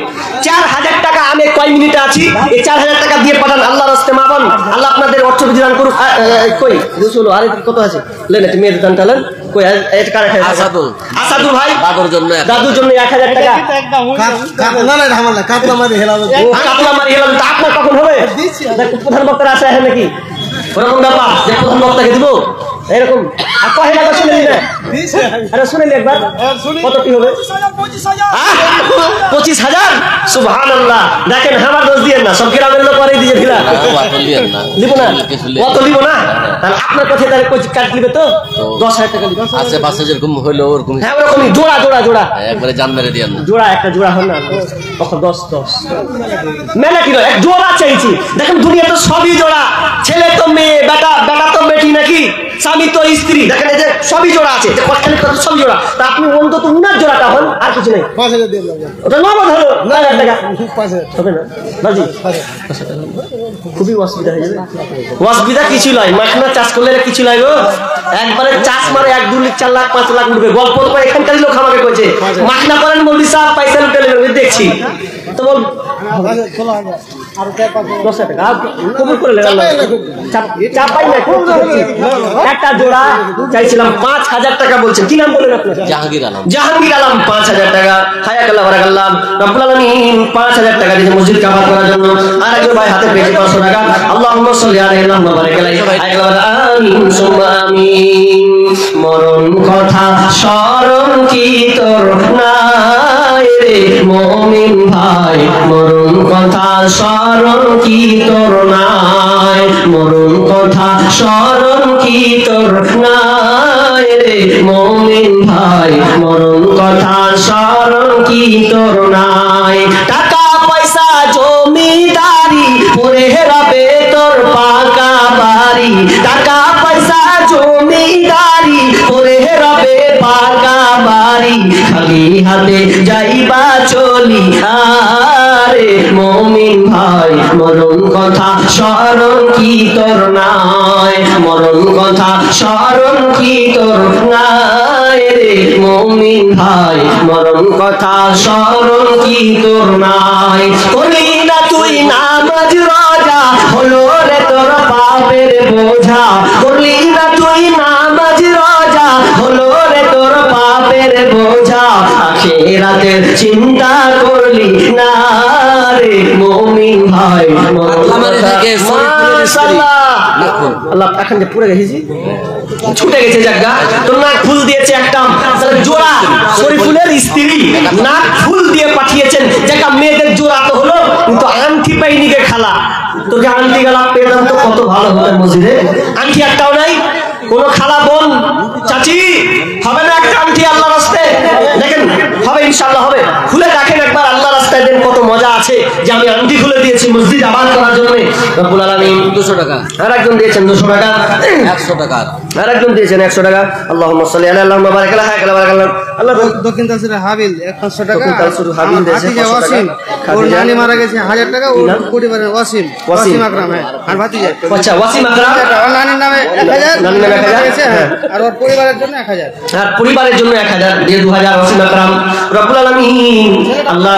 4,000 টাকা আমি আমি কয় মিনিটে আছি, এই 4000 টাকা দিয়ে পাঠান আল্লাহর রাস্তায় মা বোন, আল্লাহ আপনাদের অর্থ বিধি দান করুক। কই চলো আরে কত আছে লেন, একটু মেয়েদের দান টালেন। কই এটা কার? আসাদুল ভাই দাদুর জন্য 1000 টাকা। না না ঝামেলা কাতলা মারি হেলাবে। ও কাতলা মারি হেলাম তো আপনার কখন হবে? প্রধান বক্তার আছে হ্যাঁ নাকি ওরকম ব্যাপার যে প্রধান বক্তাকে দিব এরকম? আর কয় টাকা শুনে নিলে? আরে শুনে নি একবার কত কি হবে? 25,000। সুবহানাল্লাহ। দেখেন আমার দোষ দিয়েন না, সব গ্রামের লোক করে দিয়ে দিলা দিব না, কত দিব না? তাহলে আপনার কথায় তাহলে কাট দিবে তো 10,000 টাকা দিবে। আচ্ছা বাসে যেরকম হলো ওরকম হ্যাঁ ওরকমই জোড়া জোড়া জোড়া একবারে জান মেরে দিয়ে না। জোড়া একটা জোড়া হয় না কত 10 মেলা কি এক জোড়া চাইছি। দেখেন দুনিয়া তো সবই জোড়া, ছেলে তো মেয়ে, বেটা তো বেটি নাকি, স্বামী তো স্ত্রী, দেখেন এই যে সবই জোড়া আছে, সবই জোড়া। তা আপনি অন্তত উনার জোড়াটা হন, আর কিছু নেই। 5,000 দিয়ে দাও। ওটা নগদ হলো 9,000 টাকা 5,000 হবে না বাজি? খুবই অসুবিধা হয়ে যাবে। অসুবিধা কিছু নয়, মাখনা চাষ করলে কিছু নয় গো। একবারে চাষ মারে 1, 2, 4 লাখ 5 লাখ উঠবে। গল্প তো এখানকার লোক আমাকে কইছে মাখনা করেন বলবি সাহেব পয়সা লুটে নেবেন, দেখছি তো বল 16,000 আর 10,000 টাকা কবুল করে নেন। চাপাই না খুব একটা জোড়া চাইছিলাম 5,000 টাকা বলছেন। কি নাম বলেন আপনার? জাহাঙ্গীর আলম। জাহাঙ্গীর আলম 5,000 টাকা। হায়াকাল্লাহ বারাকাল্লাহ। রব্বুল আলামিন 5,000 টাকা দিয়েছে মসজিদ কাবার করার জন্য। আর একজন ভাই হাতে পেয়েছে 500 টাকা। আল্লাহুম্মা সাল্লি আলাইহি ওয়া বারিক আলাইহি। আমিন সুম্মা আমিন। মরণ কথা স্মরণ কি তোর নাই রে মুমিন ভাই, মরণ কথা স্মরণ কি তোর নাই, মরণ কথা স্মরণ কি তোর নাই রে মুমিন ভাই, মরণ কথা স্মরণ কি তোর নাই। টাকা পয়সা জমিদারি পরে হেরাবে তোর পাকা বাড়ি, টাকা পয়সা জমিদারি পরে হেরাবে পাকা বাড়ি, খালি হাতে যাইবা চলি আরে মুমিন ভাই, মরণ কথা স্মরণ কি তোর নাই, মরণ কথা স্মরণ কি তোর নাই রে মুমিন ভাই, মরণ কথা স্মরণ কি তোর নাই। করলি না তুই নামাজ রোজা, হলো রে তোর পাপের বোঝা, করলি না তুই নামাজ রোজা, হলো রে তোর পাপের বোঝা, আখিরাতের চিন্তা করলি না রে মুমিন ভাই, আল্লাহ এখন যে পুরে গেছি ছুটে গেছে জায়গা তো নাক ফুল দিয়েছে একটা জোড়া, শরীফুলের স্ত্রী নাক ফুল দিয়ে পাঠিয়েছেন জায়গা মেয়েদের জোড়া তো হলো, কিন্তু আংটি পাইনি গে খালা, তোকে আংটি গেলা পেতাম তো কত ভালো হতো মসজিদে। আংটি একটাও নাই, কোন খালা বোন চাচি হবে না একটা আংটি আল্লাহ রাস্তায়? দেখেন হবে ইনশাআল্লাহ হবে, খুলে দেখেন একবার আল্লাহ রাস্তায় দেন কত মজা আছে যে আমি আংটি খুলে দিয়েছি মসজিদ আবাদ করার জন্য। রব্বুল আলামিন 200 টাকা। আর একজন দিয়েছেন 200 টাকা, 100 টাকা। আর একজন দিয়েছেন 100 টাকা। আল্লাহুম্মা সাল্লি আলা আল্লাহুম্মা বারিক আলা হায়াকাল্লাহ বারাকাল্লাহ। আল্লাহ দক্ষিণ তাসিরে হাবিল 500 টাকা। দক্ষিণ তাসিরে হাবিল দিয়েছে ভাতিজা 500 টাকা। ওয়াসিম, ওর নানি মারা গেছে 1000 টাকা। ওর পরিবারের ওয়াসিম আকরাম, হ্যাঁ আর ভাতিজা। আচ্ছা ওয়াসিম আকরাম ওর নানির নামে 1000, নানির নামে 1000 গেছে, হ্যাঁ আর ওর পরিবারের জন্য 1000। আর পরিবারের জন্য 1000 দিয়ে 2000 ওয়াসিম আকরাম। রব্বুল আলামিন আল্লাহ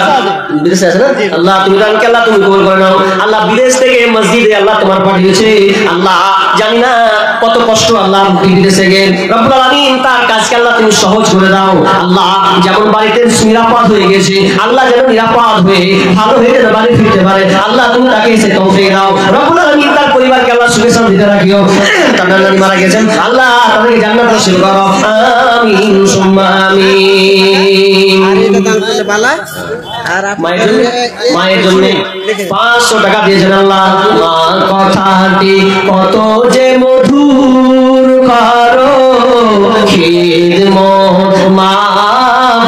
বিদেশে আছে না, আল্লাহ তুমি দানকে আল্লাহ তুমি কবুল করে নাও। আল্লাহ বিদেশ থেকে মসজিদে আল্লাহ তোমার পাঠিয়েছে, আল্লাহ জানি না কত কষ্ট আল্লাহ বিদেশে গেল। রব্বুল আলামিন তার কাজকে আল্লাহ তুমি সহজ করে দাও। আল্লাহ যেমন বাড়িতে নিরাপদ হয়ে গেছে, আল্লাহ যেন নিরাপদ হয়ে ভালো হয়ে যেন বাড়ি ফিরতে পারে, আল্লাহ তুমি তাকে সে তৌফিক দাও। রব্বুল আলামিন তার পরিবারকে আল্লাহ সুখে শান্তিতে রাখিও। তার নানি মারা গেছেন, আল্লাহ তাদেরকে জান্নাত নসিব করো। আমিন সুম্মা আমিন। মায়ের জন্য 500 টাকা দিয়েছেন আল্লাহ। মা কথাটি কত যে মধুর করো খিদমত, মা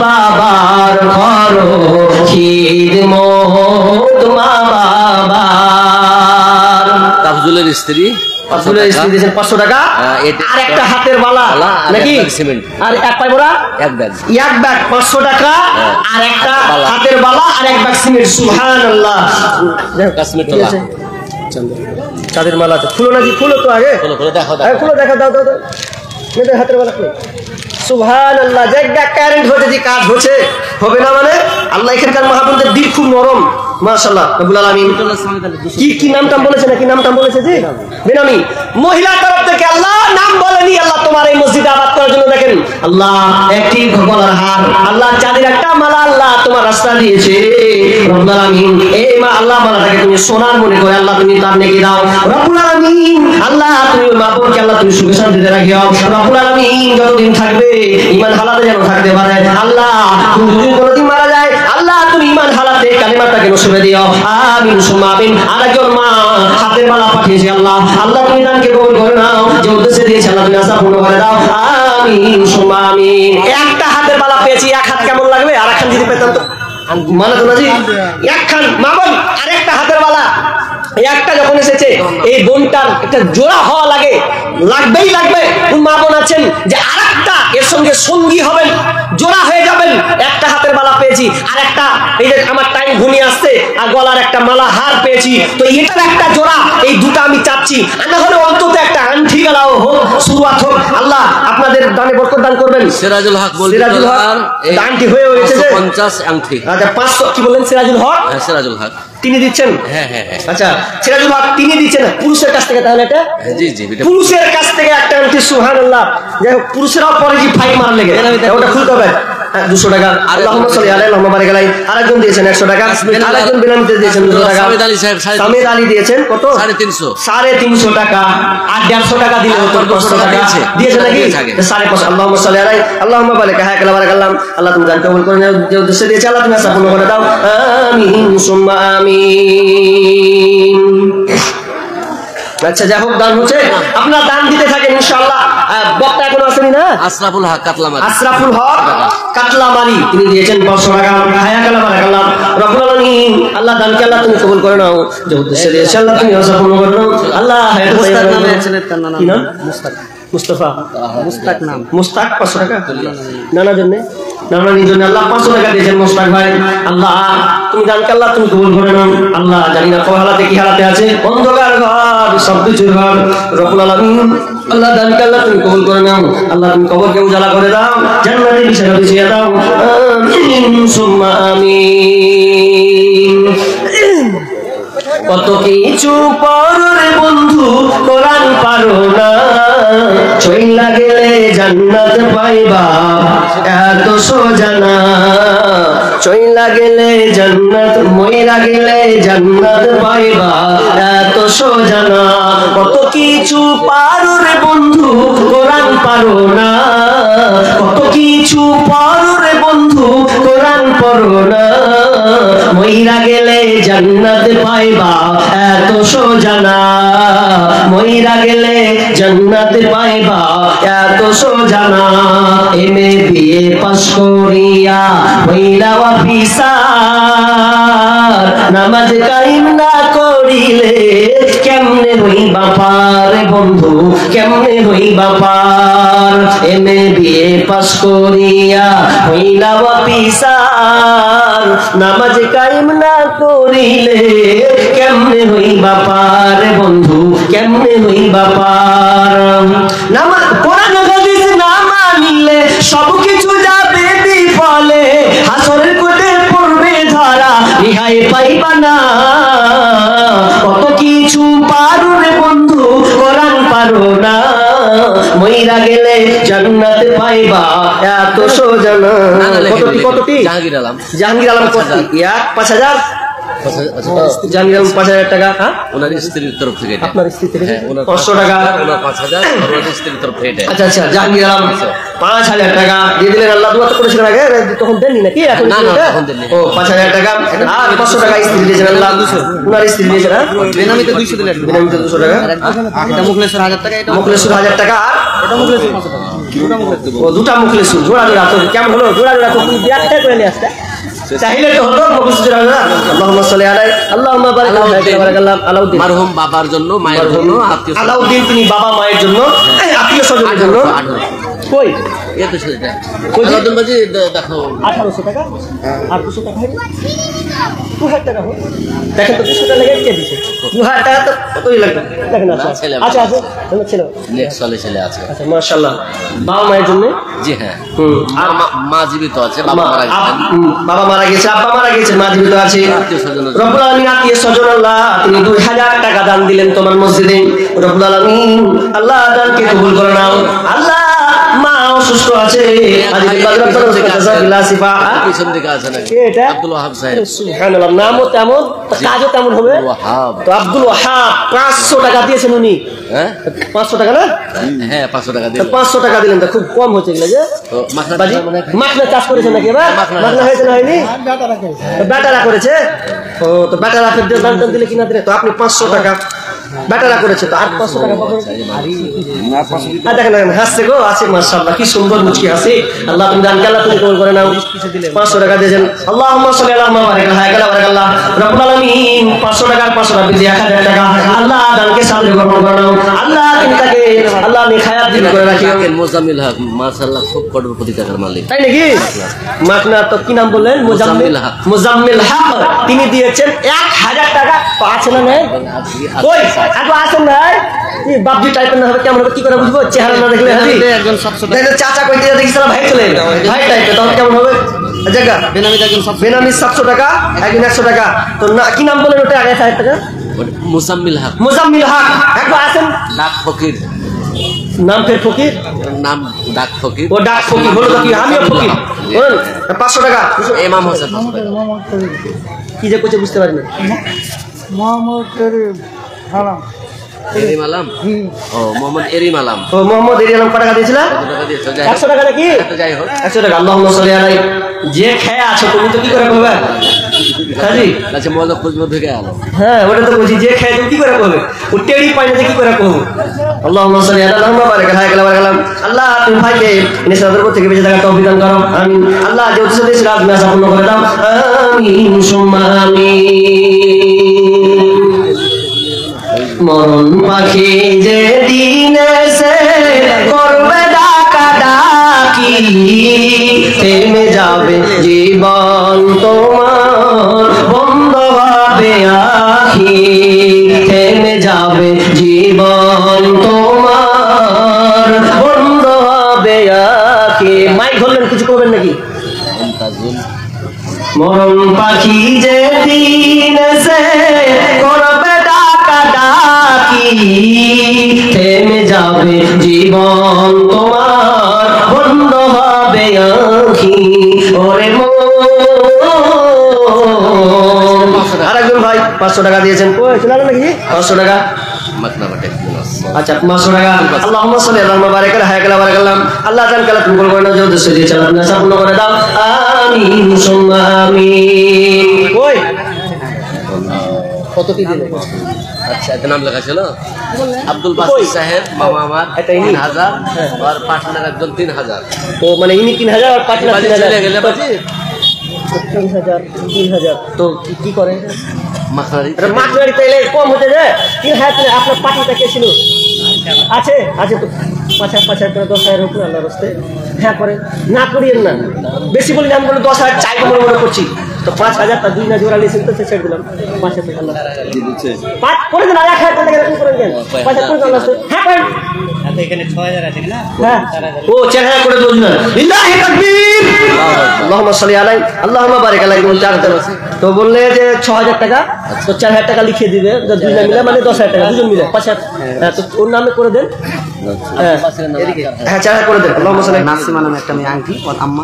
বাবার করো খিদমত, মা বাবার। তাফজুলের স্ত্রী 500 টাকা। আর একটা হাতের বালা নাকি আর এক পাই বড়া এক ব্যাগ 500 টাকা আর একটা হাতের বালা আর এক ব্যাগ সিমেন্ট। সুবহানাল্লাহ। চাঁদের মালা তো খুলো নাকি, খুলো তো আগে, খুলো দেখা দাও দাও দাও মেয়েদের হাতের বালা খুলো। সুবহানাল্লাহ। জায়গা কারেন্ট হতে যে কাজ হচ্ছে হবে না মানে আল্লাহ এখানকার মহাপুরুষদের দিল খুব নরম, মাশাআল্লাহ রব্বুল আলামিন। কি নামটা বলেছে নাকি নামটা বলেছে জি বেনামি মহিলা তরফ থেকে আল্লাহ নাম বলেনি। আল্লাহ তোমার এই মসজিদে আবাদ করার জন্য দেখেন আল্লাহ একটি গলার হার, আল্লাহ চাঁদের একটা মালা আল্লাহ তোমার রাস্তা দিয়েছে রব্বুল আলামিন। এই মা আল্লাহ মালাটাকে তুমি সোনার মনে করে আল্লাহ তুমি তার নেকি দাও রব্বুল আলামিন। আল্লাহ তুমি মা বোনকে আল্লাহ তুমি সুখে শান্তিতে রাখিও রব্বুল আলামিন। যতদিন থাকবে ঈমান হালাতে যেন থাকতে পারে আল্লাহ। তুমি যদি কোনোদিন মারা যায় আল্লাহ তুমি ঈমান হালাতে কালিমাটাকে নসিবে দিও আমিন সুম্মা আমিন। আরেকজন মা হাতের মালা পাঠিয়েছে আল্লাহ, আল্লাহ তুমি দানকে কবুল করে নাও, যে উদ্দেশ্যে দিয়েছে আল্লাহ তুমি আশা পূর্ণ করে দাও আমিন সুম্মা আমিন। একটা হাতের মালা পেয়েছি, এক হাত কেমন লাগবে আর একখান যদি পেতাম তো মানে তো না জি একখান মা বোন আরেকটা হাতের মালা একটা যখন এসেছে এই বোনটার একটা জোড়া হওয়া লাগবেই লাগবে। মা বোন আছেন যে আরেকটা এর সঙ্গে সঙ্গী হবেন, জোড়া হয়ে যাবেন। একটা হাতের মালা পেয়েছি আর একটা এই যে আমার টাইম ঘনিয়ে আসছে আর গলার একটা মালা হার পেয়েছি, তো এটার একটা জোড়া, এই দুটো আমি চাচ্ছি। না হলে অন্তত একটা আংটি গলাও হোক, শুরুয়াত হোক। আল্লাহ আপনাদের দানে বরকত দান করবেন। সিরাজুল হক বলতে সিরাজুল হক দানটি হয়ে হয়েছে যে 50 আংটি। আচ্ছা 500 কি বললেন সিরাজুল হক? হ্যাঁ সিরাজুল হক তিনি দিচ্ছেন। হ্যাঁ হ্যাঁ হ্যাঁ আচ্ছা সিরাজুল হক তিনি দিচ্ছেন পুরুষের কাছ থেকে, তাহলে এটা জি জি এটা পুরুষের কাছ থেকে একটা আংটি সুবহানাল্লাহ। যাই হোক পুরুষেরাও পরে কি ফাইন মার লেগে ওটা খুলতে হবে 200 টাকা। আল্লাহুম্মা সাল্লি আলাইহি আল্লাহুম্মা বারিক আলাইহি। আরেকজন দিয়েছেন 100 টাকা, আরেকজন বেনামিতে দিয়েছেন 200 টাকা। সামিদ আলী সাহেব সামিদ আলী দিয়েছেন কত? 350 350 টাকা। আর 150 টাকা দিলে হতো 500 টাকা দিয়েছে নাকি? 550। আল্লাহুম্মা সাল্লি আলাইহি আল্লাহুম্মা বারিক হ্যাঁ কালা বারাকাল্লাহ। আল্লাহ তুমি দান কবুল করে নাও, যে উদ্দেশ্যে দিয়েছে আল্লাহ তুমি আশা পূর্ণ করে দাও আমিন সুম্মা আমিন। আচ্ছা যাই হোক দান হচ্ছে, আপনার দান দিতে থাকেন ইনশাআল্লাহ। বক্তা এখনো আসেনি না? আশরাফুল হক কাতলামারি। আশরাফুল হক কাতলামারি তিনি দিয়েছেন 500 টাকা। হায়া কালা বারাকাল্লাহ রব্বুল আলামিন। আল্লাহ দানকে আল্লাহ তুমি কবুল করে নাও, যে উদ্দেশ্যে দিয়েছে আল্লাহ তুমি আশা পূর্ণ করে নাও। আল্লাহ হায়াত মুস্তাক নামে আছেন তার নাম কি নাম? মুস্তাক মুস্তাফা মুস্তাক নাম মুস্তাক 500 টাকা নানা জন্য নানানির জন্য আল্লাহ 500 টাকা দিয়েছেন মুস্তাক ভাই। আল্লাহ তুমি দানকে আল্লাহ তুমি কবুল করে নাও। আল্লাহ জানি না কোন হালাতে কি হালাতে আছে, অন্ধকার ঘর সবকিছুর ঘর রব্বুল আলামিন। আল্লাহ দানকে আল্লাহ তুমি কবুল করে নাও। আল্লাহ তুমি কবরকে উজালা করে দাও, জান্নাতে বিছানা বিছিয়ে দাও আমিন সুম্মা আমিন। কত কিছু পরে বন্ধু কোরআন পারো না, চইলা গেলে জান্নাত পাইবা এত সোজা না। চইলা গেলে জান্নাত, মইরা গেলে জান্নাত পাইবা এত সোজা না। কত কিছু পারো রে বন্ধু কোরআন পারো না, কত কিছু পারো রে বন্ধু কোরআন পড়ো না। মইরা গেলে জান্নাত পাইবা এত সোজা না, মইরা গেলে জান্নাত পাইবা এত সোজা না। এমএ বিএ পাস করিয়া হইলা অফিসার, নামাজ কায়েম না করিলে কেমনে হইবা পার বন্ধু, কেমনে হইবা পার। এমএ বিএ পাস করিয়া হইলা অফিসার, নামাজ কায়েম না করিলে কেমনে হইবা পার বন্ধু, কেমনে হইবা পার। নামাজ কোরআন হাদিস না মানিলে সবকিছু যাবে বিফলে, হাসরের কোটে পড়বে ধরা রিহাই পাইবা না। কত কিছু পারো রে বন্ধু কোরআন পারো না, মইরা গেলে জান্নাত পাইবা এত সোজা না। কতটি জাহাঙ্গীর আলম। জাহাঙ্গীর আলম কত? 5000 জাহাঙ্গীর আলম 5000 টাকা। হ্যাঁ ওনার স্ত্রীর তরফ থেকে এটা। আপনার স্ত্রী থেকে হ্যাঁ, ওনার 500 টাকা। ওনার 5000 ওনার স্ত্রীর তরফ থেকে এটা। আচ্ছা আচ্ছা জাহাঙ্গীর আলম 5000 টাকা দিয়ে দিলেন। আল্লাহ দোয়া তো করেছিলেন আগে, তখন দেননি নাকি? এখন না, না, দিলেন? তখন দেননি। ও 5000 টাকা আর 500 টাকা স্ত্রী দিয়েছেন আল্লাহ। ওনার স্ত্রী দিয়েছেন হ্যাঁ? বেনামিতে 200 দিলেন। বেনামিতে 200 টাকা, এটা মুখলেশ্বর 1000 টাকা, এটা মুখলেশ্বর 1000 টাকা আর এটা মুখলেশ্বর 500 টাকা। ও দুটা মুখলেশ্বর জোড়া জোড়া। তো কেমন হলো জোড়া জোড়া? তো তুমি একটা করে নিয়ে আসতে চাইলে তো হতো মুখলেশ্বর জোড়া জোড়া। আল্লাহুম্মা সাল্লি আলাইহি আল্লাহুম্মা বারিক আলাইহি। আলাউদ্দিন মারহুম বাবার জন্য, মায়ের জন্য, আত্মীয় আলাউদ্দিন তিনি বাবা মায়ের জন্য, আত্মীয় স্বজনের জন্য। কই ये तो সেটা কই যে? রতন বাজি দেখো 1800 টাকা আর 200 টাকা হয়নি 2000 টাকা হোক দেখেন তো 200 টাকা লেগে কে দিছে 2000 টাকা তো কতই লাগবে দেখেন না, ছেলে আচ্ছা আচ্ছা তোমার ছেলে নেক্সট সালে ছেলে আছে আচ্ছা মাশাআল্লাহ বাবা মায়ের জন্য জি হ্যাঁ আর মা জীবিত আছে বাবা মারা গেছেন বাবা মারা গেছে আব্বা মারা গেছে মা জীবিত আছে আত্মীয়-স্বজন আছে। রব্বুল আলামিন আত্মীয়-স্বজন আল্লাহ তিনি 2000 টাকা দান দিলেন তোমার মসজিদে রব্বুল আলামিন আল্লাহ দানকে কবুল করে নাও আল্লাহ মা অসুস্থ আছে আজ পিছন দিকে আছে নাকি কে এটা? আব্দুল ওয়াহাব সাহেব সুবহানাল্লাহ নামও তেমন কাজও তেমন হবে আব্দুল ওয়াহাব তো আব্দুল ওয়াহাব 500 টাকা দিয়েছেন উনি হ্যাঁ 500 টাকা না হ্যাঁ 500 টাকা তো দিলেন 500 টাকা দিলেন তো খুব কম হচ্ছে এগুলো যে তো মাখনা বাজি মানে মাখনা চাষ করেছেন নাকি এবার মাখনা মাখনা হয়েছে না হয়নি তো বেটারা করেছে ও তো বেটারা ফের দাম টাম দিলে কিনা দিলে তো আপনি 500 টাকা বেটারা করেছে তো আর 500 টাকা পাবেন আর দেখেন দেখেন হাসছে গো আছে মাশাআল্লাহ কি সুন্দর মুচকি আছে আল্লাহ তুমি দান আল্লাহ তুমি কবুল করে নাও 500 টাকা দিয়েছেন আল্লাহুম্মা সাল্লি আলা মুহাম্মাদ ওয়া আলা বারাকাল্লাহ রব্বুল আলামিন 500 টাকার 500 টাকা দিয়ে 1000 টাকা আল্লাহ দানকে সামনে গ্রহণ করে নাও আল্লাহ তুমি তাকে আল্লাহ নে খায়াত দিন করে রাখিও মোজাম্মিল হক মাশাআল্লাহ খুব কোটি টাকার মালিক তাই নাকি মাখনা তো কি নাম বললেন মুজাম্মিল হক মুজাম্মিল হক তিনি দিয়েছেন 1000 টাকা আছে না নাই কই আগে আসেন ভাই কি বাপজি টাইপের না হবে কেমন হবে কি করে বুঝবো চেহারা না দেখলে হাজি একজন 700 টাকা দেখলে চাচা কই দিয়ে দেখিস না ভাই চলে এলো। ভাই টাইপের তখন কেমন হবে জায়গা বেনামিতে একজন 700 বেনামি 700 টাকা একজন 100 টাকা তো না কি নাম বলেন ওটা আগে 1000 টাকা মোজাম্মিল হক মুজাম্মিল হক একবার আসেন ডাক ফকির নাম ফের ফকির নাম ডাক ফকির ও ডাক ফকির হলো তো কি আমিও ফকির বলেন 500 টাকা ইমাম হোসেন 500 টাকা কি যে কইছে বুঝতে পারি না মোহাম্মদ করিম হারাম এরিম আলম ও মোহাম্মদ এরিম আলম ও মোহাম্মদ এরিয়ালাম কত টাকা দিয়েছিলা কত টাকা দিয়েছো 100 টাকা নাকি যাই হোক 100 টাকা আল্লাহুম্মা সাল্লি আলাইহি যে খেয়ে আছো তুমি তো কি করে কইবা হাজি আচ্ছা মজা খুঁজবো থেকে আলো হ্যাঁ ওটা তো বলছি যে খেয়ে তুমি কি করে কইবে ও টেড়ি পাইনা যে কি করে কইব আল্লাহুম্মা সাল্লি আলা মুহাম্মাদ ওয়া আলা বারাকাল্লাহ আল্লাহ তুমি ভাইকে নিসাদের উপর থেকে বেঁচে থাকার তৌফিক দান করো আমিন আল্লাহ যে উদ্দেশ্য দিয়েছিল আজ মেসা পূর্ণ করে দাও আমিন সুম্মা আমিন মরণ পাখি যে দিনে সে করবে ডাকা ডাকি থেমে যাবে জীবন তোমার বন্ধ হবে আখি থেমে যাবে জীবন তোমার বন্ধ হবে আখি মাইক ধরলেন কিছু করবেন নাকি মরণ পাখি যে দিন সে করবে ডাকা ডাকি থেমে যাবে জীবন তোমার বন্ধ হবে আঁখি ওরে আরেকজন ভাই 500 টাকা দিয়েছেন কই চলে গেল নাকি 500 টাকা মাকনা বাটে আচ্ছা 500 টাকা আল্লাহুম্মা সাল্লি আলা মুবারাক আলা হায়াকালা বারাকাল্লাহ আল্লাহ জান কালা তুমি করে নাও যে উদ্দেশ্য দিয়ে চালান না সম্পূর্ণ করে দাও আমিন সুম্মা আমিন কই কত কি দিলে আচ্ছা এত নাম লেখা ছিল আব্দুল বাসির সাহেব মামা আমার 3000 আর পার্টনার একজন 3000 তো মানে ইনি 3000 আর পার্টনার বাজি চলে গেলে বাজি 3000 তো কি করে মাখনারি মাছগাড়ি তাইলে কম হতে যায় 3000 আপনার পাঠাটা কে ছিল আছে আছে তো 5,000 করে 10,000 উপরে আল্লাহর রাস্তে হ্যাঁ করে না করিয়েন না বেশি বলি না আমি বলে 10,000 চাই মনে মনে করছি তো 5,000 টা দুই না জোড়া লিখে তো ছেড়ে দিলাম 5,000 টাকা আল্লাহ পাঁচ করে দিন 1,000 টাকা এরকম করেন কেন 5,000 করে আল্লাহ হ্যাঁ করেন এখানে 6,000 আছে না হ্যাঁ ও 4,000 করে দিন না লিল্লাহি তাকবীর আল্লাহুম্মা সাল্লি আলাই আল্লাহুম্মা বারিক আলাই তো বললে যে 6,000 টাকা তো 4,000 টাকা লিখে দিবে দুই না মিলে মানে 10,000 টাকা দুজন মিলে 5,000 হ্যাঁ তো ওর নামে করে দেন হ্যাঁ 4,000 করে দেন আল্লাহুম্মা সাল্লি নাসিমা নামে একটা মেয়ে আংটি ওর আম্মা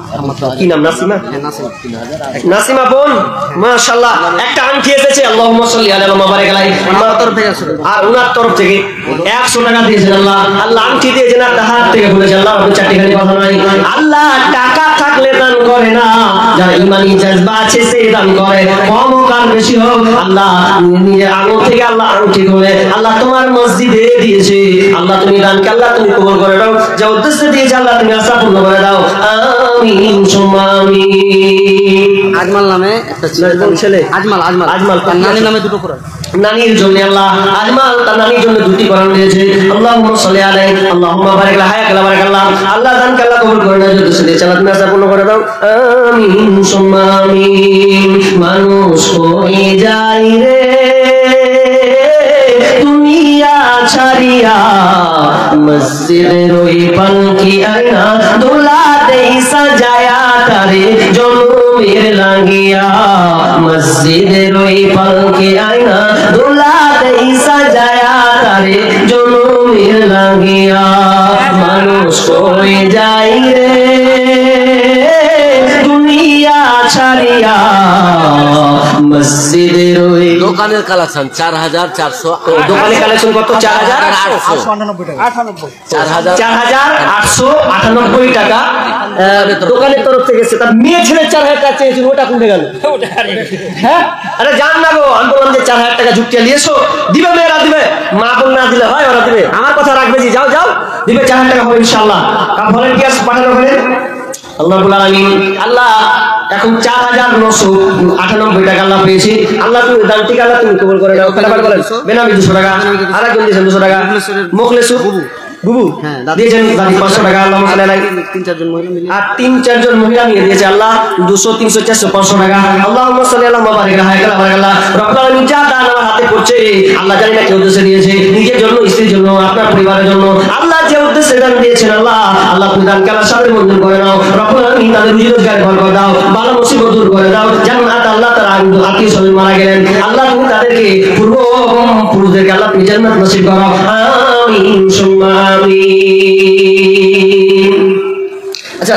কি নাম নাসিমা নাসিমা নাসিমা বোন মাশাআল্লাহ একটা আংটি এসেছে আল্লাহুম্মা সাল্লি আলা মুবারাক আলাই আমার তরফ থেকে আর ওনার তরফ থেকে 100 টাকা দিয়েছেন আল্লাহ আল্লাহ আংটি দিয়েছেন আর হাত থেকে বলেছেন আল্লাহ আপনি চারটিখানি কথা নাই আল্লাহ টাকা থাকলে দান করে না যার ঈমানি জজবা আছে সে দান করে কম হোক আর বেশি হোক আল্লাহ নিজে আঙুল থেকে আল্লাহ আংটি করে আল্লাহ তোমার মসজিদে দিয়েছে আল্লাহ তুমি দানকে আল্লাহ তুমি কবুল করে দাও যে উদ্দেশ্য দিয়েছে আল্লাহ তুমি আশা পূর্ণ করে দাও আমিন সুম্মা আমিন আজমাল নামে নামে একটা ছেলে আজমাল তার নানির নামে দুটো কোরআন। নানির জন্য আল্লাহ আজমাল তার নানির জন্য দুটি কোরআন দিয়েছে। আল্লাহুম্মা সাল্লি আলাইহি আল্লাহুম্মা বারিক লাহা হায়াকাল্লাহ বারাকাল্লাহ। আল্লাহ দানকে আল্লাহ কবুল করে নাও, যত সেটা চালাত না পূর্ণ করে দাও। আমিন সুম্মা আমিন। মানুষ হয়ে যাই রে দুনিয়া ছাড়িয়া, মসজিদের ওই পালকি আয়না দোলা দেই সাজায়া তারে জনমের লাগিয়া। মসজিদের ওই পালকি আয়না দোলা দেই সাজায়া তারে জনমের লাগিয়া। মানুষ হয়ে যাই রে দুনিয়া ছাড়িয়া, মসজিদের ওই দোকানের কালেকশন 4,400। দোকানের কালেকশন কত? 4,898 টাকা দোকানের তরফ থেকে এসেছে। তার মেয়ে ছেলে 4,000 টাকা চেয়েছিল, ওটা কোনটা গেল? হ্যাঁ, আরে জান না গো, আমি বললাম যে 4,000 টাকা যুক্তিয়া নিয়েছো, দিবে মেয়েরা দিবে, মা বোন না দিলে হয়, ওরা দিবে। আমার কথা রাখবে জি, যাও যাও দিবে, 4,000 টাকা হবে ইনশাআল্লাহ। ভলেন্টিয়ার্স পাঠানো করেন আল্লাহ রাব্বুল আলামিন। আল্লাহ এখন 4,998 টাকা আল্লাহ পেয়েছি। আল্লাহ তুমি দানটিকে আল্লাহ তুমি কবুল করে নাও। ফটাফট বলেন। বেনামি 200 টাকা, আরেকজন দিয়েছেন 200 টাকা, মুখলেসুর বুবু দিয়েছেন 500 টাকা। আল্লাহ সাল্লাল্লাহু আলাইহি 3-4 মহিলা মিলে আর 3-4 মহিলা নিয়ে দিয়েছে আল্লাহ 200 300 400 500 টাকা। আল্লাহুম্মা সাল্লি আলা মুবারিক হায়াকাল্লাহ বারাকাল্লাহ। রব্বুল আলামিন যা দান আমার হাতে করছে আল্লাহ জানি না কি উদ্দেশ্যে দিয়েছে, নিজের জন্য, স্ত্রীর জন্য, আপনার পরিবারের জন্য। আল্লাহ যে উদ্দেশ্যে দান দিয়েছেন আল্লাহ তুমি দানকে আল্লাহ সাথে মঞ্জুর করে নাও। রব্বুল আলামিন তাদের রুজি রোজগার বরকত দাও, বালা মুসিবত দূর করে দাও। জান্নাত আল্লাহ তারা আত্মীয় স্বজন মারা গেলেন আল্লাহ তুমি তাদেরকে পুরুষদেরকে আল্লাহ তুমি জান্নাত নসিব করো। আমিন সুম্মা আমিন। আচ্ছা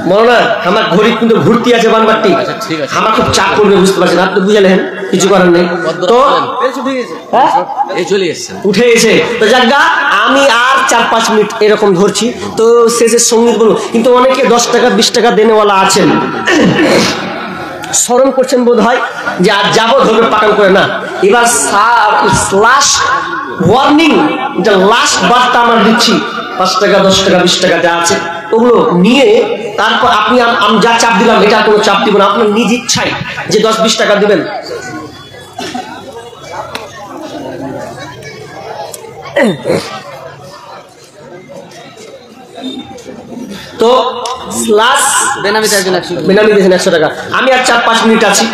মৌলানা, আমার ঘড়ি কিন্তু ঘুরতি আছে বানবারটি। আচ্ছা ঠিক আছে, আমার খুব চাপ করবে, বুঝতে পারছেন, আপনি বুঝালেন, কিছু করার নেই। তো এই চলে এসছে, উঠে এসে তো জায়গা আমি আর 4-5 মিনিট এরকম ধরছি, তো শেষের সঙ্গীত বলবো। কিন্তু অনেকে 10 টাকা 20 টাকা দেনেওয়ালা আছেন, স্মরণ করছেন বোধ হয় যে আজ যাবো, ধরবে পাকান করে না। এবার লাস্ট ওয়ার্নিং, যে লাস্ট বার্তা আমার দিচ্ছি, 5 টাকা 10 টাকা 20 টাকা যা আছে ওগুলো নিয়ে তারপর আপনি আমি যা চাপ দিলাম এটা কোনো চাপ দিব না, আপনার নিজ ইচ্ছায় যে 10-20 টাকা দিবেন। তো বেনামি দিয়েছেন 100 টাকা। আমি আর 4-5 মিনিট আছি,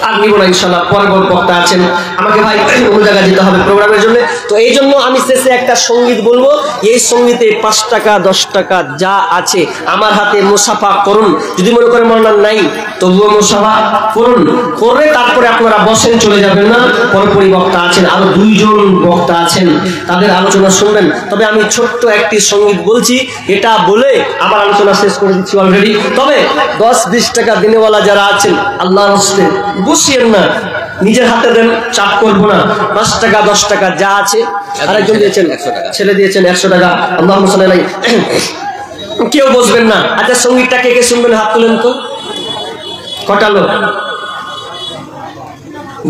আর নিব না ইনশাল্লাহ। পরে বক্তা আছেন, আমাকে ভাই অন্য জায়গায় যেতে হবে প্রোগ্রামের জন্য। তো এই জন্য আমি শেষে একটা সঙ্গীত বলবো, এই সঙ্গীতে 5 টাকা 10 টাকা যা আছে আমার হাতে মুসাফা করুন। যদি মনে করেন মনে নাই তবুও মুসাফা করুন, করে তারপরে আপনারা বসেন, চলে যাবেন না। পরপরই বক্তা আছেন, আরো 2 জন বক্তা আছেন, তাদের আলোচনা শুনবেন। তবে আমি ছোট্ট একটি সঙ্গীত বলছি, এটা বলে আমার আলোচনা শেষ করে দিচ্ছি অলরেডি। তবে 10-20 টাকা দিনেওয়ালা যারা আছেন আল্লাহর রাস্তে বসিয়েন না, নিজের হাতে দেন, চাপ করবো না। 5 টাকা 10 টাকা যা আছে, আরেকজন দিয়েছেন 100 টাকা, ছেলে দিয়েছেন 100 টাকা। আল্লাহুম্মা সাল্লি আলাইহি। কেউ বসবেন না। আচ্ছা সঙ্গীতটা কে কে শুনবেন হাত তুলেন তো, কটা লোক?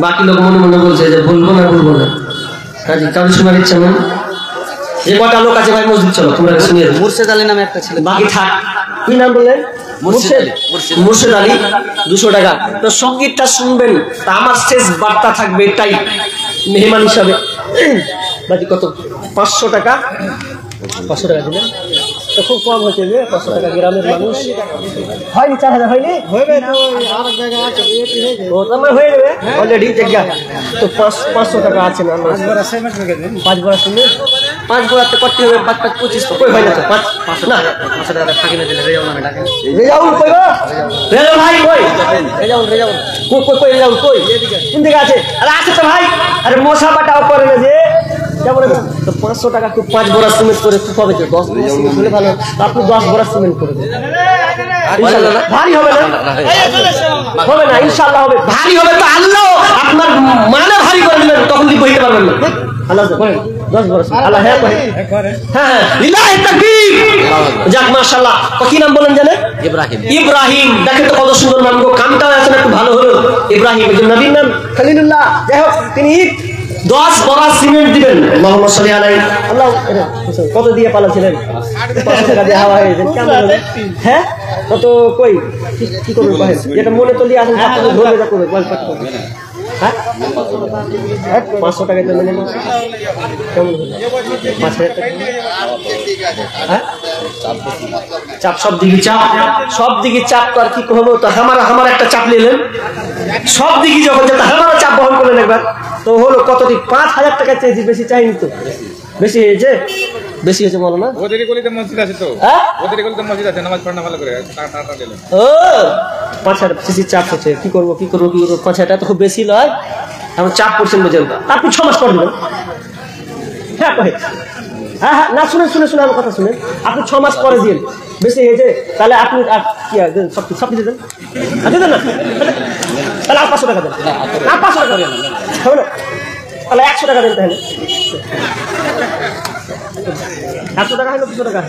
বাকি লোক মনে মনে বলছে যে বলবো না। কাজে কারণ শোনার ইচ্ছা নেই। যে কটা লোক আছে ভাই মসজিদ চলো, তোমরা শুনিয়ে। মুর্শেদ আলী নামে একটা ছেলে, বাকি থাক। কি নাম বললেন? মুর্শেদ আলী, 200 টাকা। তো সঙ্গীতটা শুনবেন, তা আমার শেষ বার্তা থাকবে এটাই মেহমান হিসাবে। বাকি কত? 500 টাকা। 500 টাকা দিলেন তো খুব কম হয়েছে যে 500 টাকা গ্রামের মানুষ। হয়নি 4,000 হয়নি? ও তোমার হয়ে যাবে অলরেডি জায়গা। তো 500 টাকা আছে না? 5 বড়া শুনলে 5 বড়াতে করতে হবে 5-25 তো কই হয় না তো 500 না 500 টাকা ফাঁকি না দিলে রেজাউল নামে ডাকে। রেজাউল কই গো? রেজাউল ভাই কই? রেজাউল কই রেজাউল কই? কোন দিকে আছে? আরে আছে তো ভাই। আরে মশা বাটাও করে না যে কেমন? তো 500 টাকা তো 5 বড়া সিমেন্ট করে খুব হবে, 10 বড়া সিমেন্ট হলে ভালো। আপনি 10 বড়া সিমেন্ট করে দেন, ভারী হবে না? হবে না, ইনশাআল্লাহ হবে। ভারী হবে তো আল্লাহ আপনার মানে ভারী করে দিবেন, তখন কি বইতে পারবেন না। আল্লাহ করেন 10 বড়া আল্লাহ হ্যাঁ করে। হ্যাঁ লিল্লাহি তাকবীর। যাক মাশাআল্লাহ। কি নাম বলেন জানেন? ইব্রাহিম। দেখেন তো কত সুন্দর নাম গো, কামটাও আছে না একটু ভালো হলো। ইব্রাহিম একজন নবীর নাম, খলিলুল্লাহ। যাই হোক তিনি 10 বড়া সিমেন্ট দিবেন। আল্লাহুম্মা সাল্লি আলাইহি। আল্লাহ কত দিয়ে পালাছিলেন? 500 টাকা দিয়ে হাওয়া হয়ে গেছে। কেমন হলো? হ্যাঁ কত কই কি করবে কহেন? এটা মনে তো দিয়ে আসেন আপনাদের ধরে যা করবে বল কত করবে? হ্যাঁ 500 টাকা দিয়ে নেন। কেমন হলো? 5000 টাকা। হ্যাঁ চাপ সব দিকে চাপ তো আর কি হলো? তো আমার একটা চাপ নিলেন সব দিকে যখন যেটা আমারও চাপ বহন করলেন একবার তো হলো কত দিক 5000 টাকা চেয়েছি, বেশি চাইনি তো। বেশি হয়েছে বলো না? ওদের গলিতে মসজিদ আছে তো, হ্যাঁ ওদের গলিতে মসজিদ আছে, নামাজ পড়না ভালো করে টাটা দিলেন। ও 5000 বেশি চাপ হচ্ছে, কি করবো 5000 টাকা তো খুব বেশি নয়, এখন চাপ করছেন বুঝেন। আপনি 6 মাস পর দিবেন। হ্যাঁ হ্যাঁ না শুনে আমার কথা শুনেন, আপনি 6 মাস পরে দিন। বেশি হয়েছে তাহলে আপনি আর কি সব কিছু দেন না, তাহলে আর 500 টাকা দেন, আর 500 টাকা দেন, তাহলে 100 টাকা দেন। তাহলে 100 টাকা হলো 200 টাকা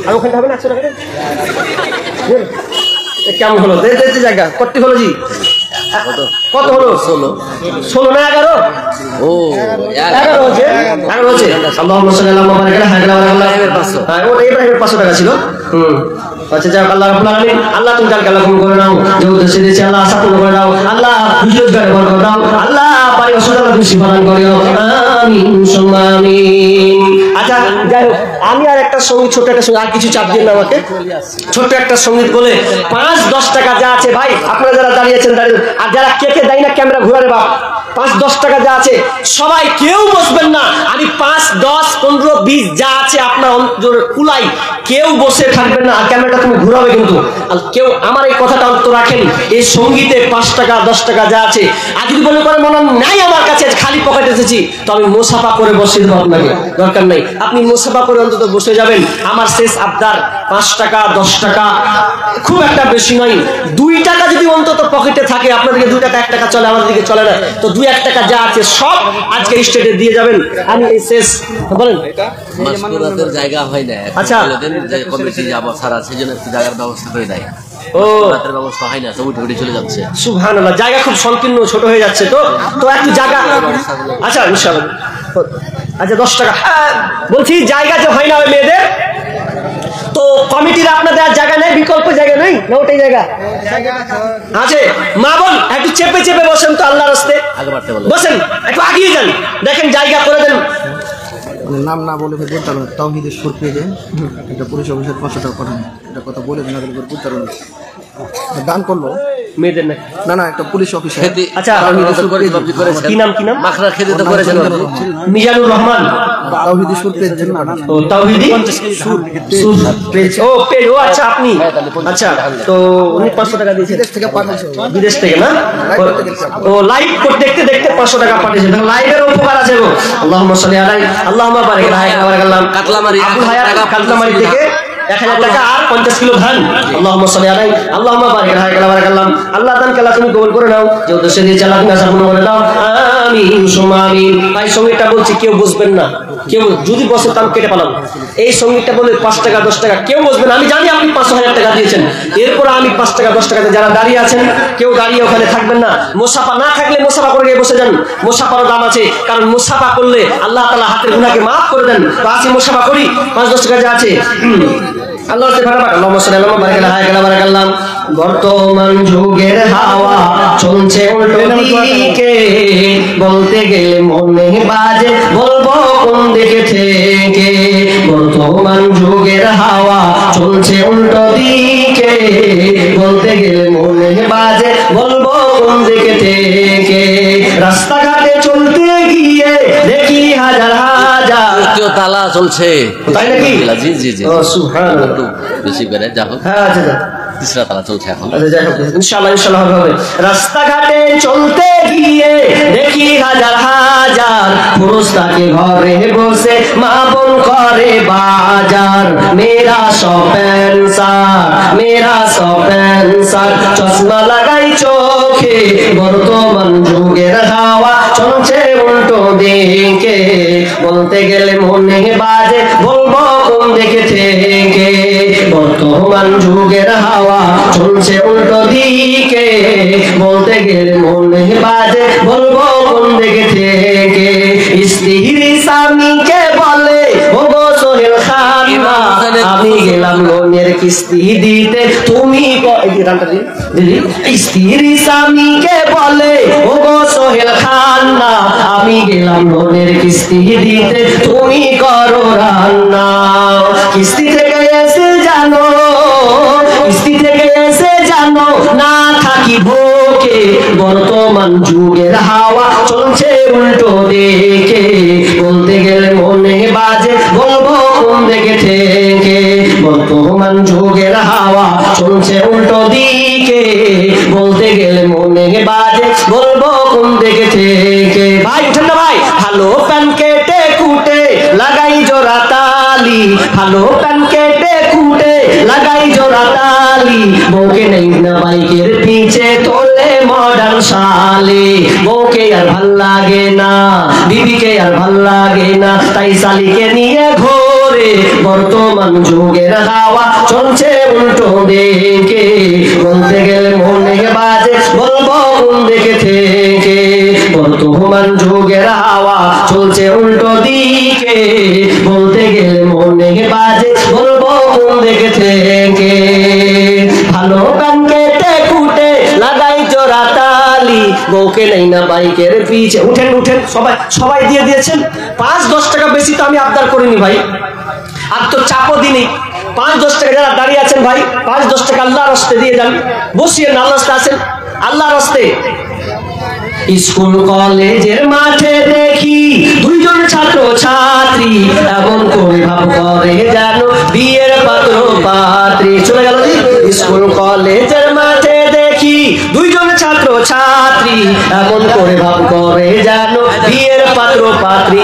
আর ওখানে হবে না, 100 টাকা দেন। কেমন হলো? জায়গা কত হলো জি? কত হলো? 16 না 11? ও 11 হচ্ছে। আল্লাহুম্মা সাল্লি আলা মুহাম্মাদ ওয়া আলা আলি মুহাম্মাদ। হ্যাঁ ওটা ইব্রাহিমের 500 টাকা ছিল। আচ্ছা যাক, আল্লাহ রাব্বুল আলামিন, আল্লাহ তুমি তার কালাম করে নাও, যে উদ্দেশ্যে দিয়েছে আল্লাহ সাফল্য করে দাও, আল্লাহ রোজগারে বরকত দাও, আল্লাহ পারি অসুবিধা তুমি শিফাদান করিও, আমিন সুম্মা আমিন। আচ্ছা যাই হোক, আমি আর একটা সঙ্গীত, ছোট একটা সঙ্গীত, আর কিছু চাপ দিন না আমাকে, ছোট একটা সঙ্গীত বলে 5-10 টাকা যা আছে ভাই, আপনারা যারা দাঁড়িয়েছেন দাঁড়িয়ে, আর যারা কে দেয় না ক্যামেরা ঘুরারে বাপ, 5-10 টাকা যা আছে সবাই কেউ বসবেন না। আমি 5, 10, 15, 20 যা আছে আপনার কুলাই, কেউ বসে থাকবেন না। আর ক্যামেরাটা তুমি ঘুরাবে কিন্তু, আর কেউ আমার এই কথাটা অন্তত রাখেন, এই সঙ্গীতে 5 টাকা 10 টাকা যা আছে, আর যদি মনে করেন মনে নাই আমার কাছে খালি পকেট এসেছি, তো আমি মোসাফা করে বসে দেবো, আপনাকে দরকার নেই, আপনি মোসাফা করে অন্তত বসে যাবেন। আমার শেষ আবদার 5 টাকা 10 টাকা খুব একটা বেশি নয়, 2 টাকা যদি অন্তত পকেটে থাকে, আপনাদেরকে 2 টাকা 1 টাকা চলে, আমাদের দিকে চলে না, তো 2-1 টাকা যা আছে সব আজকে স্টেটে দিয়ে যাবেন। আমি এই শেষ বলেন মাসকুরাতের জায়গা হয় না। আচ্ছা। যে কমিটি যাবো সারা সেজন্য একটু জায়গার ব্যবস্থা করে দেয়। ও রাতের ব্যবস্থা হয় না, সব উঠে চলে যাচ্ছে। সুবহানাল্লাহ, জায়গা খুব সংকীর্ণ ছোট হয়ে যাচ্ছে, তো একটু জায়গা। আচ্ছা ইনশাআল্লাহ, আচ্ছা 10 টাকা বলছি, জায়গা যে হয় না ওই মেয়েদের, তো কমিটির আপনাদের আর জায়গা নেই, বিকল্প জায়গা নেই না? ওটাই জায়গা আছে। মা বোন একটু চেপে বসেন তো, আল্লাহর রাস্তে আগে বাড়তে বলে বসেন, একটু আগিয়ে যান, দেখেন জায়গা করে দেন। নাম না বলে বলতে পারবো, তাওহীদের সুর পেজে একটা পুলিশ অফিসার 500 টাকা পাঠানো, এটা কথা বলে দিন, আগে বলতে পারবো দান করলো মেয়েদের নাকি? না একটা পুলিশ অফিসার। আচ্ছা কি নাম মাখরা খেতে তো করেছেন মিজানুর রহমান, তাওহীদের সুর পেজ থেকে পাঠানো। ও তাওহীদি সুর পেজ, ও পেজ, ও আচ্ছা আপনি, আচ্ছা তো উনি 500 টাকা দিয়েছেন বিদেশ থেকে পাঠাইছে, বিদেশ থেকে না? ও লাইভ দেখতে 500 টাকা পাঠিয়েছেন, লাইভের উপকার আছে গো। আল্লাহুম্মা সাল্লি আলাইহি, আল্লাহুম্মা বারিক আলাইহি, কাতলামারি আবুল হায়াত কাতলামারি থেকে 1000 টাকা আর 50 কিলো ধান। আল্লাহুম্মা সাল্লি আলাইহি, আল্লাহুম্মা বারিক আলাইহি, আল্লাহ দান কালা তুমি কবুল করে নাও, যে উদ্দেশ্যে দিয়েছে আল্লাহ তুমি আসার করে দাও, আমিন সুম্মা আমিন। ভাই সঙ্গীতটা বলছি কেউ বুঝবেন না, কেউ যদি বসে তার কেটে পালাম। এই সঙ্গীতটা বলে 5 টাকা 10 টাকা কেউ বসবেন না। আমি জানি আপনি 500,000 টাকা দিয়েছেন, এরপর আমি 5 টাকা 10 টাকাতে যারা দাঁড়িয়ে আছেন কেউ দাঁড়িয়ে ওখানে থাকবেন না। মুসাফা না থাকলে মুসাফা করে গিয়ে বসে যান, মুসাফারও দাম আছে, কারণ মুসাফা করলে আল্লাহ তাআলা হাতের গুনাহকে মাফ করে দেন। তো আসি মুসাফা করি, 5-10 টাকা যা আছে আল্লাহ বর্তমান যুগের হাওয়া চলছে উল্টো দিকে, বলতে গেলে মনে বাজে বলবো কোন দিকে থেকে। বর্তমান যুগের হাওয়া চলছে উল্টো দিকে, বলতে গেলে মনে বাজে বলবো কোন দিকে থেকে। রাস্তাঘাটে চলতে গিয়ে দেখি হাজার তালা চলছে, তাই নাকি? জি জি জি, ও সুবহানাল্লাহ, একটু বেশি করে যা হোক। হ্যাঁ আচ্ছা 3রা তালা চলছে এখন। যাই হোক ইনশাআল্লাহ হবে। রাস্তাঘাটে চলতে গিয়ে দেখি হাজার পুরুষ তাকে ঘরে বসে মা বোন করে বাজার। মেরা সপেন্সার চশমা লাগাই চোখে, বর্তমান যুগের হাওয়া চলছে উল্টো দিকে, বলতে গেলে মনে বাজে বলবো কোন দিকে থেকে। বর্তমান যুগের হাওয়া চলছে উল্টো দিকে, বলতে গেলে মনে বাজে বলবো কিস্তি দিতে তুমি দিদি স্ত্রী স্বামীকে বলে ও গো সোহেল খান না, আমি গেলাম লোনের কিস্তি দিতে তুমি করো রান্না। কিস্তি থেকে এসে জানো, কিস্তি থেকে এসে জানো না থাকি ভোকে, বর্তমান যুগের হাওয়া চলছে উল্টো দিকে, বলতে গেলে মনে বাজে বলবো কোন দিকে থেকে, বর্তমান যুগের হাওয়া চলছে উল্টো দিকে, বলতে গেলে মনে বাজে বলবো কোন দিকে থেকে। ভাই উঠেন না ভাই, ভালো প্যান কেটে কুটে লাগাই জোড়া তালি, ভালো প্যান কেটে কুটে লাগাই জোড়া তালি, বউকে নেই না বাইকের পিছে তোলে মডার্ন শালি, বউকে আর ভাল লাগে না, বিবিকে আর ভাল লাগে না, তাই শালিকে নিয়ে ঘোরে, বর্তমান যুগের হাওয়া চলছে উল্টো দিকে, বলতে গেলে মনে বাজে বলবো কোন দিকে থেকে, বর্তমান যুগের হাওয়া চলছে উল্টো দিকে, বলতে গেলে মনে বাজে বলবো কোন দিকে থেকে। ভালো প্যান কেটে কুটে লাগাই জোড়া তালি, বউকে নেই না বাইকের পিছে। উঠেন উঠেন সবাই, সবাই দিয়ে দিয়েছেন। 5-10 টাকা বেশি তো আমি আবদার করিনি ভাই, আর তো চাপও দিনি। 5-10 টাকা যারা দাঁড়িয়ে আছেন ভাই, 5-10 টাকা আল্লাহর রাস্তে দিয়ে যান, বসিয়ে না আল্লাহর রাস্তে আছেন, আল্লাহর রাস্তে। স্কুল কলেজের মাঠে দেখি দুইজন ছাত্র ছাত্রী, এমন করে ভাব করে যেন বিয়ের পাত্র পাত্রী। চলে গেল স্কুল কলেজের মাঠে দেখি দুইজন ছাত্র ছাত্রী, এমন করে ভাব করে যেন বিয়ের পাত্র পাত্রী।